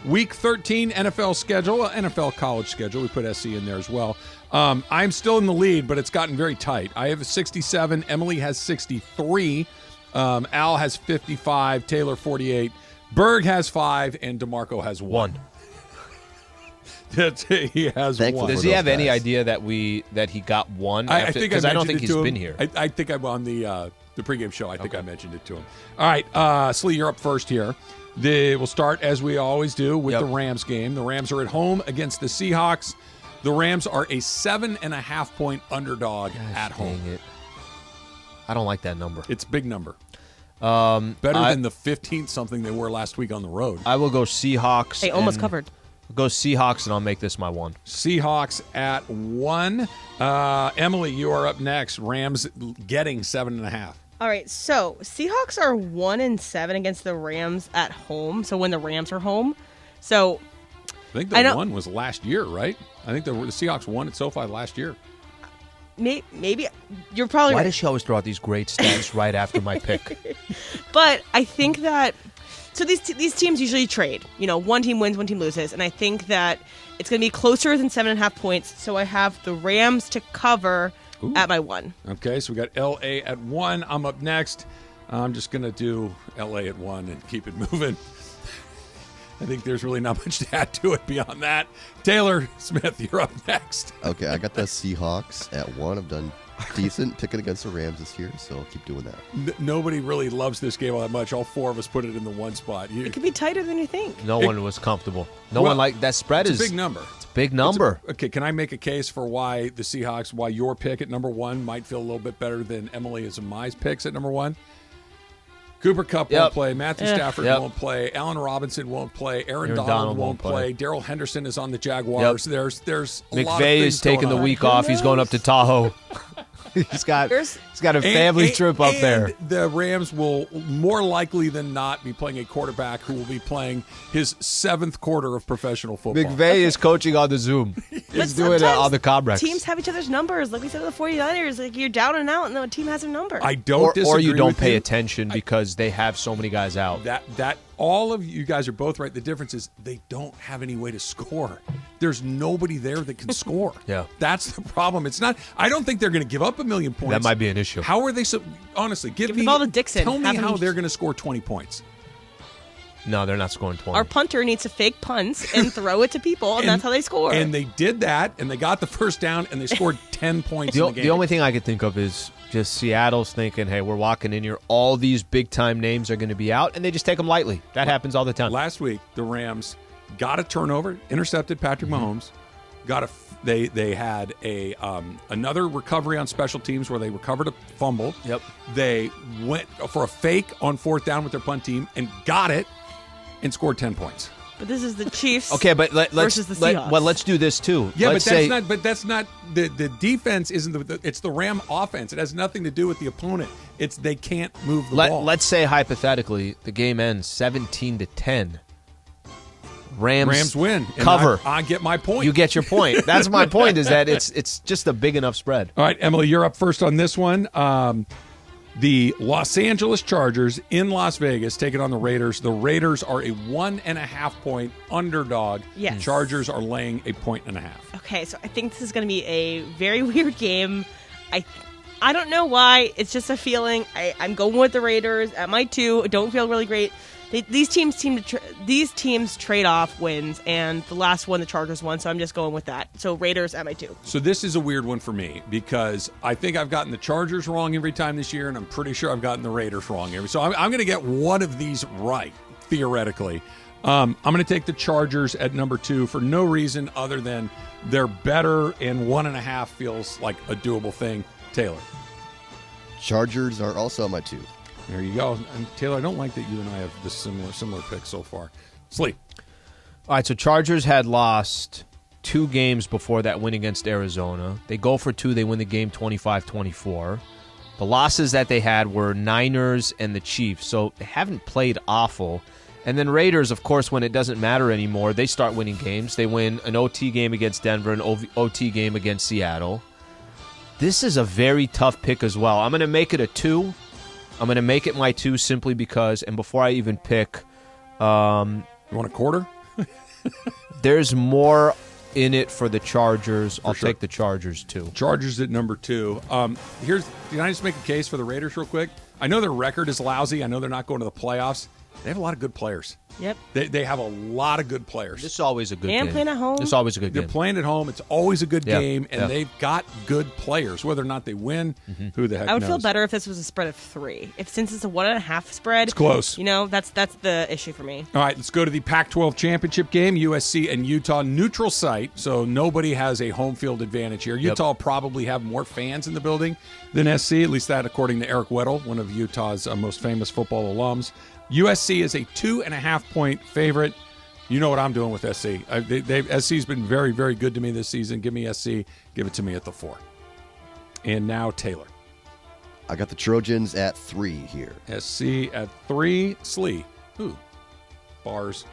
Week 13 NFL schedule, NFL college schedule. We put SC in there as well. I'm still in the lead, but it's gotten very tight. I have 67. Emily has 63. Al has 55. Taylor 48. Berg has 5, and DeMarco has 1. He has Thankful 1. Does he have any idea that he got 1? I think because I don't think he's him. been here. I think I'm on the pregame show. I think I mentioned it to him. All right, Slee, you're up first here. We'll start as we always do with the Rams game. The Rams are at home against the Seahawks. The Rams are a 7.5-point underdog at home. Dang it. I don't like that number. It's a big number. Better than the 15-something they were last week on the road. I will go Seahawks. They almost covered. Go Seahawks, and I'll make this my 1. Seahawks at 1. Emily, you are up next. Rams getting 7.5. All right, so Seahawks are 1-7 against the Rams at home. So when the Rams are home, so I think the one was last year, right? I think the Seahawks won at SoFi last year. Maybe you're probably Why right. does she always throw out these great stats right after my pick? But I think that these teams usually trade. You know, one team wins, one team loses, and I think that it's going to be closer than 7.5 points. So I have the Rams to cover at my 1. Okay, so we got LA at 1. I'm up next. I'm just going to do LA at 1 and keep it moving. I think there's really not much to add to it beyond that. Taylor Smith, you're up next. Okay, I got the Seahawks at 1. I've done decent picking against the Rams this year, so I'll keep doing that. Nobody really loves this game all that much. All 4 of us put it in the one spot. It could be tighter than you think. No one was comfortable. No one liked that spread. It's a big number. It's a big number. Okay, can I make a case for why the Seahawks, why your pick at number 1 might feel a little bit better than Emily's and my picks at number 1? Cooper Kupp won't play. Matthew Stafford won't play. Allen Robinson won't play. Aaron Donald won't play. Darrell Henderson is on the Jaguars. There's a lot of McVay things is taking going the on. week off. He's going up to Tahoe. He's got a family trip up there. The Rams will more likely than not be playing a quarterback who will be playing his 7th quarter of professional football. McVay is coaching on the Zoom. He's doing it on the Comrex. Teams have each other's numbers. Like we said with the 49ers, like you're down and out, and the team has a number. I don't disagree or you don't with pay you. attention because they have so many guys out. That all of you guys are both right. The difference is they don't have any way to score. There's nobody there that can score. Yeah. That's the problem. It's not. I don't think they're going to give up 1 million points. That might be an issue. How are they so? Honestly, give me the ball to Dixon. Tell me Have how him- they're going to score 20 points. No, they're not scoring 20. Our punter needs to fake punts and throw it to people, and that's how they score. And they did that, and they got the first down, and they scored 10 points in the game. The only thing I could think of is just Seattle's thinking, hey, we're walking in here. All these big-time names are going to be out, and they just take them lightly. That happens all the time. Last week, the Rams got a turnover, intercepted Patrick Mahomes, They had another recovery on special teams where they recovered a fumble. Yep. They went for a fake on 4th down with their punt team and got it and scored 10 points. But this is the Chiefs. Okay, but versus the Seahawks. let's do this too. Yeah, let's but that's not the defense. Isn't it's the Ram offense. It has nothing to do with the opponent. It's they can't move the ball. Let's say hypothetically the game ends 17-10. Rams win. Cover. I get my point. You get your point. That's my point. Is that it's just a big enough spread. All right, Emily, you're up first on this one. The Los Angeles Chargers in Las Vegas taking on the Raiders. The Raiders are a 1.5-point underdog. Yes. Chargers are laying a 1.5. Okay, so I think this is going to be a very weird game. I don't know why. It's just a feeling. I'm going with the Raiders at my 2. Don't feel really great. These teams trade off wins, and the last one the Chargers won, so I'm just going with that. So Raiders at my 2. So this is a weird one for me because I think I've gotten the Chargers wrong every time this year, and I'm pretty sure I've gotten the Raiders wrong every. So I'm going to get one of these right theoretically. I'm going to take the Chargers at number 2 for no reason other than they're better, and 1.5 feels like a doable thing. Taylor. Chargers are also on my 2. There you go. And Taylor, I don't like that you and I have this similar pick so far. Sleep. All right, so Chargers had lost 2 games before that win against Arizona. They go for 2. They win the game 25-24. The losses that they had were Niners and the Chiefs, so they haven't played awful. And then Raiders, of course, when it doesn't matter anymore, they start winning games. They win an OT game against Denver, an OT game against Seattle. This is a very tough pick as well. I'm going to make it a 2. I'm going to make it my 2 simply because, and before I even pick... you want a quarter? There's more in it for the Chargers. I'll take the Chargers, too. Chargers at number 2. Can I just make a case for the Raiders real quick? I know their record is lousy. I know they're not going to the playoffs. They have a lot of good players. Yep. They have a lot of good players. This is always a good game. And playing at home. This is always a good game. They're playing at home. It's always a good game, and they've got good players. Whether or not they win, who the heck knows? I would feel better if this was a spread of 3. Since it's a 1.5 spread, it's close. That's the issue for me. All right, let's go to the Pac-12 championship game. USC and Utah, neutral site, so nobody has a home field advantage here. Utah probably have more fans in the building than SC, at least that according to Eric Weddle, one of Utah's most famous football alums. USC is a 2.5-point favorite. You know what I'm doing with SC. SC's been very, very good to me this season. Give me SC. Give it to me at the 4. And now Taylor. I got the Trojans at 3 here. SC at 3. Slee. Ooh. Bars.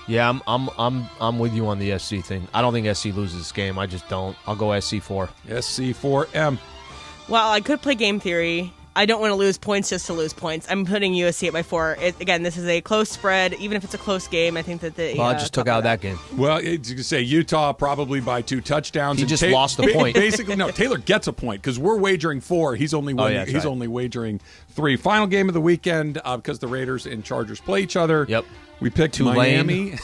Yeah, I'm with you on the SC thing. I don't think SC loses this game. I just don't. I'll go SC 4. SC 4M. Well, I could play game theory. I don't want to lose points just to lose points. I'm putting USC at my 4. Again, this is a close spread. Even if it's a close game, I think that I just took out that game. Well, you could say Utah probably by 2 touchdowns. He just lost the point. Basically, no. Taylor gets a point because we're wagering 4. He's only only wagering 3. Final game of the weekend because the Raiders and Chargers play each other. Yep. We picked Miami.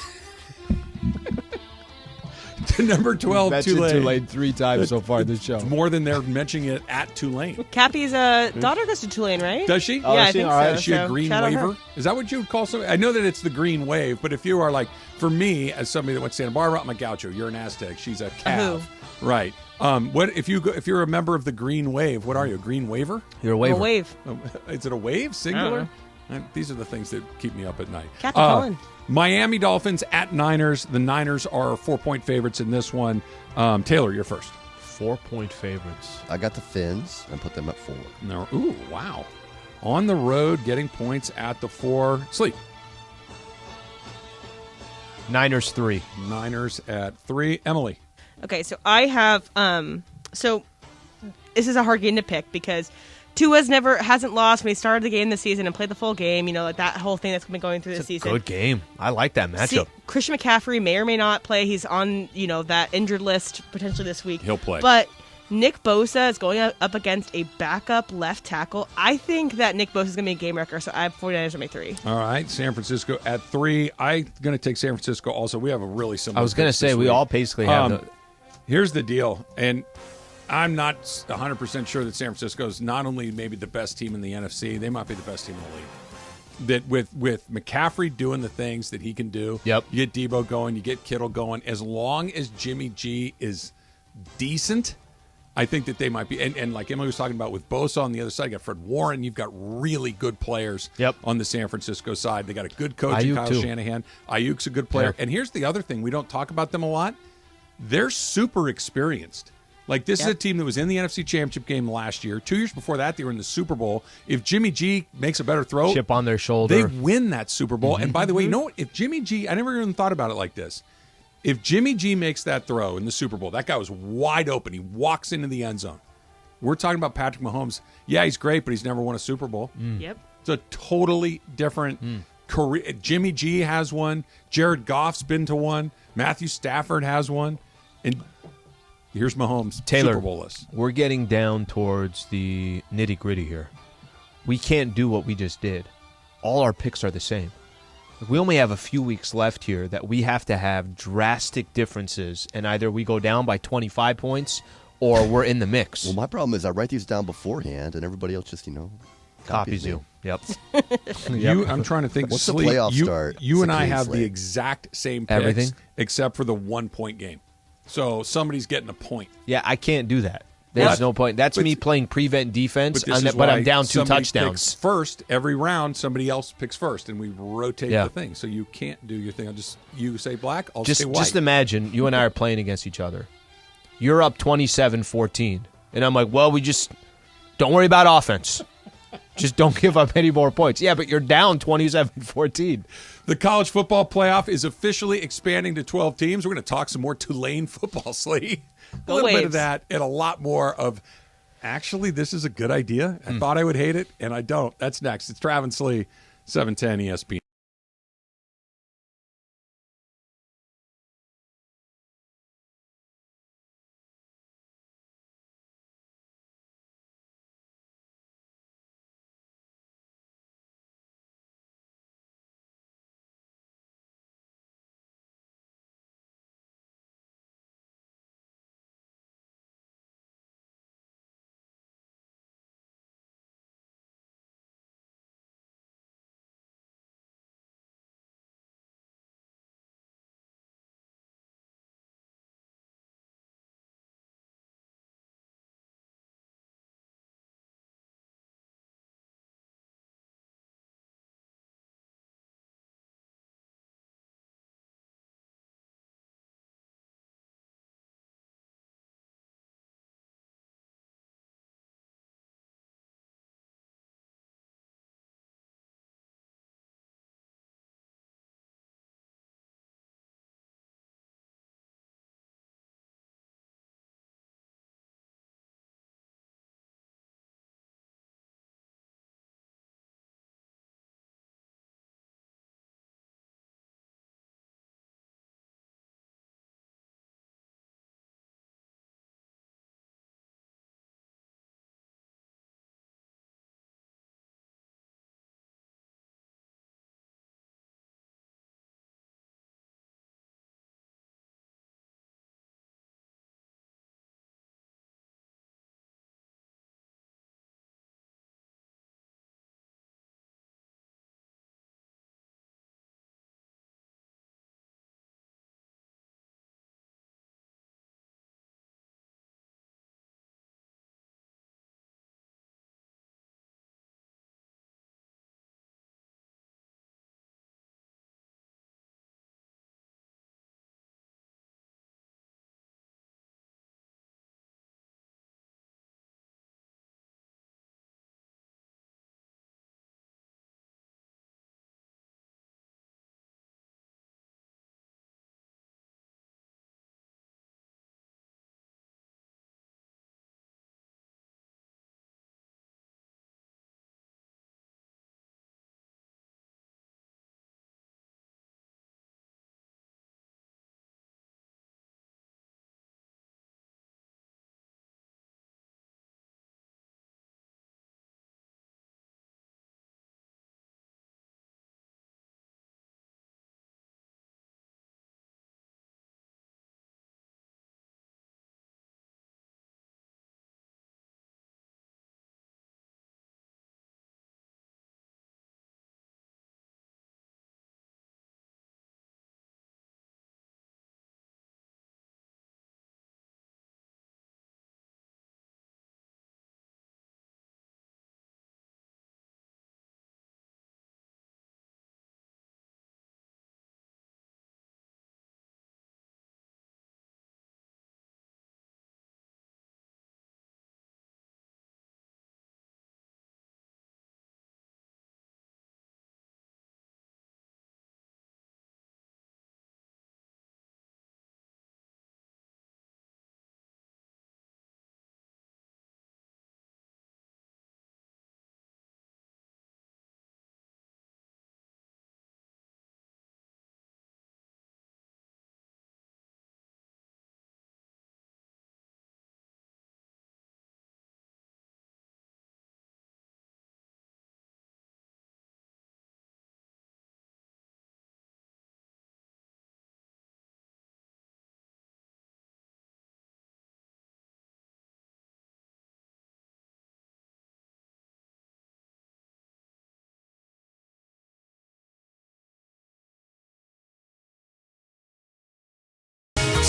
To number 12, Tulane 3 times so far this show. It's more than they're mentioning it at Tulane. Cappy's daughter goes to Tulane, right? Does she? Yeah, I think so. Is she a green waiver? Is that what you would call something? I know that it's the green wave, but if you are like, for me, as somebody that went to Santa Barbara, I'm a Gaucho. You're an Aztec. She's a Cav. Right. What if you're a member of the green wave? What are you? A green waiver? You're a waiver. A wave. Is it a wave? Singular? These are the things that keep me up at night. Captain Cullen. Miami Dolphins at Niners. The Niners are 4-point favorites in this one. Taylor, you're first. 4-point favorites. I got the Fins and put them at 4. No, ooh, wow. On the road, getting points at the 4. Sleep. Niners 3. Niners at 3. Emily. Okay, so I have so this is a hard game to pick because Tua hasn't lost when he started the game this season and played the full game. Like that whole thing that's been going through the season. Good game. I like that matchup. Christian McCaffrey may or may not play. He's on that injured list potentially this week. He'll play. But Nick Bosa is going up against a backup left tackle. I think that Nick Bosa is going to be a game wrecker, so I have 49ers at my 3. All right, San Francisco at 3. I'm going to take San Francisco also. We have a really similar. I was going to say we all basically have. Here's the deal, and I'm not 100% sure that San Francisco is not only maybe the best team in the NFC, they might be the best team in the league. That with McCaffrey doing the things that he can do, you get Debo going, you get Kittle going. As long as Jimmy G is decent, I think that they might be. And like Emily was talking about with Bosa on the other side, you got Fred Warren. You've got really good players on the San Francisco side. They got a good coach in Kyle Shanahan. Ayuk's a good player. Yeah. And here's the other thing. We don't talk about them a lot. They're super experienced. Like, this is a team that was in the NFC Championship game last year. 2 years before that, they were in the Super Bowl. If Jimmy G makes a better throw, chip on their shoulder, they win that Super Bowl. And by the way, you know what? If Jimmy G, I never even thought about it like this. If Jimmy G makes that throw in the Super Bowl, that guy was wide open. He walks into the end zone. We're talking about Patrick Mahomes. Yeah, he's great, but he's never won a Super Bowl. Yep. It's a totally different career. Jimmy G has one. Jared Goff's been to one. Matthew Stafford has one. And here's Mahomes' Taylor, Super Bowl list. We're getting down towards the nitty-gritty here. We can't do what we just did. All our picks are the same. We only have a few weeks left here that we have to have drastic differences, and either we go down by 25 points or we're in the mix. Well, my problem is I write these down beforehand, and everybody else just, copies you. Yep. I'm trying to think. What's the playoff start? You and I have the exact same picks, everything except for the 1-point game. So somebody's getting a point. Yeah, I can't do that. There's no point. That's me playing prevent defense, but I'm down 2 touchdowns. First, every round, somebody else picks first, and we rotate the thing. So you can't do your thing. You say black, I'll say white. Just imagine you and I are playing against each other. You're up 27-14, and I'm like, well, we just don't worry about offense. Just don't give up any more points. Yeah, but you're down 27-14. The college football playoff is officially expanding to 12 teams. We're going to talk some more Tulane football, Slee. A little bit of that and a lot more of, actually, this is a good idea. I thought I would hate it, and I don't. That's next. It's Travis Slee, 710 ESPN.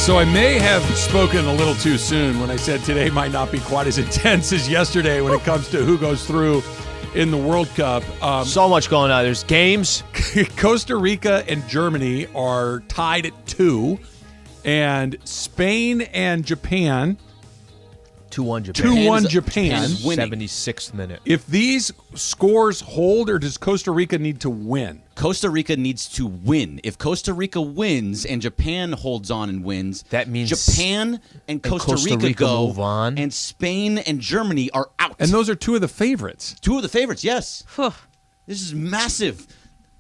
So I may have spoken a little too soon when I said today might not be quite as intense as yesterday when it comes to who goes through in the World Cup. So much going on. There's games. Costa Rica and Germany are tied at 2, and Spain and Japan 2-1 Japan. 2-1 Japan. 76th minute. If these scores hold, or does Costa Rica need to win? Costa Rica needs to win. If Costa Rica wins and Japan holds on and wins, that means Japan and Costa Rica go move on, and Spain and Germany are out. And those are 2 of the favorites. 2 of the favorites, yes. This is massive.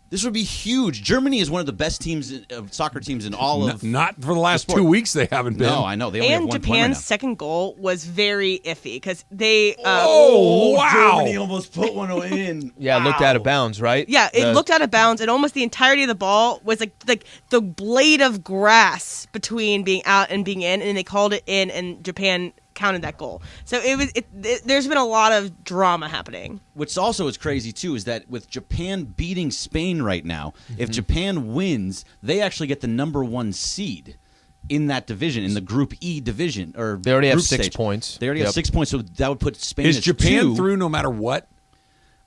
This would be huge. Germany is one of the best teams, soccer teams in all of. Not for the last 2 weeks. They haven't been. No, I know. They only have 1 point right now. Japan's second goal was very iffy because they. Wow! Germany almost put one in. Yeah, it looked out of bounds, right? Yeah, it looked out of bounds, and almost the entirety of the ball was like the blade of grass between being out and being in, and they called it in, and Japan counted that goal. So there's been a lot of drama happening. Which also is crazy too is that with Japan beating Spain right now, if Japan wins, they actually get the number 1 seed in that division, in the Group E division, or they already have 6 points. They already have 6 points, so that would put Spain. Is as Japan 2. through no matter what?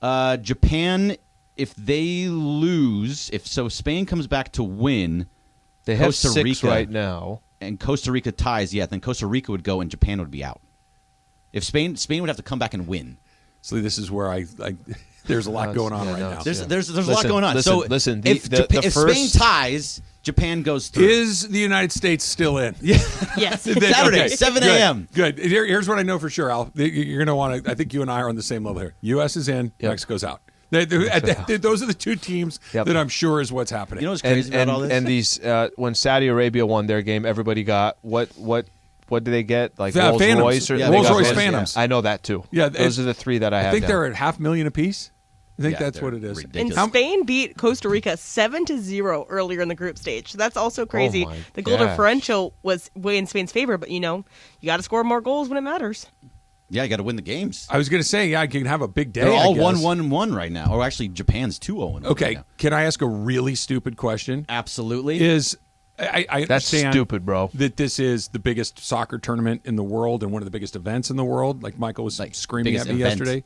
Japan, if they lose, if Spain comes back to win, they have Costa 6 Rica right now. And Costa Rica ties, then Costa Rica would go and Japan would be out. If Spain would have to come back and win. So this is where I there's a lot going on right now. There's a lot going on. If Spain ties, Japan goes through. Is the United States still in? Yeah. Yes. Saturday, 7 a.m. Good. Here's what I know for sure, Al. You're going to want to. I think you and I are on the same level here. U.S. is in. Mexico's out. Those are the 2 teams that I'm sure is what's happening. You know what's crazy about all this? And these when Saudi Arabia won their game, everybody got what did they get? Like Rolls Royce or Rolls Royce Phantoms. Yeah. I know that too. Yeah, those are the 3 that I have. I think they're at $500,000 apiece. I think that's what it is. Ridiculous. And Spain beat Costa Rica 7-0 earlier in the group stage. So that's also crazy. The goal differential was way in Spain's favor, but you got to score more goals when it matters. Yeah, you got to win the games. I was going to say, you can have a big day. They're all 1-1-1 right now. Or actually, Japan's 2-0-1. Okay, can I ask a really stupid question? Absolutely. I That's understand stupid, bro. That this is the biggest soccer tournament in the world and one of the biggest events in the world. Like Michael was screaming at me yesterday.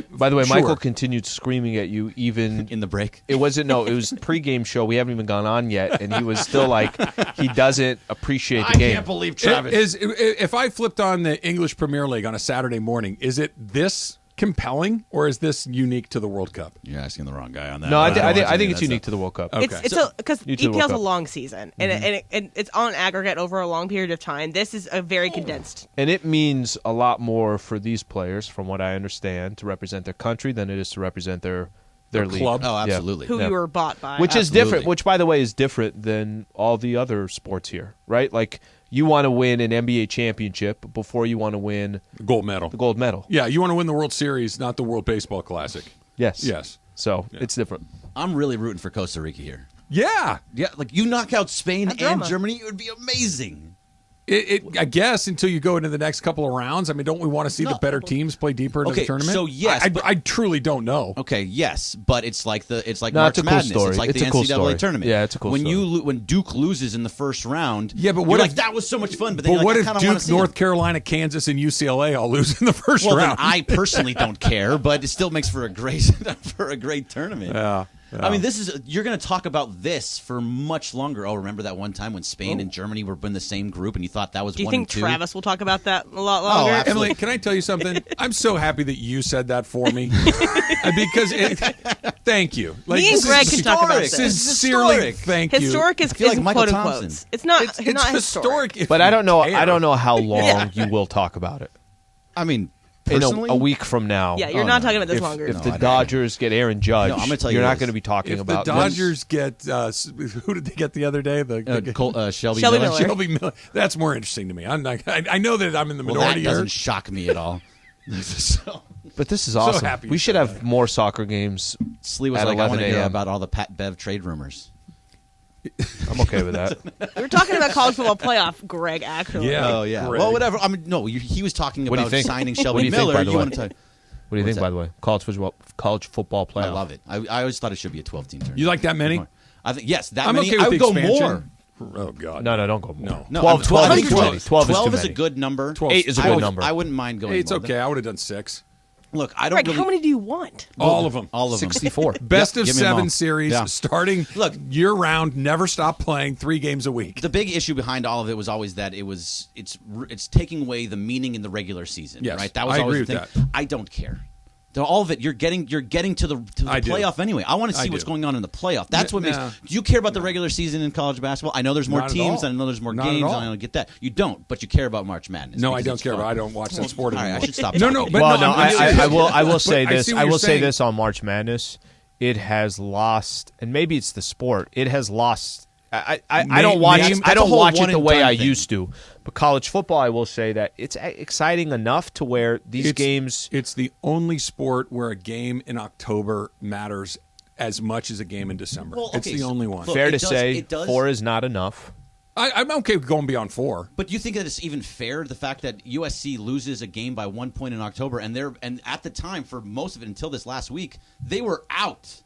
By the way, Michael continued screaming at you even in the break. It was pregame show. We haven't even gone on yet, and he was still like he doesn't appreciate the game. I can't believe Travis. If I flipped on the English Premier League on a Saturday morning, is it this compelling, or is this unique to the World Cup? You're asking the wrong guy on that. No, I think it's unique to the World Cup. Okay. It's because EPL's a long season, and it's on aggregate over a long period of time. This is a very condensed. And it means a lot more for these players, from what I understand, to represent their country than it is to represent their league. Club. Oh, absolutely. Who you were bought by. Which is different, which, by the way, is different than all the other sports here, right? Like, you want to win an NBA championship before you want to win the gold medal. The gold medal. Yeah, you want to win the World Series, not the World Baseball Classic. Yes. So it's different. I'm really rooting for Costa Rica here. Yeah. Yeah, like you knock out Spain and Germany, it would be amazing. I guess until you go into the next couple of rounds. I mean, don't we want to see the better teams play deeper into the tournament? So yes, I truly don't know. Okay, yes, but it's like it's March a cool Madness. Story. It's like it's the a cool NCAA story. tournament. Yeah, it's a cool story. When Duke loses in the first round, but what if that was so much fun? But what if Duke, North Carolina, Kansas, and UCLA all lose in the first round? Then I personally don't care, but it still makes for a great tournament. Yeah. I mean, you're going to talk about this for much longer. Oh, remember that one time when Spain and Germany were in the same group, and you thought that was 1 and 2? Do you think Travis will talk about that a lot longer? Oh, Emily, can I tell you something? I'm so happy that you said that for me because thank you. Me and Greg can talk about this. Sincerely, thank you. Historic is like quote unquote. It's not. It's not historic. But I don't know. I don't know how long you will talk about it. I mean. A week from now. Yeah, you're not talking about this longer. If the Dodgers get Aaron Judge, I'm gonna tell you're not going to be talking about. If the Dodgers get who did they get the other day? Shelby Miller. Shelby Miller. That's more interesting to me. I know that I'm in the minority. That doesn't shock me at all. But this is awesome. We should have more soccer games. Sliwa's at like, 11 I want to hear a.m. about all the Pat Bev trade rumors. I'm okay with that. We were talking about college football playoff, Greg. Actually, yeah. Oh yeah. Greg. Well, whatever. I mean, no. He was talking about signing Shelby Miller. Miller. What do you think, by the way? College football playoff. I love it. I always thought it should be a 12-team tournament. You like that many? I think yes. That I'm many. okay with I would the go expansion. more. Oh God. No, don't go more. No, 12 I is think too many. 12 is too is a many. good number. 8 is a good number. I wouldn't mind going. It's more. okay. I would have done 6. Look, I don't. Greg, really, how many do you want? All of them. 64. Best of give me them 7 all. series, Yeah. starting year round, never stop playing, 3 games a week. The big issue behind all of it was always that it's taking away the meaning in the regular season. Yes, right? That was I always agree the with thing. that. I don't care. All of it, you're getting to the I do. playoff anyway. I want to see what's going on in the playoff. That's what makes. No. Do you care about the regular season in college basketball? I know there's more Not at teams. all. I know there's more Not at games. all. I don't get that. You don't, but you care about March Madness. No, I because don't it's care fun. about. I don't watch that sport All right, anymore. I should stop. No, talking. Well, no, I will say But I this. see what I will you're say saying. this on March Madness. It has lost, and maybe it's the sport. It has lost. I don't watch. I don't watch it the way I used to. But college football, I will say that it's exciting enough to where these games. It's the only sport where a game in October matters as much as a game in December. Well, it's okay, the only one. look, Fair it to does- say, it does- 4 is not enough. I'm okay with going beyond 4. But do you think that it's even fair, the fact that USC loses a game by 1 point in October, and at the time, for most of it until this last week, they were out.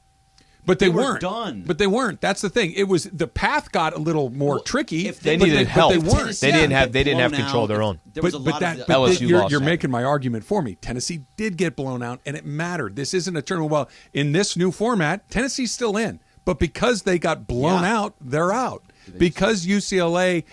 But they were weren't done. But they weren't. That's the thing. It was the path got a little more tricky. if They But needed help. But they weren't. They didn't have. They Get didn't have blown control of out. their own. There was a lot of LSU you're lost that. making my argument for me. Tennessee did get blown out, and it mattered. This isn't a tournament. Well, in this new format, Tennessee's still in, but because they got blown out, they're out. Because UCLA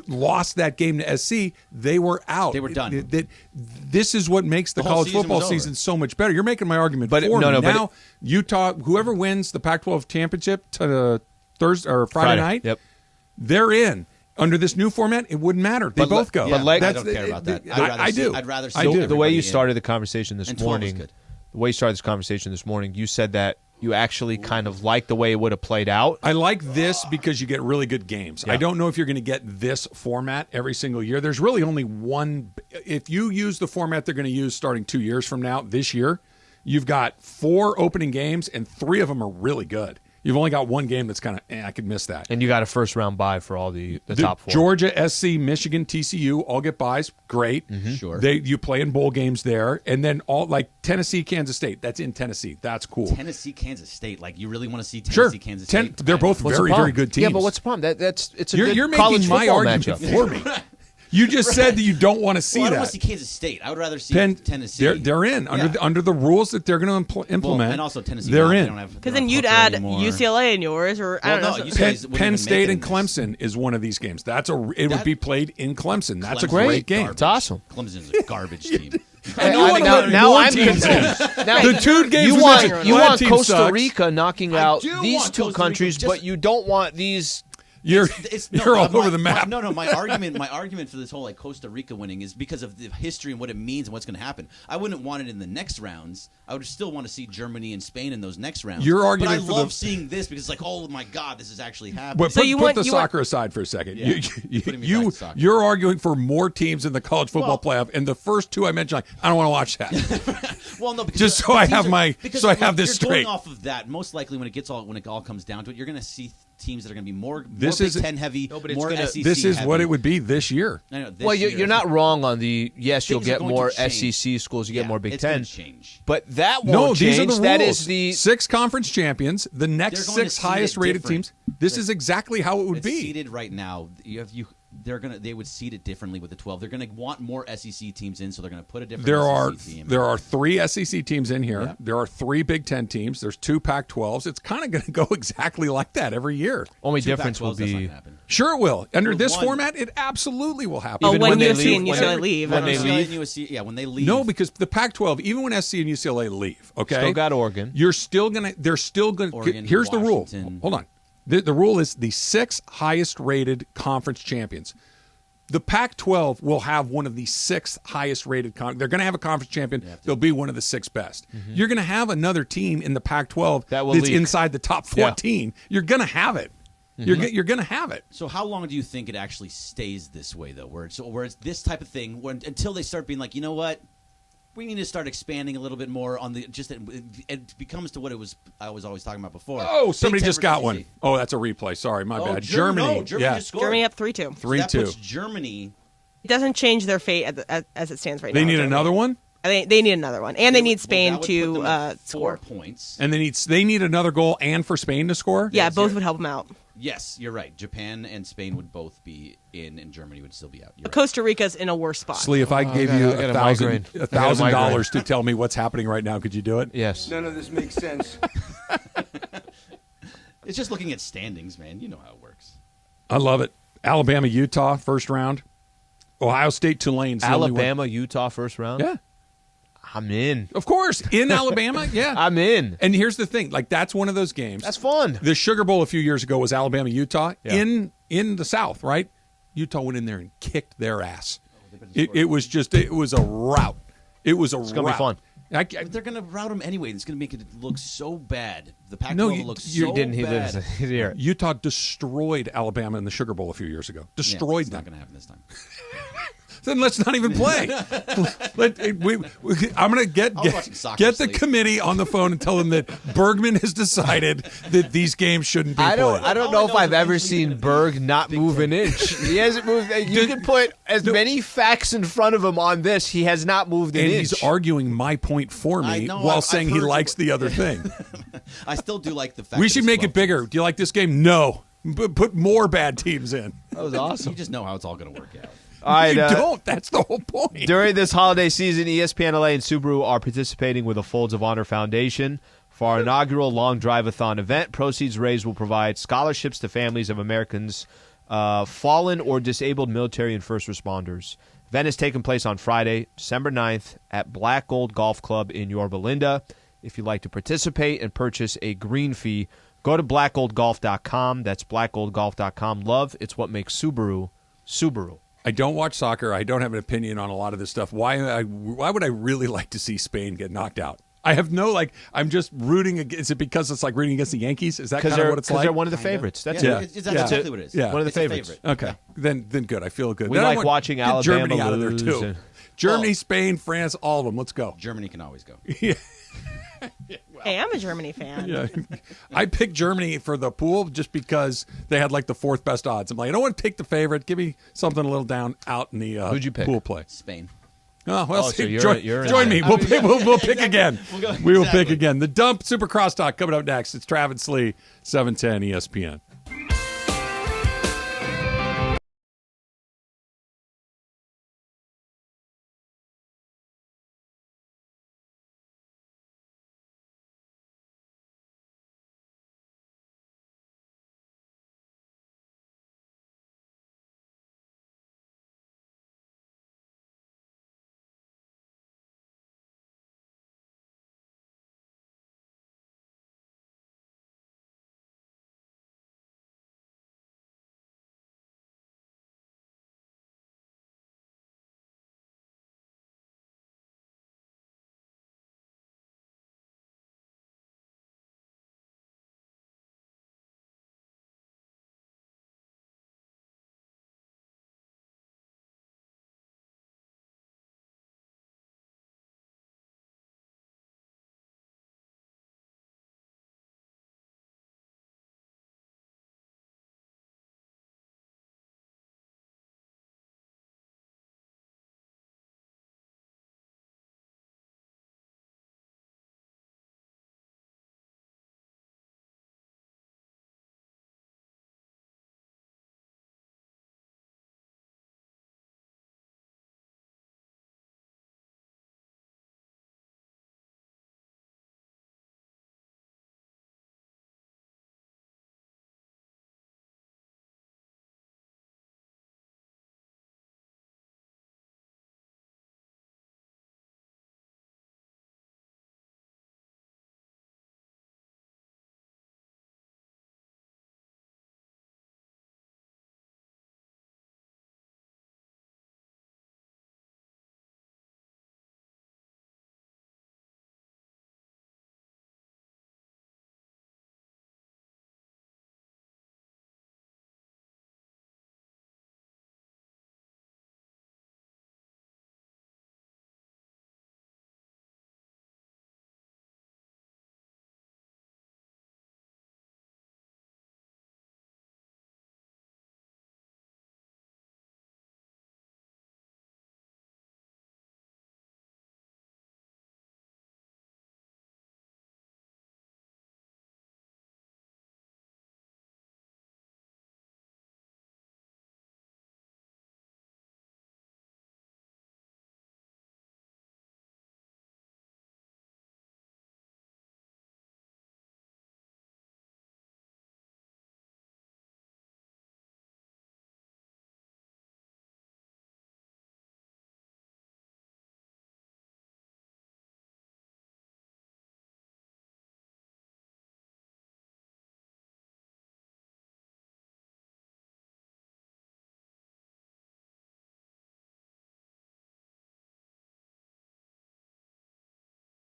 lost that game to SC, they were out. They were done. This is what makes the whole college season football was over. season so much better. You're making my argument But for me. but Now, Utah, whoever wins the Pac-12 championship to Thursday or Friday night, Yep. they're in. Under this new format, it wouldn't matter. They both go. Yeah, like- I don't care about that. I do. I'd rather see I do. The way everybody you in. started the conversation this And 12 was morning, good. the way you started this conversation this morning, you said that you actually kind of liked the way it would have played out. I like this because you get really good games. Yeah. I don't know if you're going to get this format every single year. There's really only one. If you use the format they're going to use starting 2 years from now, this year, you've got 4 opening games and 3 of them are really good. You've only got one game that's kind of, I could miss that. And you got a first round bye for all the top 4. Georgia, SC, Michigan, TCU all get byes. Great. Sure. You play in bowl games there. And then all like Tennessee, Kansas State. That's in Tennessee. That's cool. Tennessee, Kansas State. Like, you really want to see Sure. Tennessee, Kansas State? They're both What's the very, problem? very good teams. Yeah, but what's the problem? It's a good You're college making my football argument matchup. for me. You just said that you don't want to see Well, I that. don't want to see Kansas State. I would rather see Tennessee. They're in under the rules that they're going to implement. Well, and also Tennessee. They're They in. don't have- Because they then don't you'd have add Hooker anymore. UCLA in yours, or I don't Well, know. no, Penn, wouldn't Penn even State make it and in Clemson is one of these games. It would be played in Clemson. That's a Clemson's great game. garbage. It's awesome. Clemson's a garbage team. Now I'm confused. Now, The 2 games you we want mentioned, you one want team Costa sucks. Rica knocking out do these want 2 Costa Rica, countries, just- but you don't want these. You're No, all my- over the map. No, my argument for this whole like Costa Rica winning is because of the history and what it means and what's going to happen. I wouldn't want it in the next rounds. I would still want to see Germany and Spain in those next rounds. Your argument but I for love the- seeing this because it's like, oh my god, this is actually happening. But So put, you put want- the you want- soccer aside for a second. Yeah. Putting me back to soccer. You're arguing for more teams in the college football playoff, and the first 2 I mentioned, like, I don't want to watch that. Well, no, because Just so the I teams have my- because so I have this you're going straight. off of that. Most likely, when it all comes down to it, you're going to see teams that are going to be more This Big is- Ten heavy, No, but it's more gonna- SEC This is heavy. what it would be this year. I know, this Well, year. you're not wrong on the yes. You'll Things are get going more to change. SEC schools. You get Yeah, more Big it's gonna Ten. change. But that won't No, change. these are the rules. That is the 6 conference champions, the next They're going to 6 seed it highest rated different. teams. This is exactly how it would It's be. seeded right now. They would seed it differently with the 12. They're going to want more SEC teams in, so they're going to put a different SEC team. There are 3 SEC teams in here. Yeah. There are 3 Big Ten teams. There's 2 Pac-12s. It's kind of going to go exactly like that every year. only 2 difference will Pac-12s, that's not be gonna happen. Sure, it will. Under With this one- format, it absolutely will happen. Oh, Even when when they USC leave- and when UCLA they- leave. when I they don't know. leave. And USC, yeah, when they leave. No, because the Pac-12, even when SC and UCLA leave, okay, Still got Oregon. You're still gonna. They're still gonna. Oregon, Here's the rule. Washington. Hold on. The rule is the 6 highest rated conference champions. The Pac-12 will have one of the 6 highest rated. They're going to have a conference champion. They'll be one of the 6 best. You're going to have another team in the Pac-12 That will that's leak. inside the top 14. You're going to have it. You're going to have it. So how long do you think it actually stays this way, though, where it's this type of thing, until they start being like, you know what, we need to start expanding a little bit more on the it becomes to what I was always talking about before. Oh, somebody Big Ten just got versus one. SEC. Oh, that's a replay. Sorry, my bad. Germany yeah. just scored. Germany up 3-2. So that 3-2. puts Germany. It doesn't change their fate as it stands right now. They need Germany. another one, They need another one, and they need Spain that would put them to at 4 score. points. and they need another goal, and for Spain to score. Yeah, both would help them out. Yes, you're right. Japan and Spain would both be in, and Germany would still be out. You're Costa Rica's in a worse spot. Slee, if I gave you $1,000 to tell me what's happening right now, could you do it? Yes. None of this makes sense. It's just looking at standings, man. You know how it works. I love it. Alabama, Utah, first round. Ohio State, Tulane's Alabama, Utah, first round? Yeah. I'm in. Of course. In Alabama, yeah. I'm in. And here's the thing. Like, that's one of those games. That's fun. The Sugar Bowl a few years ago was Alabama, Utah in the South, right? Utah went in there and kicked their ass. It was a rout. It was a rout. It's going to be fun. They're going to route them anyway. It's going to make it look so bad. The Pac-12 looks so bad. Utah destroyed Alabama in the Sugar Bowl a few years ago. Destroyed them. It's not going to happen this time. Then let's not even play. I'm going to get the committee on the phone and tell them that Bergman has decided that these games shouldn't be played. I don't know if I've ever seen Berg not move an inch. He hasn't moved. You can put as many facts in front of him on this. He has not moved an inch. And he's arguing my point for me while saying he likes the other thing. I still do like the fact we should make it bigger. Do you like this game? No. Put more bad teams in. That was awesome. You just know how it's all going to work out. All right, you don't. That's the whole point. During this holiday season, ESPNLA and Subaru are participating with the Folds of Honor Foundation for our inaugural Long Drive-a-thon event. Proceeds raised will provide scholarships to families of Americans fallen or disabled military and first responders. Event is taking place on Friday, December 9th at Black Gold Golf Club in Yorba Linda. If you'd like to participate and purchase a green fee, go to blackgoldgolf.com. That's blackgoldgolf.com. Love, it's what makes Subaru, Subaru. I don't watch soccer. I don't have an opinion on a lot of this stuff. Why would I really like to see Spain get knocked out? I have I'm just rooting against. Is it because it's like rooting against the Yankees? Is that kind of what it's like? Because they're one of the favorites. That's it. That's exactly what it is. Yeah. One of the favorites. Okay. Then good. I feel good. We like watching Alabama Germany out of there too. Germany, Spain, France, all of them. Let's go. Germany can always go. Yeah. Hey, I'm a Germany fan. Yeah. I picked Germany for the pool just because they had like the fourth best odds. I'm like, I don't want to pick the favorite. Give me something a little down out in the Who'd you pick? Pool play. Spain. Oh, well, so join me. We'll pick again. We will pick again. The Dump Super Crosstalk coming up next. It's Travis Lee, 710 ESPN.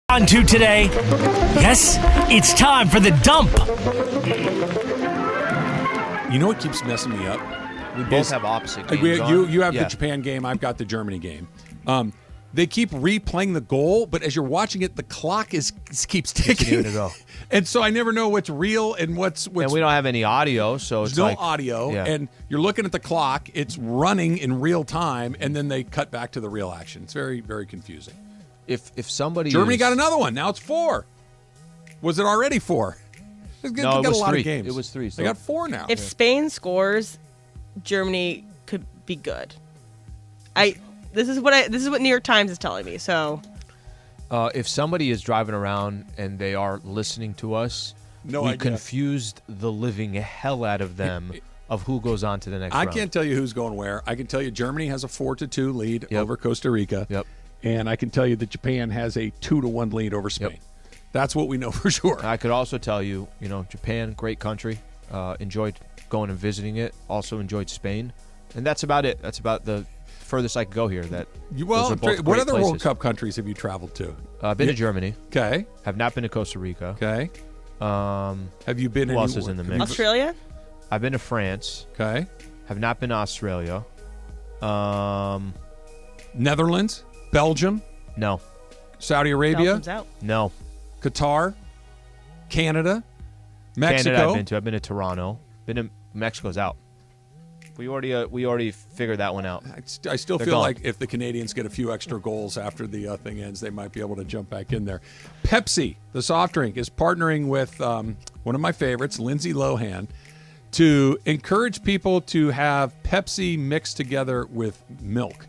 On to today. Yes, it's time for the dump. You know what keeps messing me up? We both have opposite games you have the Japan game. I've got the Germany game. They keep replaying the goal, but as you're watching it, the clock keeps ticking. To go. And so I never know what's real and what's and we don't have any audio, so it's no audio. Yeah. And you're looking at the clock; it's running in real time, and then they cut back to the real action. It's very, very confusing. If somebody Germany got another one, now it's 4. Was it already 4? No, they it got was a lot 3. of games. It was 3. So. They got 4 now. If Spain scores, Germany could be good. This is what New York Times is telling me. So, if somebody is driving around and they are listening to us, we confused the living hell out of them of who goes on to the next round. I can't tell you who's going where. I can tell you Germany has a 4-2 lead over Costa Rica. Yep. And I can tell you that Japan has a 2-1 lead over Spain. Yep. That's what we know for sure. I could also tell you, Japan, great country. Enjoyed going and visiting it. Also enjoyed Spain. And that's about it. That's about the furthest I could go here. What other World Cup countries have you traveled to? I've been to Germany. Okay. Have not been to Costa Rica. Okay. Have you been? Who else is in the mix? Australia. I've been to France. Okay. Have not been to Australia. Netherlands, Belgium. No. Saudi Arabia. Belgium's out. No. Qatar, Canada, Mexico. Canada I've been to. I've been to Toronto. Been to Mexico's out. We already figured that one out. I still feel like if the Canadians get a few extra goals after the thing ends, they might be able to jump back in there. Pepsi, the soft drink, is partnering with one of my favorites, Lindsay Lohan, to encourage people to have Pepsi mixed together with milk.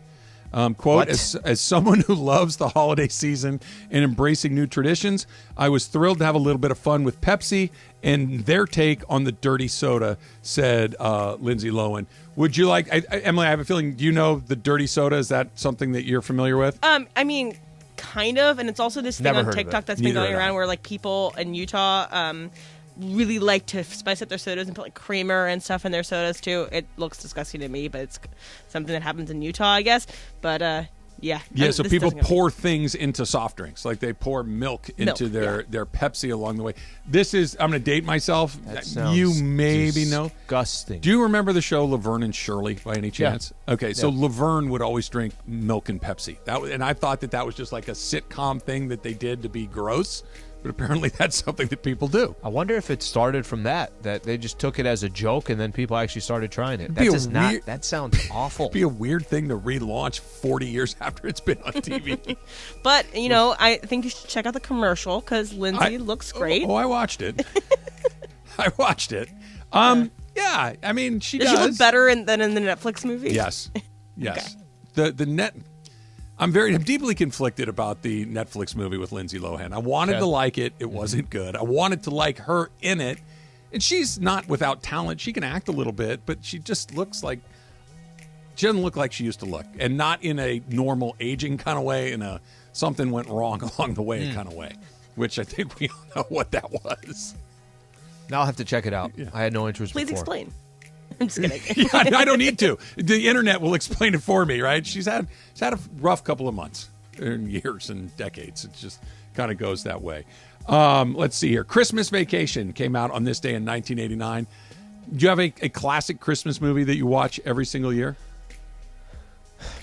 Quote, as someone who loves the holiday season and embracing new traditions, I was thrilled to have a little bit of fun with Pepsi and their take on the dirty soda, said Lindsay Lohan. Would you like, Emily, I have a feeling, do you know the dirty soda? Is that something that you're familiar with? I mean, kind of. And it's also this thing on TikTok that's been going around where like people in Utah really like to spice up their sodas and put like creamer and stuff in their sodas too. It looks disgusting to me, but it's something that happens in Utah, I guess. But yeah. So people pour things into soft drinks, like they pour milk into their Pepsi along the way. This is, I'm going to date myself. You maybe know. Disgusting. Do you remember the show Laverne and Shirley by any chance? Yeah. Okay, so Laverne would always drink milk and Pepsi. And I thought that was just like a sitcom thing that they did to be gross. But apparently that's something that people do. I wonder if it started from that they just took it as a joke and then people actually started trying it. That sounds awful. It'd be a weird thing to relaunch 40 years after it's been on TV. But, I think you should check out the commercial because Lindsay looks great. Oh, I watched it. Yeah, I mean, she does. Does she look better than in the Netflix movie? Yes. Okay. I'm deeply conflicted about the Netflix movie with Lindsay Lohan. I wanted to like it. It wasn't good. I wanted to like her in it. And she's not without talent. She can act a little bit, but she just looks like she doesn't look like she used to look. And not in a normal aging kind of way, in a something went wrong along the way kind of way, which I think we all know what that was. Now I'll have to check it out. Yeah. I had no interest Please before. explain. I'm just kidding. I don't need to. The internet will explain it for me, right? She's had a rough couple of months and years and decades. It just kind of goes that way. Let's see here. Christmas Vacation came out on this day in 1989. Do you have a classic Christmas movie that you watch every single year?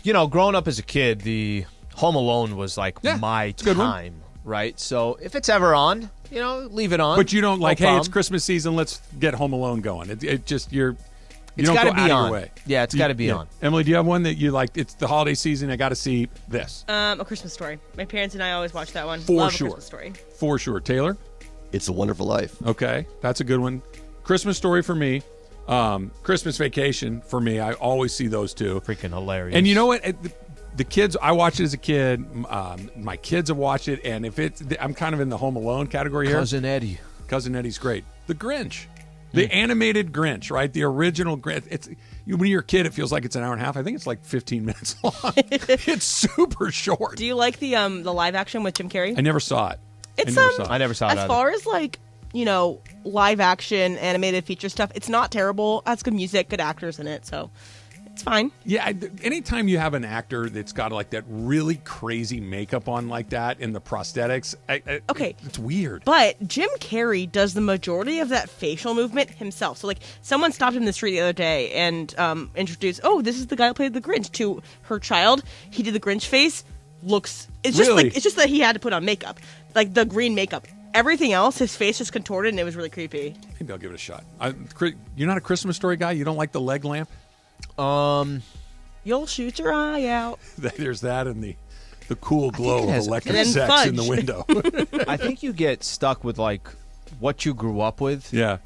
Growing up as a kid, the Home Alone was like my time, right? So if it's ever on, leave it on. But you don't like, hey, it's Christmas season, let's get Home Alone going. It just, it's got to be on. Way. Yeah, it's got to be on. Emily, do you have one that you like? It's the holiday season. I got to see this. A Christmas Story. My parents and I always watch that one. For Love sure. A Christmas Story. For sure. Taylor? It's a Wonderful Life. Okay, that's a good one. Christmas Story for me. Christmas Vacation for me. I always see those two. Freaking hilarious. And you know what? The kids, I watched it as a kid. My kids have watched it, and I'm kind of in the Home Alone category here. Cousin Eddie's great. The Grinch. The animated Grinch, right? The original Grinch. When you're a kid, it feels like it's an hour and a half. I think it's like 15 minutes long. It's super short. Do you like the live action with Jim Carrey? I never saw it. I never saw it. As far as like, live action animated feature stuff, it's not terrible. It has good music, good actors in it. So It's fine. Yeah, anytime you have an actor that's got like that really crazy makeup on like that and the prosthetics, okay, it's weird. But Jim Carrey does the majority of that facial movement himself. So like someone stopped him in the street the other day and introduced, oh, this is the guy who played the Grinch to her child. He did the Grinch face. It's just that he had to put on makeup, like the green makeup. Everything else, his face just contorted, and it was really creepy. Maybe I'll give it a shot. You're not a Christmas Story guy? You don't like the leg lamp? You'll shoot your eye out. There's that and the cool glow of electric sex fudge in the window. I think you get stuck with like what you grew up with. Yeah.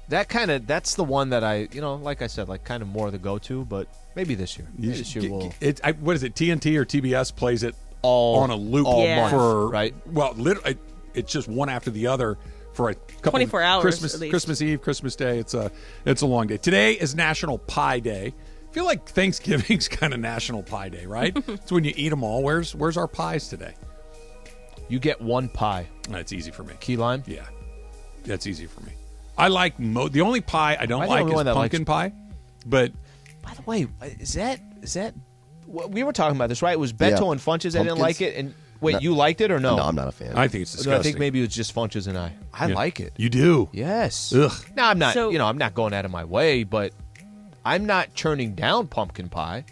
That's the one that I, like I said, like kind of more the go-to, but maybe this year. What is it? TNT or TBS plays it all on a loop month, for right? Well, literally, it's just one after the other for a couple 24 hours. Christmas Eve, Christmas Day. It's a long day. Today is National Pie Day. I feel like Thanksgiving's kind of National Pie Day, right? It's when you eat them all. Where's our pies today? You get one pie. That's easy for me. Key lime? Yeah, that's easy for me. I like the only pie I don't like is pumpkin pie. But by the way, is that we were talking about this, right? It was Beto and Funches. I didn't like it. And wait, you liked it or no? No, I'm not a fan. I think it's disgusting. I think maybe it was just Funches and I like it. You do? Yes. Ugh. No, I'm not. I'm not going out of my way, but I'm not churning down pumpkin pie.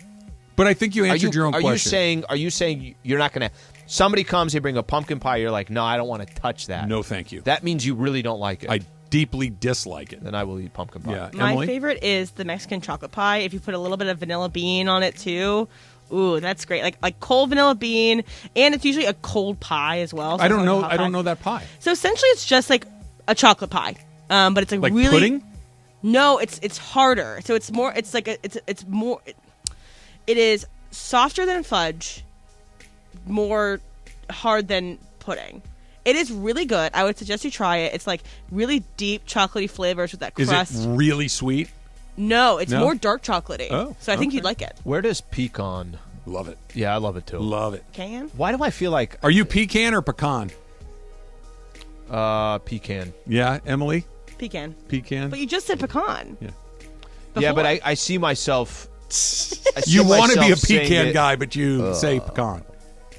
But I think you answered your own question. Are you saying you're not going to? Somebody comes, they bring a pumpkin pie. You're like, no, I don't want to touch that. No, thank you. That means you really don't like it. I deeply dislike it. Then I will eat pumpkin pie. Yeah. My favorite is the Mexican chocolate pie. If you put a little bit of vanilla bean on it too, ooh, that's great. Like cold vanilla bean, and it's usually a cold pie as well. So I don't know. I don't know that pie. So essentially, it's just like a chocolate pie, but it's like really pudding. No, it's harder. So it's more. It's like it's more. It is softer than fudge, more hard than pudding. It is really good. I would suggest you try it. It's like really deep chocolatey flavors with that crust. Is it really sweet? No, it's more dark chocolatey. Oh, so I think you'd like it. Where does pecan? Love it. Yeah, I love it too. Love it. Can? Why do I feel like? Are you pecan or pecan? Pecan. Yeah, Emily. Pecan. Pecan. But you just said pecan. Yeah. Before. Yeah, but I see myself. You want to be a pecan guy, but you say pecan.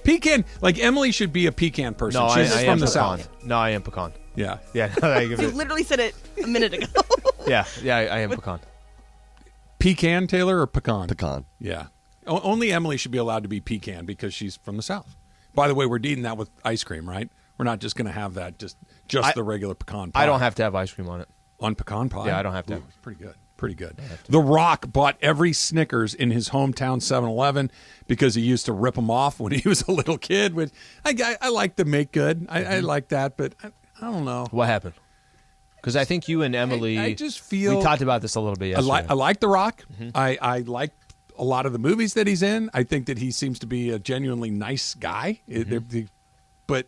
Pecan, like Emily should be a pecan person. No, She's I from am the pecan. South. No, I am pecan. Yeah. Yeah. You literally said it a minute ago. Yeah, I am pecan. Pecan, Taylor, or pecan? Pecan. Yeah. Only Emily should be allowed to be pecan because she's from the South. By the way, we're eating that with ice cream, right? We're not just going to have that, just the regular pecan pie. I don't have to have ice cream on it. On pecan pie? Yeah, I don't have to. Ooh, pretty good. Pretty good. The Rock bought every Snickers in his hometown 7-Eleven because he used to rip them off when he was a little kid. Which I like to make good. I like that, but I don't know. What happened? Because I think you and Emily, I just feel... We talked about this a little bit yesterday. I like The Rock. Mm-hmm. I like a lot of the movies that he's in. I think that he seems to be a genuinely nice guy. Mm-hmm. But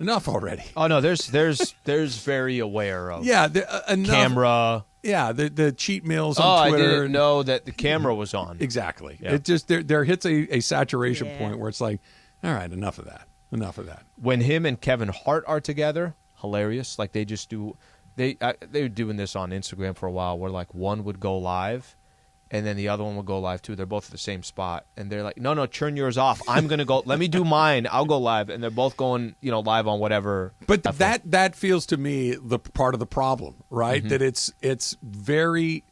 enough already. Oh, no, there's very aware of enough. Camera. Yeah, the cheat meals on Twitter. I didn't know that the camera was on. Exactly. Yeah. It just there hits a saturation point where it's like, all right, enough of that. When him and Kevin Hart are together, hilarious. Like they just do. They were doing this on Instagram for a while, where like one would go live, and then the other one would go live too. They're both at the same spot, and they're like, "No, turn yours off. I'm gonna go. Let me do mine. I'll go live." And they're both going, live on whatever. But that feels to me the part of the problem, right? Mm-hmm. That it's very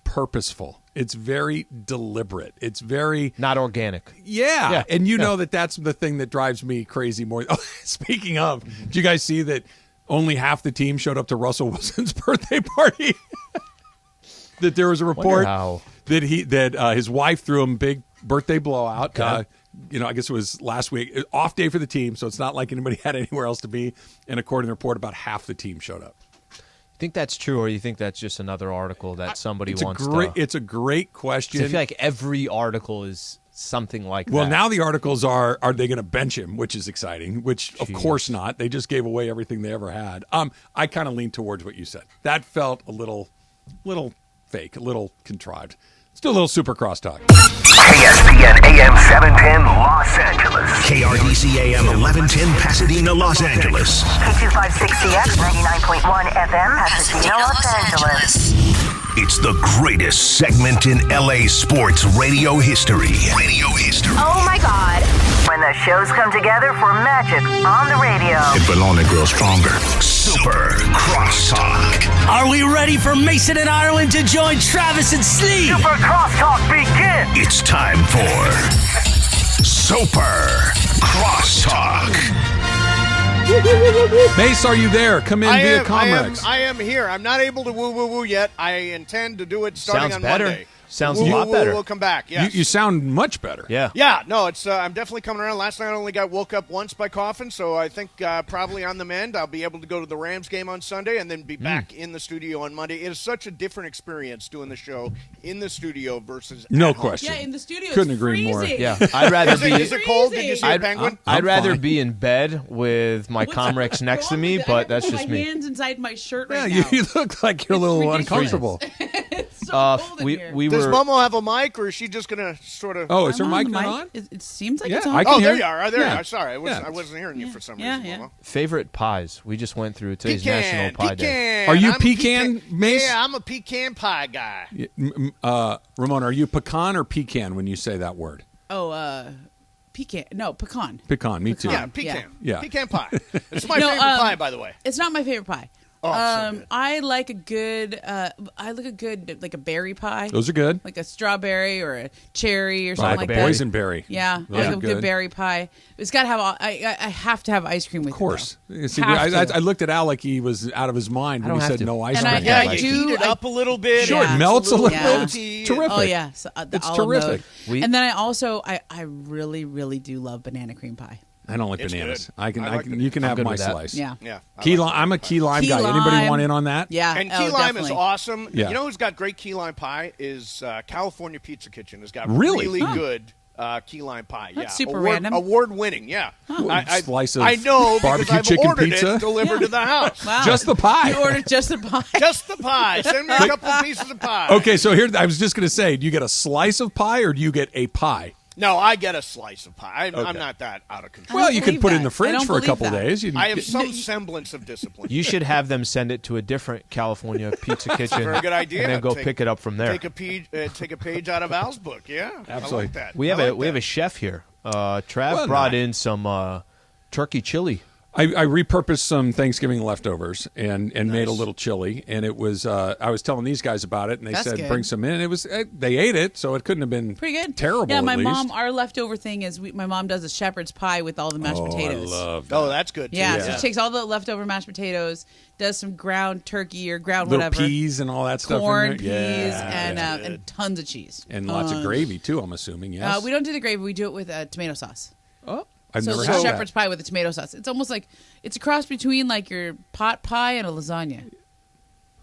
purposeful. It's very deliberate. It's very not organic. Yeah. And know that's the thing that drives me crazy more. Oh, speaking of, did you guys see that only half the team showed up to Russell Wilson's birthday party? That there was a report that his wife threw him a big birthday blowout. Okay. I guess it was last week. Off day for the team, so it's not like anybody had anywhere else to be. And according to the report, about half the team showed up. You think that's true, or you think that's just another article that somebody wants to... It's a great question. I feel like every article is something like that. Well, now the articles are they going to bench him, which is exciting, which of course not. They just gave away everything they ever had. I kind of lean towards what you said. That felt a little fake, a little contrived. Let's do a little Super Crosstalk. ESPN AM 710 Los Angeles. KRDC AM 1110 Pasadena, Los Angeles. K256CX 99.1 FM Pasadena, Los Angeles. It's the greatest segment in LA sports radio history. Oh my God. When the shows come together for magic on the radio. It will only grow stronger. Super Crosstalk. Are we ready for Mason and Ireland to join Travis and Slee? Super Crosstalk begin. It's time for Super Crosstalk. Mace, are you there? Come in via Comrex. I am here. I'm not able to woo yet. I intend to do it starting on Monday. Sounds a lot better. We'll come back. Yes. You sound much better. Yeah. Yeah. No, it's. I'm definitely coming around. Last night I only got woke up once by coughing, so I think probably on the mend. I'll be able to go to the Rams game on Sunday and then be back in the studio on Monday. It is such a different experience doing the show in the studio versus no at home. question. Yeah, in the studio. Couldn't it's agree more. freezing. Yeah, I'd rather be. Is it cold? Did you see a penguin? I'd rather fine. be in bed with my Comrex next to me, but that's just my me. hands inside my shirt right Yeah, now. you look like you're a little uncomfortable. It's so cold in here. we Does were. Momo have a mic, or is she just gonna sort of? Oh, is her I'm mic the not on? It seems like Yeah, it's on. I can hear there you are. There you Yeah. are. Sorry, I Yeah. wasn't hearing you for some Yeah, reason. yeah. Momo. Favorite pies. We just went through today's National Pie Day. Are you I'm a pecan, Mace? Yeah, I'm a pecan pie guy. Ramon, are you pecan or pecan when you say that word? Oh, pecan. No, pecan. Pecan, me too. Yeah, pecan. Yeah. Pecan pie. It's my No, favorite pie, by the way. It's not my favorite pie. Oh, so good. I like a good. Like a berry pie. Those are good. Like a strawberry or a cherry or something like that. Boysenberry. Yeah, Those like are a good berry pie. It's got to have. I have to have ice cream with Of course. it. You see, Have to. I looked at Al like he was out of his mind when don't he have said to. no ice And cream. I Yeah, I you do- heat it up a little bit. Sure, it melts a little yeah. bit. It's terrific. Oh yeah, so, the It's olive terrific. note. And then I really really do love banana cream pie. I don't like It's bananas. good. I can. I like You can I'm have good my with that. slice. Yeah. Yeah. Key lime. I'm a key lime Key guy. Anybody lime. want in on that? Yeah, And oh, key lime definitely. is awesome. Yeah. You know who's got great key lime pie is California Pizza Kitchen has got Really? good key lime pie. That's yeah, super random. Award winning. Yeah, Slice of I know because barbecue I've chicken ordered pizza? it delivered to the house. Wow. Just the pie. You ordered just the pie. Just the pie. Send me a couple pieces of pie. Okay, so here I was just going to say, do you get a slice of pie or do you get a pie? No, I get a slice of pie. I'm Okay. not that out of control. Well, you could believe put it that. in the I fridge don't for a believe couple that. days. You I have some semblance of discipline. You should have them send it to a different California Pizza Kitchen. Very good idea. And then go pick it up from there. Take a page out of Al's book. Yeah, Absolutely. I like that. We have I a like we have that. a chef here. Trav Well, brought nice. in some turkey chili. I repurposed some Thanksgiving leftovers and made a little chili, and it was I was telling these guys about it, and they That's said good. bring some in. It was they ate it, so it couldn't have been Pretty good. terrible. Yeah, my at least. mom. Our leftover thing is my mom does a shepherd's pie with all the mashed potatoes. I love that. Oh, that's good. Too. Yeah, so she takes all the leftover mashed potatoes, does some ground turkey or ground little whatever, peas and all that stuff. corn, in peas, there. Yeah. and tons of cheese and lots of gravy too. I'm assuming. Yes. We don't do the gravy. We do it with tomato sauce. Oh, I've so never it's had a shepherd's that. pie with a tomato sauce. It's almost like it's a cross between like your pot pie and a lasagna.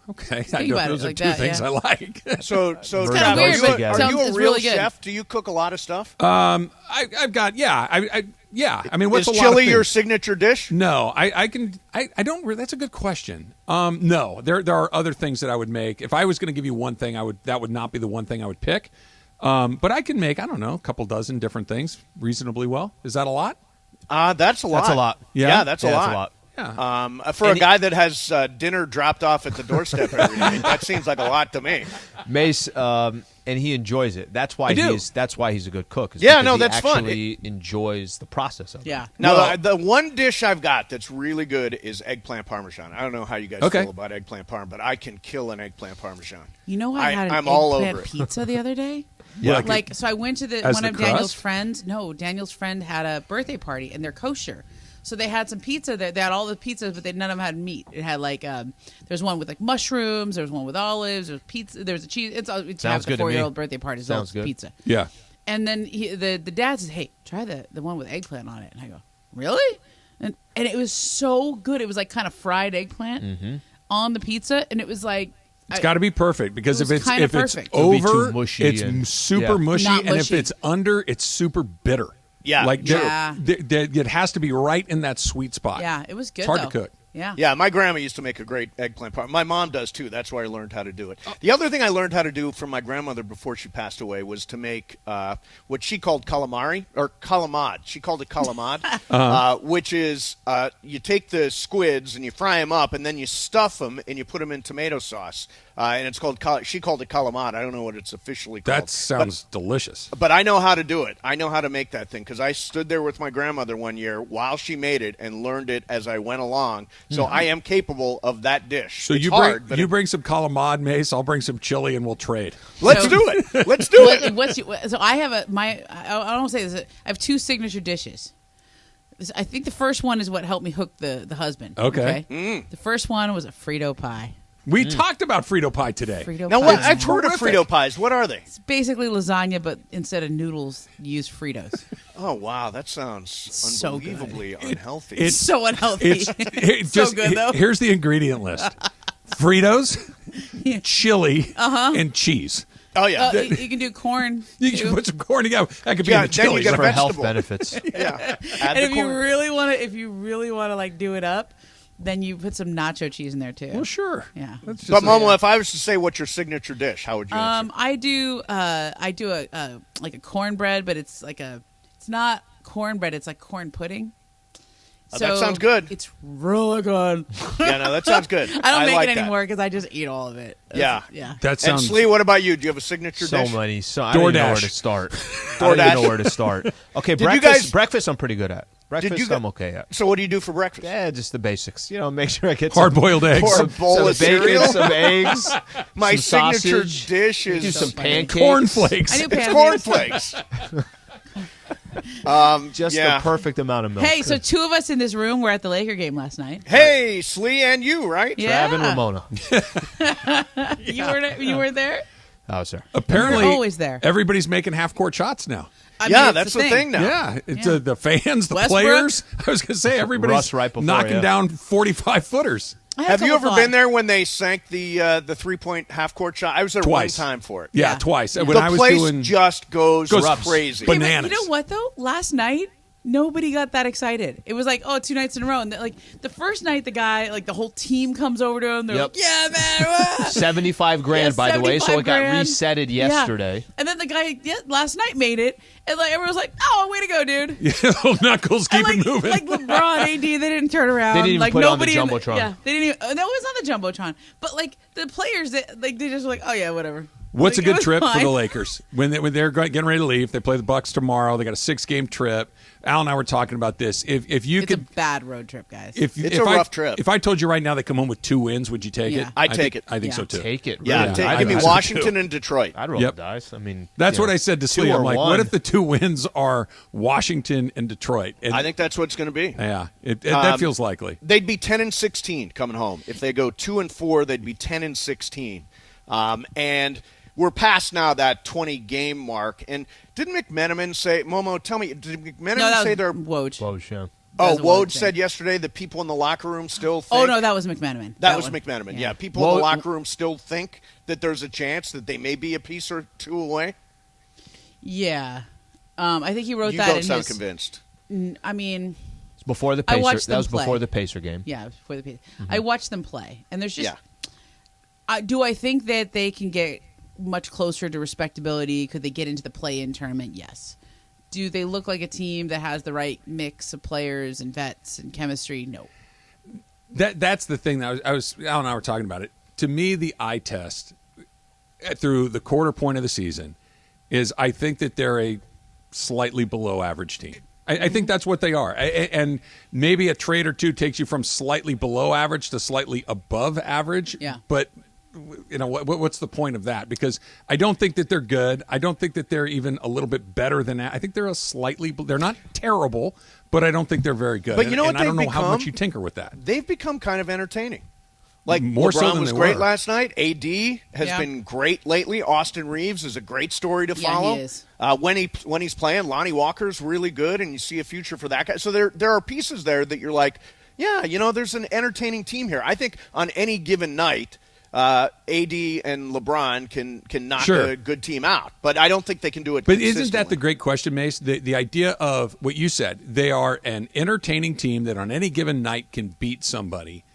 Okay, Think about those it are like two that, things yeah. I like. So It's kinda Trav, weird, but are sounds- you a it's real really good. chef? Do you cook a lot of stuff? I've got yeah. I mean, what's Is a lot of chili your things? signature dish? No, I don't. That's a good question. No, there are other things that I would make. If I was going to give you one thing, that would not be the one thing I would pick. But I can make, I don't know, a couple dozen different things reasonably well. Is that a lot? That's a lot. That's a lot. Yeah? that's a Yeah, lot. that's a lot. Yeah. For a guy that has dinner dropped off at the doorstep every day, that seems like a lot to me. Mace, and he enjoys it. That's why I do. That's why he's a good cook. is Yeah, because no, he that's fun. actually enjoys the process of it. Yeah. Now, the one dish I've got that's really good is eggplant parmesan. I don't know how you guys Okay. feel about eggplant parm, but I can kill an eggplant parmesan. You know, I had an I'm all eggplant over it. pizza the other day. Yeah. Like, so I went to As one the of Daniel's crust? friends. No, Daniel's friend had a birthday party, and they're kosher. So they had some pizza there. They had all the pizzas, but none of them had meat. It had like there's one with like mushrooms. There's one with olives. There's pizza. There's a cheese. It's have Sounds the good to me. 4-year-old birthday party. Sounds So good. Pizza. Yeah. And then the dad says, "Hey, try the one with eggplant on it." And I go, "Really?" And it was so good. It was like kind of fried eggplant on the pizza, and it was like. It's got to be perfect because It if was it's kinda if it's perfect. It'll be over, too mushy it's and- super yeah. mushy, Not and if mushy. it's under, it's super bitter. Yeah, like true. Yeah. it has to be right in that sweet spot. Yeah, it was good. It's hard though. to cook. Yeah. Yeah, my grandma used to make a great eggplant parm. My mom does too. That's where I learned how to do it. The other thing I learned how to do from my grandmother before she passed away was to make what she called calamari or calamad. She called it calamad, which is you take the squids and you fry them up and then you stuff them and you put them in tomato sauce and it's called. She called it calamari. I don't know what it's officially called. That sounds delicious. But I know how to do it. I know how to make that thing because I stood there with my grandmother one year while she made it and learned it as I went along. So I am capable of that dish. So it's you bring some calamari, Mace. I'll bring some chili, and we'll trade. Let's do it. Let's do it. So I have I don't say this. I have 2 signature dishes. I think the first one is what helped me hook the husband. Okay. The first one was a Frito pie. We talked about Frito pie today. I've heard of Frito pies. What are they? It's basically lasagna, but instead of noodles, you use Fritos. Oh, wow. That sounds so unbelievably unhealthy. It's so unhealthy. It's so good, though. Here's the ingredient list. Fritos, chili, and cheese. Oh, yeah. You can do corn. You can put some corn together. That could be in the chili. You get for health benefits. Yeah. And if you really want to like do it up, then you put some nacho cheese in there too. Well, sure. Yeah. But Momo, if I was to say what's your signature dish, how would you answer? I do a like a cornbread, but it's not cornbread. It's like corn pudding. So that sounds good. It's really good. Yeah, no, that sounds good. I don't make like it anymore because I just eat all of it. Yeah. That sounds. And Slee, what about you? Do you have a signature dish? So many. I don't even know where to start. DoorDash. I don't even know where to start. Okay, breakfast I'm pretty good at. Breakfast I'm okay at. So what do you do for breakfast? Yeah, just the basics. Make sure I get hard-boiled eggs, or a bowl of bacon, cereal, some eggs. My some signature sausage. dish is do some pancakes, cornflakes. I do It's cornflakes. Just the perfect amount of milk. Hey, so 2 of us in this room were at the Laker game last night. Hey, Slee and you, right? Yeah. Trav and Ramona. You were there? I was there. Apparently, You're always there. Everybody's making half-court shots now. I mean, that's the thing now. Yeah, it's the fans, the Westbrook? players. I was going to say everybody's Russ right before, knocking down 45-footers. Have you ever been there when they sank the 3-point half-court shot? I was there Twice. one time for it. Yeah, twice. When the I was place doing just goes crazy. Hey, but bananas. you know what though? Last night, nobody got that excited. It was like, 2 nights in a row, and like the first night, the guy, like the whole team comes over to him. They're like, "Yeah, man, 75 grand, by the way, so it got grand. resetted yesterday. Yeah. And then the guy, last night made it, and like everyone was like, "Oh, way to go, dude!" Yeah, Knuckles, keep it moving. Like LeBron, AD, they didn't turn around. They didn't even like put it on the nobody Jumbotron. they didn't even. That was on the Jumbotron. But like the players, they just were like, "Oh yeah, whatever." What's Like, a it good was trip fine. for the Lakers when they're getting ready to leave? They play the Bucks tomorrow. They got a 6-game trip. Al and I were talking about this. If you It's could, a bad road trip, guys. It's a rough trip. If I told you right now they come home with 2 wins, would you take it? I'd take it. I think so too. Take it. Yeah, really. give me Washington and Detroit. I'd roll the dice. I mean, That's what I said to Slee. I'm like, 2-1. what if the 2 wins are Washington and Detroit? And I think that's what it's going to be. Yeah, that feels likely. They'd be 10-16 coming home. If they go 2-4, they'd be 10-16. And we're past now that 20-game mark. And didn't McMenamin say, Momo, tell me, did McMenamin say they're... Woj. Woj, yeah. Oh, Woj said yesterday that people in the locker room still think... Oh, no, that was McMenamin. That was McMenamin, yeah. People in the locker room still think that there's a chance that they may be a piece or 2 away? Yeah. I think he wrote you that don't in sound his... convinced. I mean... It's before the I Pacer. watched them That was before play. the Pacer game. Yeah, it was before the Pacer. Mm-hmm. I watched them play. And there's just... Yeah. Do I think that they can get much closer to respectability? Could they get into the play-in tournament? Yes. Do they look like a team that has the right mix of players and vets and chemistry? No. That's the thing that Al and I were talking about it. To me, the eye test through the quarter point of the season is I think that they're a slightly below average team. I think that's what they are. And maybe a trade or two takes you from slightly below average to slightly above average. Yeah. But what's the point of that? Because I don't think that they're good. I don't think that they're even a little bit better than that. I think they're they're not terrible, but I don't think they're very good. But you know what I don't know they've how much become? you tinker with that. They've become kind of entertaining. Like More LeBron so than was they great were. last night. AD has been great lately. Austin Reeves is a great story to Yeah, follow. he is. When he's playing, Lonnie Walker's really good, and you see a future for that guy. So there are pieces there that you're like, yeah, there's an entertaining team here. I think on any given night, AD and LeBron can knock a good team out, but I don't think they can do it. But isn't that the great question, Mace? The idea of what you said, they are an entertaining team that on any given night can beat somebody.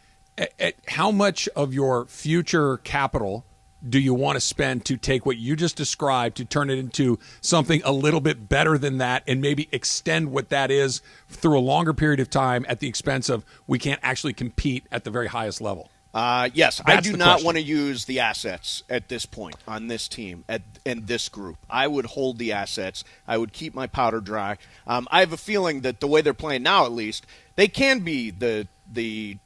At how much of your future capital do you want to spend to take what you just described to turn it into something a little bit better than that and maybe extend what that is through a longer period of time at the expense of we can't actually compete at the very highest level? Yes, I do not question. want to use the assets at this point on this team and this group. I would hold the assets. I would keep my powder dry. I have a feeling that the way they're playing now, at least, they can be the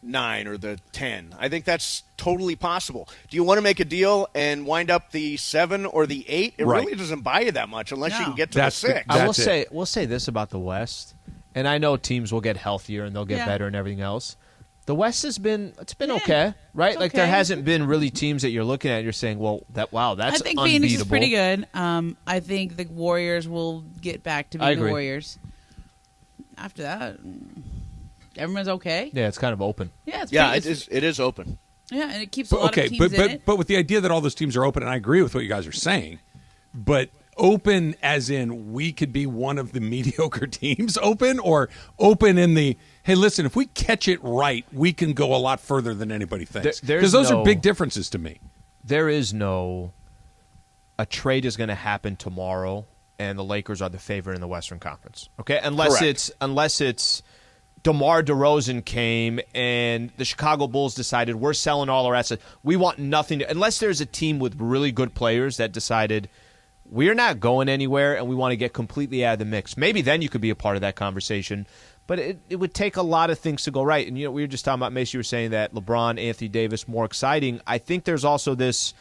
9 or the 10. I think that's totally possible. Do you want to make a deal and wind up the 7 or the 8? It really doesn't buy you that much unless you can get to the 6. We'll say this about the West, and I know teams will get healthier and they'll get better and everything else. The West has been okay, right? Like there hasn't been really teams that you're looking at and you're saying, well, that's I think unbeatable. Phoenix is pretty good. I think the Warriors will get back to being the Warriors. After that, everyone's okay. Yeah, it's kind of open. Yeah, it is open. Yeah, and it keeps a lot of teams in it. But with the idea that all those teams are open, and I agree with what you guys are saying, but open as in we could be one of the mediocre teams open, or open in the, hey, listen, if we catch it right, we can go a lot further than anybody thinks. Because those are big differences to me. There is no a trade is going to happen tomorrow and the Lakers are the favorite in the Western Conference. Okay? Unless it's DeMar DeRozan came and the Chicago Bulls decided we're selling all our assets. We want nothing to, unless there's a team with really good players that decided we're not going anywhere and we want to get completely out of the mix. Maybe then you could be a part of that conversation. But it would take a lot of things to go right. And, we were just talking about, Mace, you were saying that LeBron, Anthony Davis, more exciting. I think there's also this,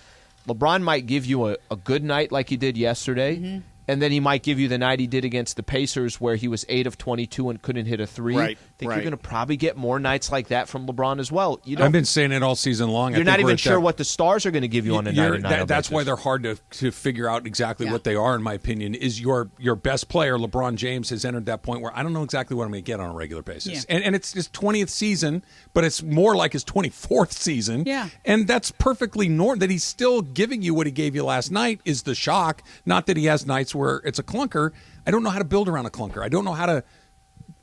LeBron might give you a good night like he did yesterday, and then he might give you the night he did against the Pacers where he was 8 of 22 and couldn't hit a 3. I think you're going to probably get more nights like that from LeBron as well. I've been saying it all season long. You're not even sure what the stars are going to give you on a night. That's why they're hard to figure out exactly what they are, in my opinion, is your best player, LeBron James, has entered that point where I don't know exactly what I'm going to get on a regular basis. Yeah. And it's his 20th season, but it's more like his 24th season. Yeah. And that's perfectly normal. That he's still giving you what he gave you last night is the shock, not that he has nights where it's a clunker. I don't know how to build around a clunker. I don't know how to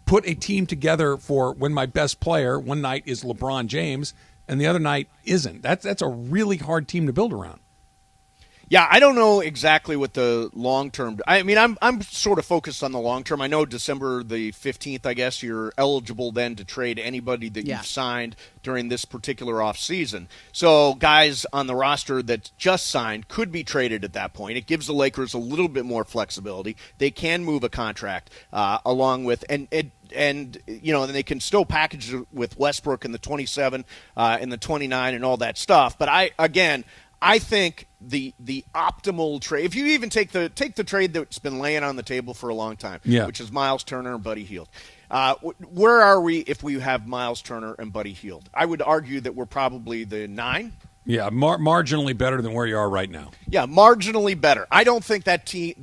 put a team together for when my best player one night is LeBron James and the other night isn't. That's a really hard team to build around. Yeah, I don't know exactly what the long-term – I mean, I'm sort of focused on the long-term. I know December the 15th, I guess, you're eligible then to trade anybody that you've signed during this particular offseason. So guys on the roster that just signed could be traded at that point. It gives the Lakers a little bit more flexibility. They can move a contract along with – and then they can still package it with Westbrook in the 27 and the 29 and all that stuff. But I think the optimal trade, if you even take the trade that's been laying on the table for a long time, which is Miles Turner and Buddy Hield. Where are we if we have Miles Turner and Buddy Hield? I would argue that we're probably the 9. Yeah, marginally better than where you are right now. Yeah, marginally better. I don't think that team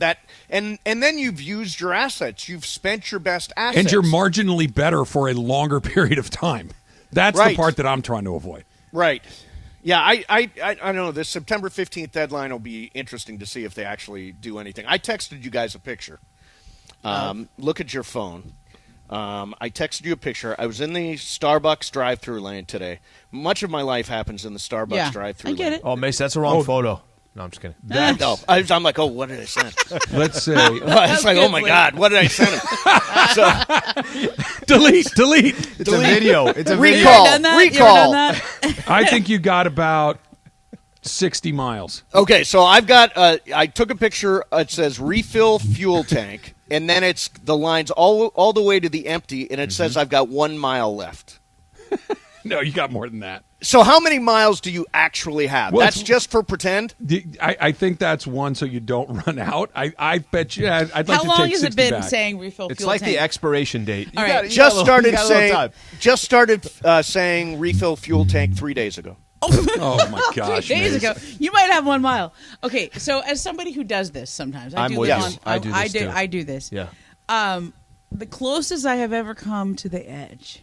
and then you've used your assets. You've spent your best assets. And you're marginally better for a longer period of time. That's the part that I'm trying to avoid. Right. Yeah, I don't know. This September 15th deadline will be interesting to see if they actually do anything. I texted you guys a picture. Look at your phone. I texted you a picture. I was in the Starbucks drive-thru lane today. Much of my life happens in the Starbucks drive-thru lane. I get it. Oh, Mace, that's the wrong photo. No, I'm just kidding. No, I'm like, oh, what did I send? Let's see. It's like, oh my God, what did I send him? Delete. It's a video. It's a recall. Recall. I think you got about 60 miles. Okay, so I've got. I took a picture. It says refill fuel tank, and then it's the lines all the way to the empty, and it says I've got 1 mile left. No, you got more than that. So how many miles do you actually have? Well, that's just for pretend? I think that's one so you don't run out. I bet you I'd like to take 60 back. How long has it been saying refill fuel tank? It's like the expiration date. All right. Just started saying refill fuel tank 3 days ago. Oh my gosh! 3 days ago, you might have 1 mile. Okay, so as somebody who does this sometimes, I do this. Yeah. The closest I have ever come to the edge,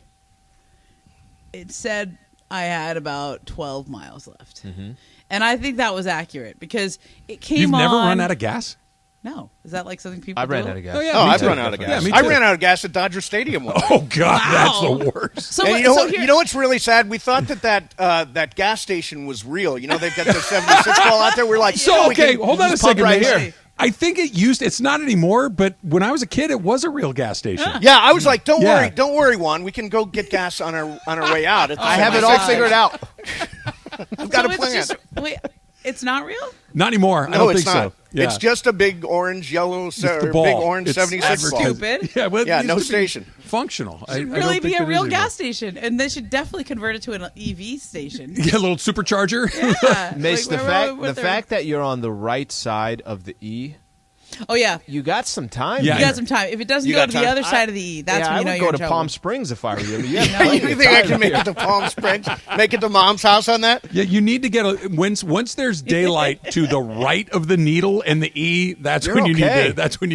it said I had about 12 miles left, and I think that was accurate because it came. You've never run out of gas? No, is that like something people? I ran out of gas. Oh yeah, I've run out of gas. Yeah, I ran out of gas at Dodger Stadium once. Oh God, that's the worst. So, you know what's really sad? We thought that gas station was real. You know, they've got the 76 ball out there. We're like, hold on a second, right here. I think it's not anymore, but when I was a kid, it was a real gas station. Yeah, I was like, don't worry, Juan. We can go get gas on our way out. I have it all figured out. I've got a plan. Wait, it's not real? Not anymore. No, I don't it's think not. so. Yeah. It's just a big orange, yellow, big orange It's 76 ball. Stupid. Yeah, No station. Functional. It should really be a real gas station, and they should definitely convert it to an EV station. Yeah, a little supercharger. Yeah. Mace, the fact that you're on the right side of the E. Oh yeah, you got some time. Yeah, you got some time. If it doesn't go to the other side of the E, that's when you know I would you're go in to trouble. Palm Springs if I were you. You think I can make it to Palm Springs? Make it to Mom's house on that? Yeah, you need to get once there's daylight to the right of the needle and the E. That's when you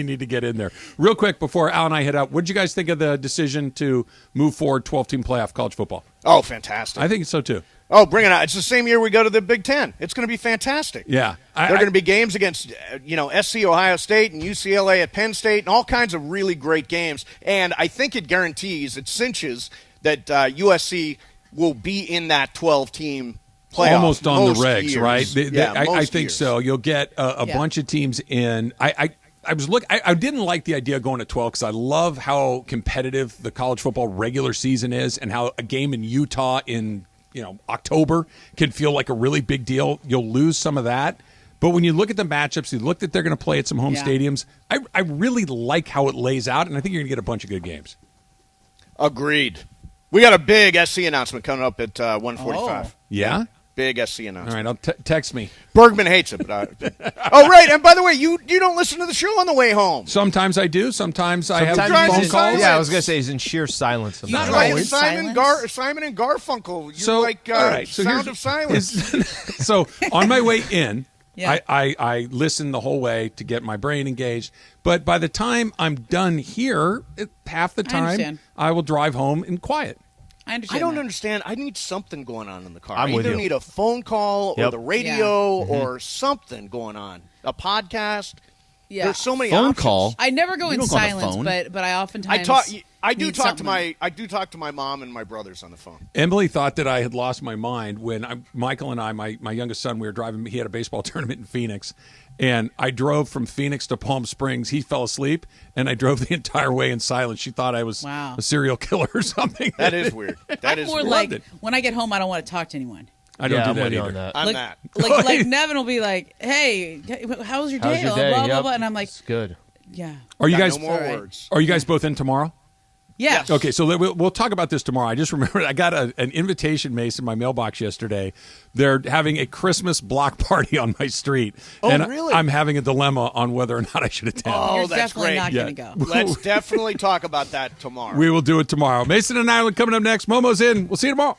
need to get in there. Real quick before Al and I head out, what did you guys think of the decision to move forward 12-team playoff college football? Oh, fantastic! I think so too. Oh, bring it on. It's the same year we go to the Big Ten. It's going to be fantastic. Yeah. There are going to be games against, SC Ohio State and UCLA at Penn State and all kinds of really great games. And I think it cinches that USC will be in that 12-team playoff. Almost on the regs, years. right? I think years. so. You'll get a bunch of teams in. I didn't like the idea of going to 12 because I love how competitive the college football regular season is and how a game in Utah in October can feel like a really big deal. You'll lose some of that. But when you look at the matchups, you look that they're going to play at some home stadiums, I really like how it lays out, and I think you're going to get a bunch of good games. Agreed. We got a big SC announcement coming up at 1:45. Yeah? Big SC announcement. All right, text me. Bergman hates it. But oh, right. And by the way, you don't listen to the show on the way home. Sometimes I do. Sometimes I have phone calls. Yeah, I was going to say he's in sheer silence. Not like Simon and Garfunkel. You're Sound of Silence. So on my way in, I listen the whole way to get my brain engaged. But by the time I'm done here, half the time I will drive home in quiet. I don't understand. I need something going on in the car. I either need a phone call or the radio or something going on. A podcast. Yeah. There's so many phone options. call. I never go in silence, but I oftentimes I do talk to my mom and my brothers on the phone. Emily thought that I had lost my mind when Michael and I, my youngest son, we were driving. He had a baseball tournament in Phoenix, and I drove from Phoenix to Palm Springs. He fell asleep, and I drove the entire way in silence. She thought I was a serial killer or something. That is weird. That is more weird. like when I get home, I don't want to talk to anyone. I don't do that either. I'm that. Like Nevin will be like, "Hey, how was your day?" Blah blah blah, and I'm like, "It's good." Yeah. Are you guys? No more words. Are you guys both in tomorrow? Yeah. Okay, so we'll talk about this tomorrow. I just remembered I got an invitation, Mace, in my mailbox yesterday. They're having a Christmas block party on my street. Oh, and really? I'm having a dilemma on whether or not I should attend. Oh, You're that's definitely great. not going to go. Let's definitely talk about that tomorrow. We will do it tomorrow. Mason and Ireland coming up next. Momo's in. We'll see you tomorrow.